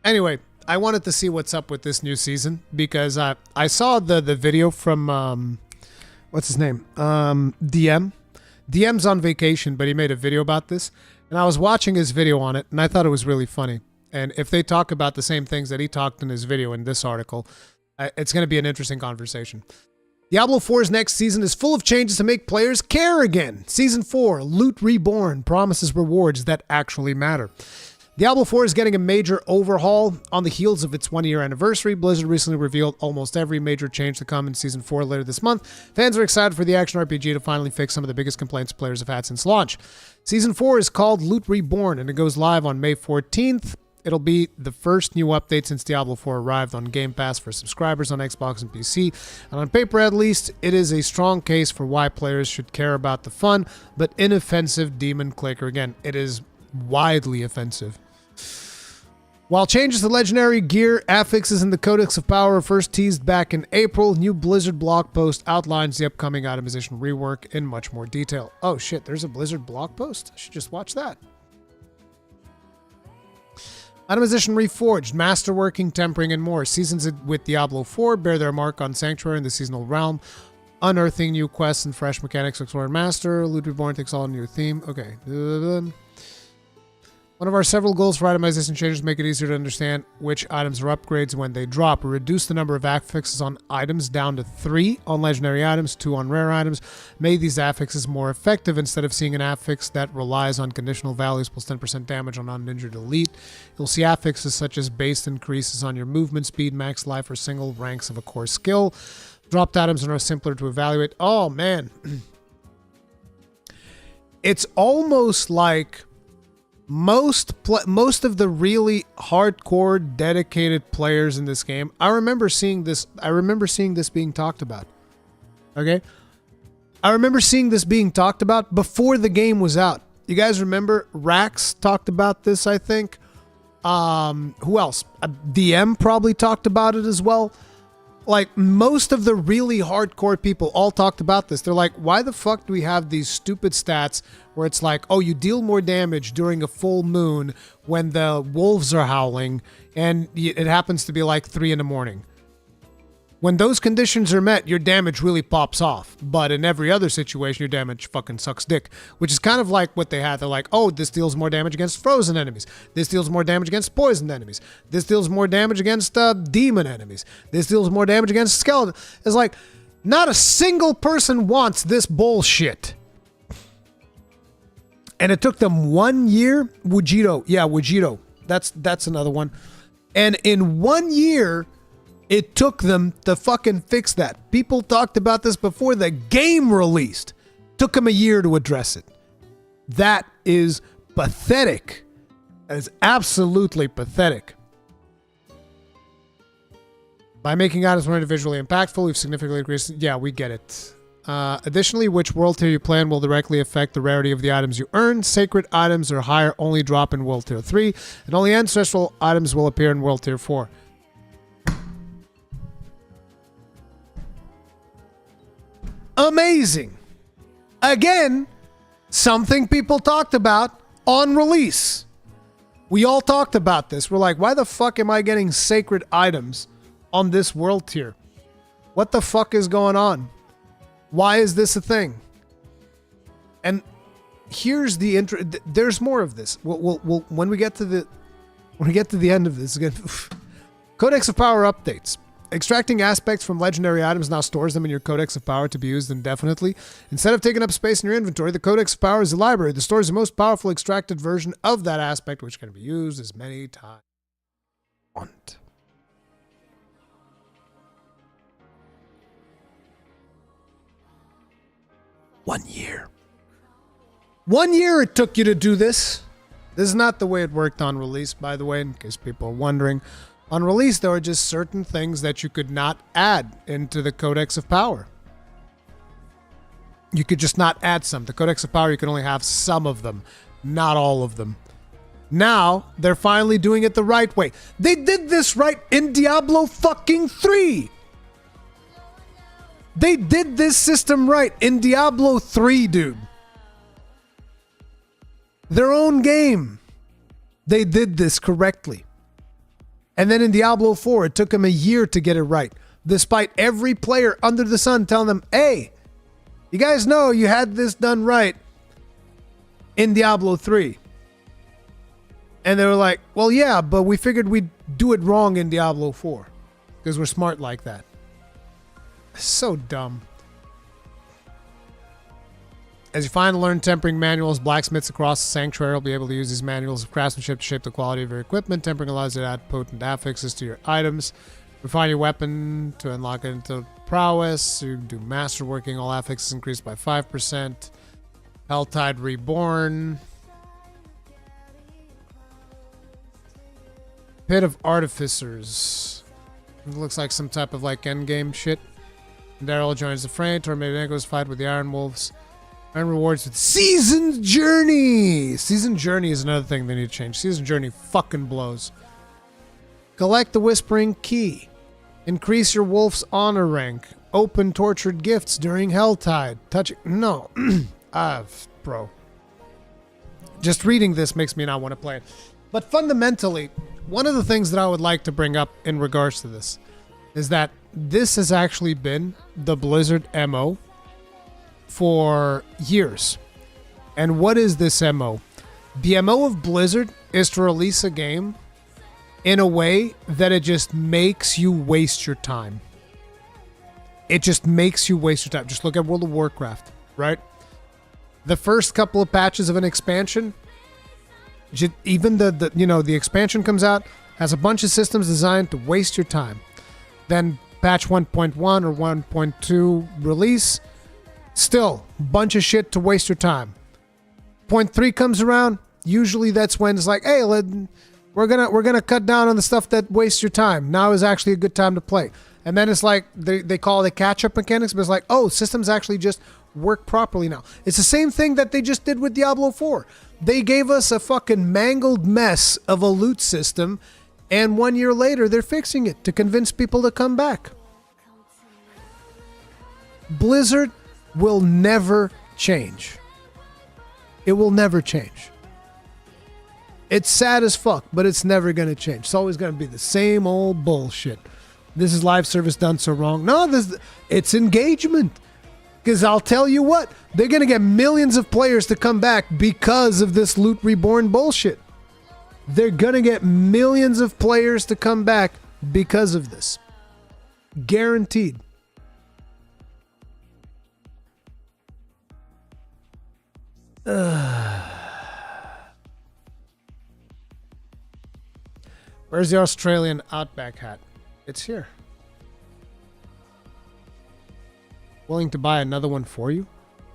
Anyway, I wanted to see what's up with this new season because I saw the video from, what's his name? DM. DM's on vacation, but he made a video about this. And I was watching his video on it, and I thought it was really funny. And if they talk about the same things that he talked in his video in this article, it's going to be an interesting conversation. Diablo 4's next season is full of changes to make players care again. Season 4, Loot Reborn, promises rewards that actually matter. Diablo 4 is getting a major overhaul on the heels of its 1-year anniversary. Blizzard recently revealed almost every major change to come in Season 4 later this month. Fans are excited for the action RPG to finally fix some of the biggest complaints players have had since launch. Season 4 is called Loot Reborn, and it goes live on May 14th. It'll be the first new update since Diablo 4 arrived on Game Pass for subscribers on Xbox and PC. And on paper, at least, it is a strong case for why players should care about the fun, but inoffensive demon clicker. Again, it is widely offensive. While changes to legendary gear, affixes, and the Codex of Power were first teased back in April, new Blizzard blog post outlines the upcoming itemization rework in much more detail. Oh shit, there's a Blizzard blog post? I should just watch that. Itemization Reforged, Masterworking, Tempering, and more. Seasons with Diablo 4 bear their mark on Sanctuary and the Seasonal Realm. Unearthing new quests and fresh mechanics, Explore and Master. Loot Reborn takes all a new theme. Okay. One of our several goals for itemization changes to make it easier to understand which items are upgrades when they drop. We reduce the number of affixes on items down to 3 on legendary items, 2 on rare items. Made these affixes more effective instead of seeing an affix that relies on conditional values plus 10% damage on uninjured elite. You'll see affixes such as base increases on your movement speed, max life, or single ranks of a core skill. Dropped items are simpler to evaluate. Oh man. It's almost like most of the really hardcore, dedicated players in this game. I remember seeing this being talked about. Okay? I remember seeing this being talked about before the game was out. You guys remember Rax talked about this, I think. Who else? DM probably talked about it as well. Like, most of the really hardcore people all talked about this. They're like, why the fuck do we have these stupid stats where it's like, oh, you deal more damage during a full moon when the wolves are howling, and it happens to be like 3 a.m. When those conditions are met, your damage really pops off. But in every other situation, your damage fucking sucks dick. Which is kind of like what they had. They're like, oh, this deals more damage against frozen enemies. This deals more damage against poisoned enemies. This deals more damage against demon enemies. This deals more damage against skeleton. It's like, not a single person wants this bullshit. And it took them 1 year. Wujito. Yeah, Wujito. That's another one. And in 1 year, it took them to fucking fix that. People talked about this before the game released. Took them a year to address it. That is pathetic. That is absolutely pathetic. By making items more individually impactful, we've significantly increased... Yeah, we get it. Additionally, which world tier you plan will directly affect the rarity of the items you earn. Sacred items or higher only drop in World Tier 3, and only ancestral items will appear in World Tier 4. Amazing. Again, something people talked about on release. We all talked about this. We're like, why the fuck am I getting sacred items on this world tier? What the fuck is going on? Why is this a thing? And here's the there's more of this. We'll when we get to the end of this again. Codex of Power updates. Extracting aspects from legendary items now stores them in your Codex of Power to be used indefinitely. Instead of taking up space in your inventory, the Codex of Power is a library that stores the most powerful extracted version of that aspect, which can be used as many times as you want. One year. 1 year it took you to do this. This is not the way it worked on release, by the way, in case people are wondering. On release, there were just certain things that you could not add into the Codex of Power. You could just not add some. The Codex of Power, you can only have some of them, not all of them. Now, they're finally doing it the right way. They did this right in Diablo fucking 3. They did this system right in Diablo 3, dude. Their own game. They did this correctly. And then in Diablo 4, it took them a year to get it right. Despite every player under the sun telling them, hey, you guys know you had this done right in Diablo 3. And they were like, well, yeah, but we figured we'd do it wrong in Diablo 4. Because we're smart like that. So dumb. As you find and learn tempering manuals, blacksmiths across the sanctuary will be able to use these manuals of craftsmanship to shape the quality of your equipment. Tempering allows you to add potent affixes to your items. Refine your weapon to unlock it into prowess. You do masterworking. All affixes increased by 5%. Helltide Reborn. Pit of Artificers. It looks like some type of like endgame shit. Daryl joins the fray. Tornado goes fight with the Iron Wolves. Earn rewards with Seasoned Journey. Seasoned Journey is another thing they need to change. Seasoned Journey fucking blows. Collect the Whispering Key. Increase your Wolf's honor rank. Open tortured gifts during Helltide. Touch... No. Bro. Just reading this makes me not want to play it. But fundamentally, one of the things that I would like to bring up in regards to this is that this has actually been the Blizzard MO for years. And what is this MO? The MO of Blizzard is to release a game in a way that it just makes you waste your time. It just makes you waste your time. Just look at World of Warcraft, right? The first couple of patches of an expansion, even the expansion comes out, has a bunch of systems designed to waste your time. Then patch 1.1 or 1.2 release, still bunch of shit to waste your time. Point 3 comes around, usually that's when it's like, hey, we're gonna cut down on the stuff that wastes your time. Now is actually a good time to play. And then it's like they call it catch-up mechanics, but it's like, oh, systems actually just work properly now. It's the same thing that they just did with Diablo 4. They gave us a fucking mangled mess of a loot system, and 1 year later they're fixing it to convince people to come back. Blizzard will never change. It will never change. It's sad as fuck, but it's never going to change. It's always going to be the same old bullshit. This is live service done so wrong. No, it's engagement. Because I'll tell you what, they're going to get millions of players to come back because of this Loot Reborn bullshit. They're going to get millions of players to come back because of this. Guaranteed. Where's the Australian Outback hat? It's here. Willing to buy another one for you?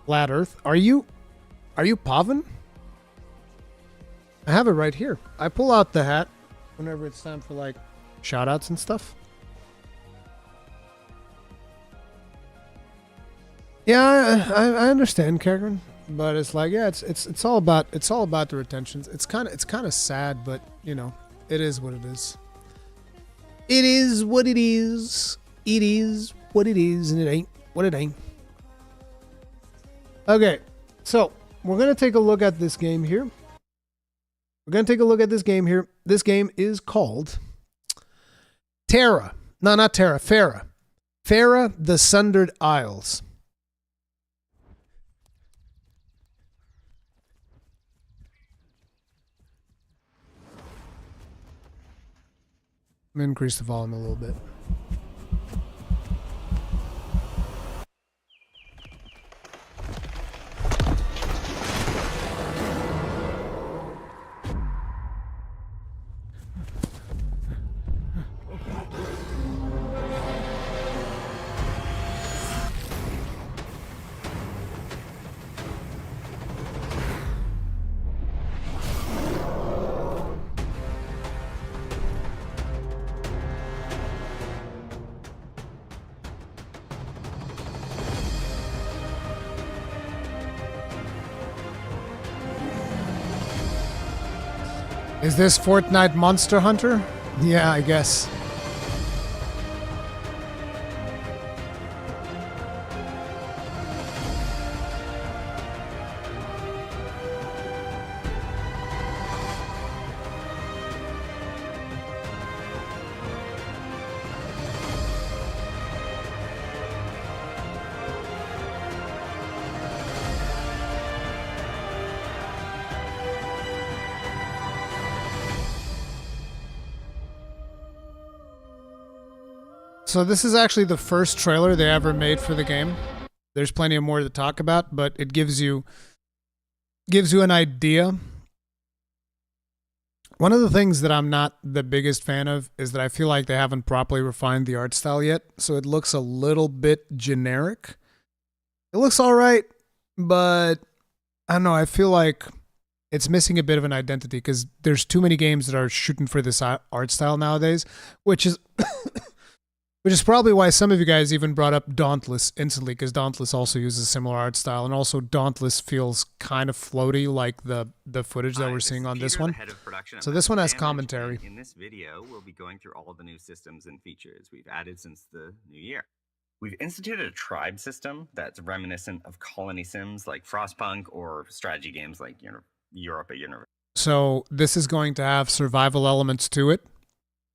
Flat Earth. Are you Pavan? I have it right here. I pull out the hat whenever it's time for like shout outs and stuff. Yeah, I understand, Karen, but it's like, yeah, it's all about the retentions. It's kind of sad, but you know, it is what it is. It is what it is. It is what it is, and it ain't what it ain't. Okay, so we're gonna take a look at this game here. This game is called Terra. No, not Terra. Farah. Farah, the Sundered Isles. Let me increase the volume a little bit. Is this Fortnite Monster Hunter? Yeah, I guess. So this is actually the first trailer they ever made for the game. There's plenty of more to talk about, but it gives you an idea. One of the things that I'm not the biggest fan of is that I feel like they haven't properly refined the art style yet, so it looks a little bit generic. It looks all right, but I don't know, I feel like it's missing a bit of an identity because there's too many games that are shooting for this art style nowadays, which is which is probably why some of you guys even brought up Dauntless instantly, because Dauntless also uses a similar art style, and also Dauntless feels kind of floaty like the footage that we're seeing on this one. So this one has commentary. In this video, we'll be going through all the new systems and features we've added since the new year. We've instituted a tribe system that's reminiscent of colony sims like Frostpunk or strategy games like Europa Universe. So this is going to have survival elements to it.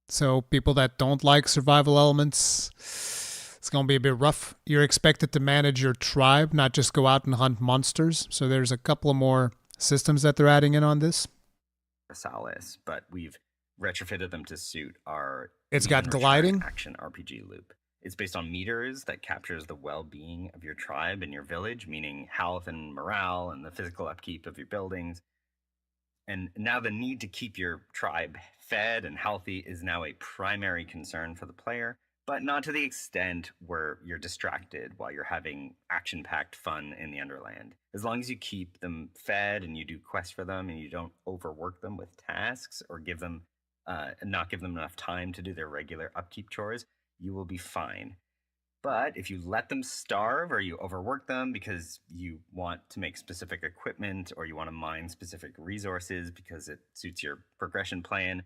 So people that don't like survival elements, it's going to be a bit rough. You're expected to manage your tribe, not just go out and hunt monsters. So there's a couple of more systems that they're adding in on this. Solace, but we've retrofitted them to suit our It's got gliding action RPG loop. It's based on meters that captures the well-being of your tribe and your village, meaning health and morale and the physical upkeep of your buildings. And now the need to keep your tribe fed and healthy is now a primary concern for the player, but not to the extent where you're distracted while you're having action-packed fun in the Underland. As long as you keep them fed and you do quests for them and you don't overwork them with tasks or not give them enough time to do their regular upkeep chores, you will be fine. But if you let them starve or you overwork them because you want to make specific equipment or you want to mine specific resources because it suits your progression plan,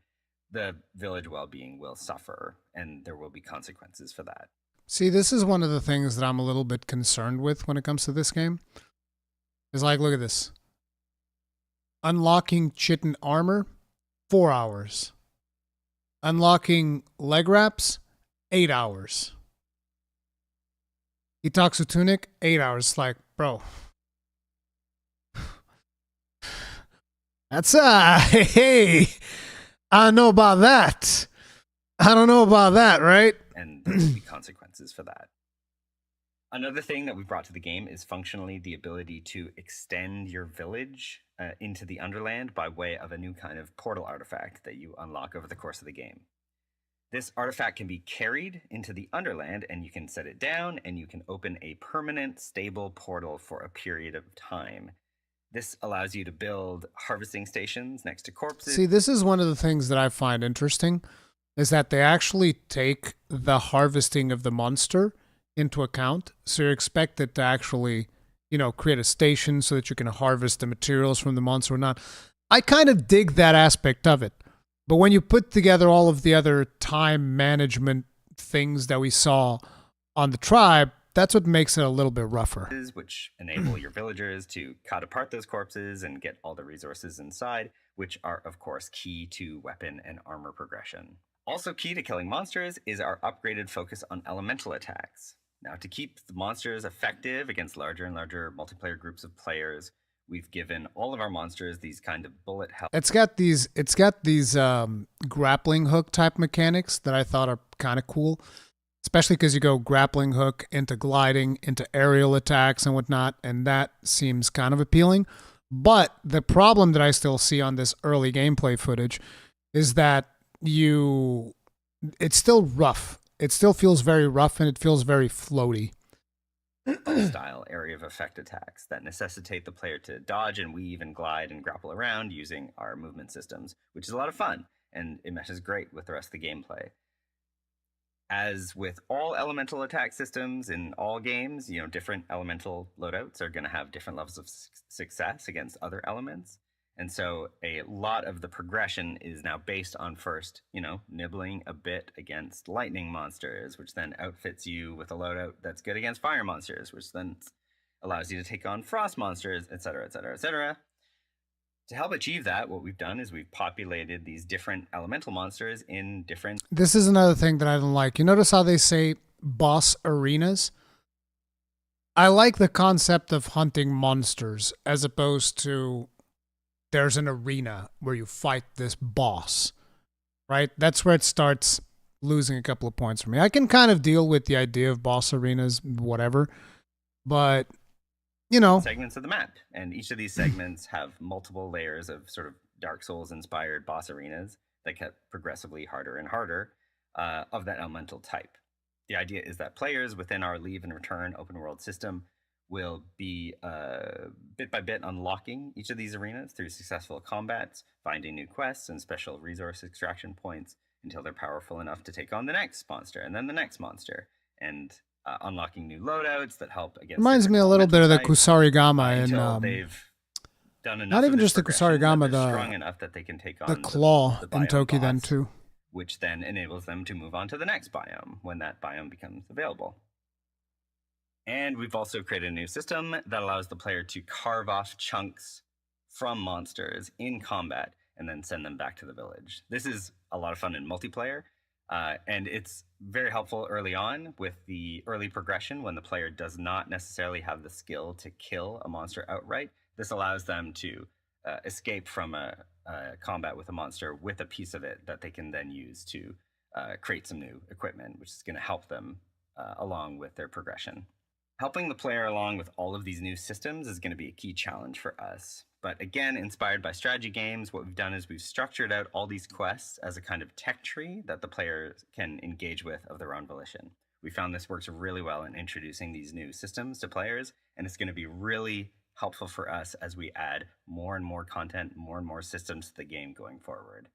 the village well-being will suffer and there will be consequences for that. See, this is one of the things that I'm a little bit concerned with when it comes to this game. It's like, look at this. Unlocking chitin armor, 4 hours. Unlocking leg wraps, 8 hours. Itaxu tunic, 8 hours. It's like, bro. That's hey. I don't know about that. I don't know about that, right? And there will be consequences for that. Another thing that we brought to the game is functionally the ability to extend your village into the Underland by way of a new kind of portal artifact that you unlock over the course of the game. This artifact can be carried into the Underland, and you can set it down, and you can open a permanent, stable portal for a period of time. This allows you to build harvesting stations next to corpses. See, this is one of the things that I find interesting, is that they actually take the harvesting of the monster into account. So you're expected to actually, you know, create a station so that you can harvest the materials from the monster or not. I kind of dig that aspect of it. But when you put together all of the other time management things that we saw on the tribe, that's what makes it a little bit rougher. Which enable your villagers to cut apart those corpses and get all the resources inside, which are, of course, key to weapon and armor progression. Also key to killing monsters is our upgraded focus on elemental attacks. Now, to keep the monsters effective against larger and larger multiplayer groups of players, we've given all of our monsters these kind of bullet hell. It's got these grappling hook type mechanics that I thought are kind of cool, especially because you go grappling hook into gliding, into aerial attacks and whatnot, and that seems kind of appealing. But the problem that I still see on this early gameplay footage is that it's still rough. It still feels very rough, and it feels very floaty. Style area of effect attacks that necessitate the player to dodge and weave and glide and grapple around using our movement systems, which is a lot of fun, and it meshes great with the rest of the gameplay. As with all elemental attack systems in all games, you know, different elemental loadouts are going to have different levels of success against other elements. And so a lot of the progression is now based on first, you know, nibbling a bit against lightning monsters, which then outfits you with a loadout that's good against fire monsters, which then allows you to take on frost monsters, etc., etc., etc. To help achieve that, what we've done is we've populated these different elemental monsters in different... This is another thing that I don't like. You notice how they say boss arenas? I like the concept of hunting monsters as opposed to there's an arena where you fight this boss, right? That's where it starts losing a couple of points for me. I can kind of deal with the idea of boss arenas, whatever, but, you know. Segments of the map, and each of these segments have multiple layers of sort of Dark Souls-inspired boss arenas that get progressively harder and harder of that elemental type. The idea is that players within our leave and return open world system will be bit by bit unlocking each of these arenas through successful combats, finding new quests and special resource extraction points until they're powerful enough to take on the next monster and then the next monster, and unlocking new loadouts that help against... Reminds me a little bit of the Kusarigama until they've done enough. Not even just the Kusarigama, strong enough that they can take on the claw the in Toki boss, then too, which then enables them to move on to the next biome when that biome becomes available. And we've also created a new system that allows the player to carve off chunks from monsters in combat and then send them back to the village. This is a lot of fun in multiplayer, and it's very helpful early on with the early progression when the player does not necessarily have the skill to kill a monster outright. This allows them to escape from a combat with a monster with a piece of it that they can then use to create some new equipment, which is going to help them along with their progression. Helping the player along with all of these new systems is going to be a key challenge for us. But again, inspired by strategy games, what we've done is we've structured out all these quests as a kind of tech tree that the player can engage with of their own volition. We found this works really well in introducing these new systems to players, and it's going to be really helpful for us as we add more and more content, more and more systems to the game going forward.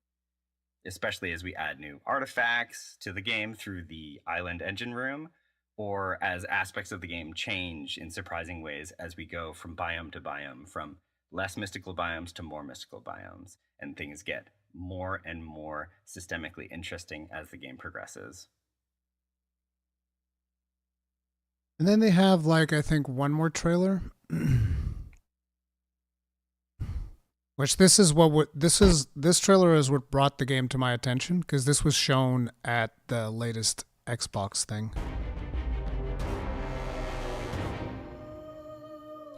Especially as we add new artifacts to the game through the island engine room, or as aspects of the game change in surprising ways as we go from biome to biome, from less mystical biomes to more mystical biomes, and things get more and more systemically interesting as the game progresses. And then they have, like, I think one more trailer, which this trailer is what brought the game to my attention, because this was shown at the latest Xbox thing.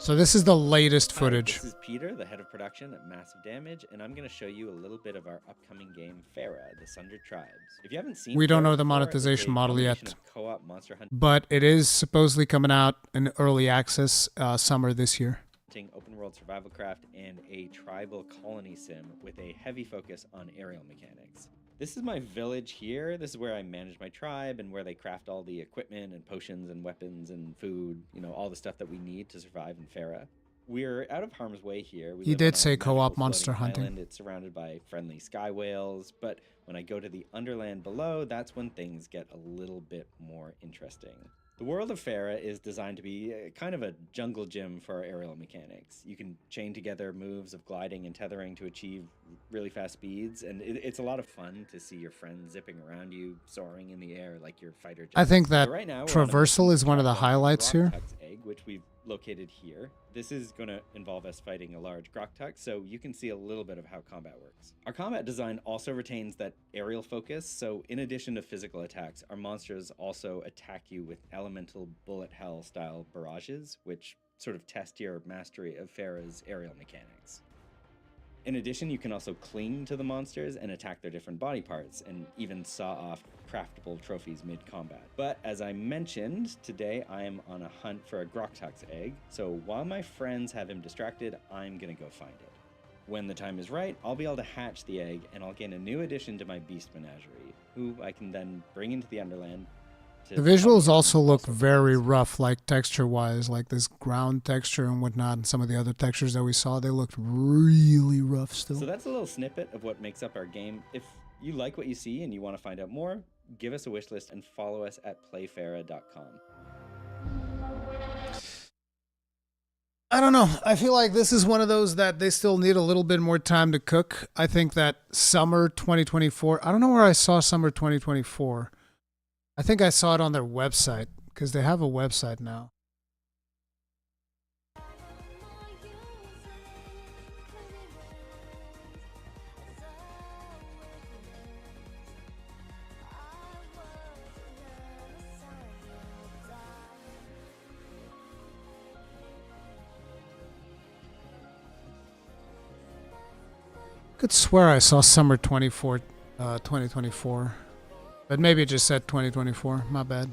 So this is the latest footage. This is Peter, the head of production at Massive Damage, and I'm going to show you a little bit of our upcoming game, Farah, the Sunder Tribes. If you haven't seen We don't Farah know the before, monetization it's a model yet, combination of co-op monster but it is supposedly coming out in early access summer this year. hunting, open world survival craft, and a tribal colony sim with a heavy focus on aerial mechanics. This is my village here. This is where I manage my tribe and where they craft all the equipment and potions and weapons and food, you know, all the stuff that we need to survive in Farah. We're out of harm's way here. We He live did on a say co-op magical monster floating hunting. island. It's surrounded by friendly sky whales, but when I go to the underland below, that's when things get a little bit more interesting. The world of Farah is designed to be kind of a jungle gym for aerial mechanics. You can chain together moves of gliding and tethering to achieve really fast speeds, and it's a lot of fun to see your friends zipping around you, soaring in the air like your fighter jets. I think that So right now, we're on a traversal mission is one of the to track down highlights here. Groktuk's egg, which we've located here. This is going to involve us fighting a large Groktuk, so you can see a little bit of how combat works. Our combat design also retains that aerial focus, so in addition to physical attacks, our monsters also attack you with elemental bullet hell style barrages, which sort of test your mastery of Farah's aerial mechanics. In addition, you can also cling to the monsters and attack their different body parts, and even saw off craftable trophies mid-combat. But as I mentioned, today I am on a hunt for a Groktuk's egg, so while my friends have him distracted, I'm gonna go find it. When the time is right, I'll be able to hatch the egg, and I'll gain a new addition to my beast menagerie, who I can then bring into the Underland. The visuals also look very rough, like texture-wise, like this ground texture and whatnot, and some of the other textures that we saw, they looked really rough still. So that's a little snippet of what makes up our game. If you like what you see and you want to find out more, give us a wish list and follow us at playfarah.com. I don't know. I feel like this is one of those that they still need a little bit more time to cook. I think that summer 2024, I don't know where I saw summer 2024. I think I saw it on their website, because they have a website now. Could swear I saw summer 2024. But maybe it just said 2024. My bad.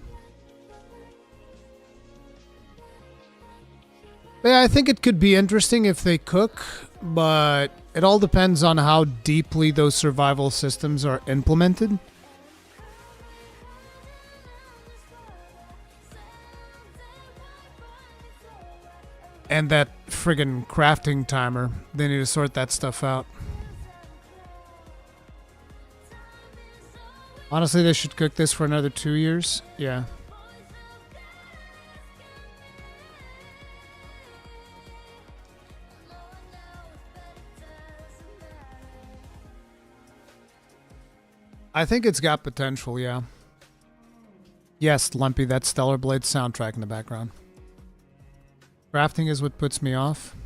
But yeah, I think it could be interesting if they cook, but it all depends on how deeply those survival systems are implemented. And that friggin' crafting timer. They need to sort that stuff out. Honestly, they should cook this for another 2 years. Yeah. I think it's got potential, yeah. Yes, Lumpy, that's Stellar Blade soundtrack in the background. Crafting is what puts me off.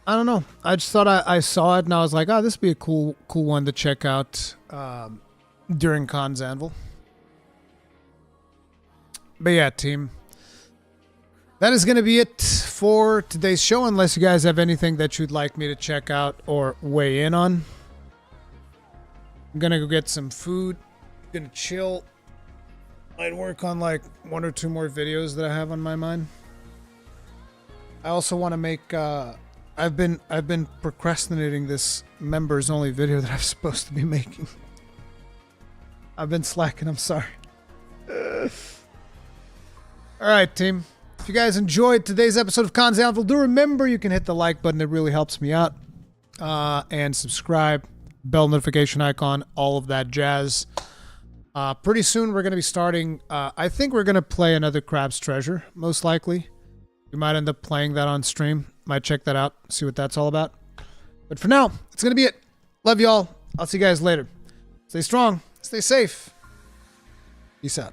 I don't know. I just thought I saw it and I was like, oh, this would be a cool one to check out during Cons Anvil. But yeah, team. That is going to be it for today's show, unless you guys have anything that you'd like me to check out or weigh in on. I'm going to go get some food. Going to chill. I'd work on like 1 or 2 more videos that I have on my mind. I also want to make... I've been procrastinating this members only video that I'm supposed to be making. I've been slacking, I'm sorry. Alright, team. If you guys enjoyed today's episode of Cons Anvil, do remember you can hit the like button, it really helps me out. And subscribe, bell notification icon, all of that jazz. Pretty soon we're going to be starting, I think we're going to play another Crab's Treasure, most likely. We might end up playing that on stream. Might check that out, see what that's all about. But for now, it's going to be it. Love y'all. I'll see you guys later. Stay strong. Stay safe. Peace out.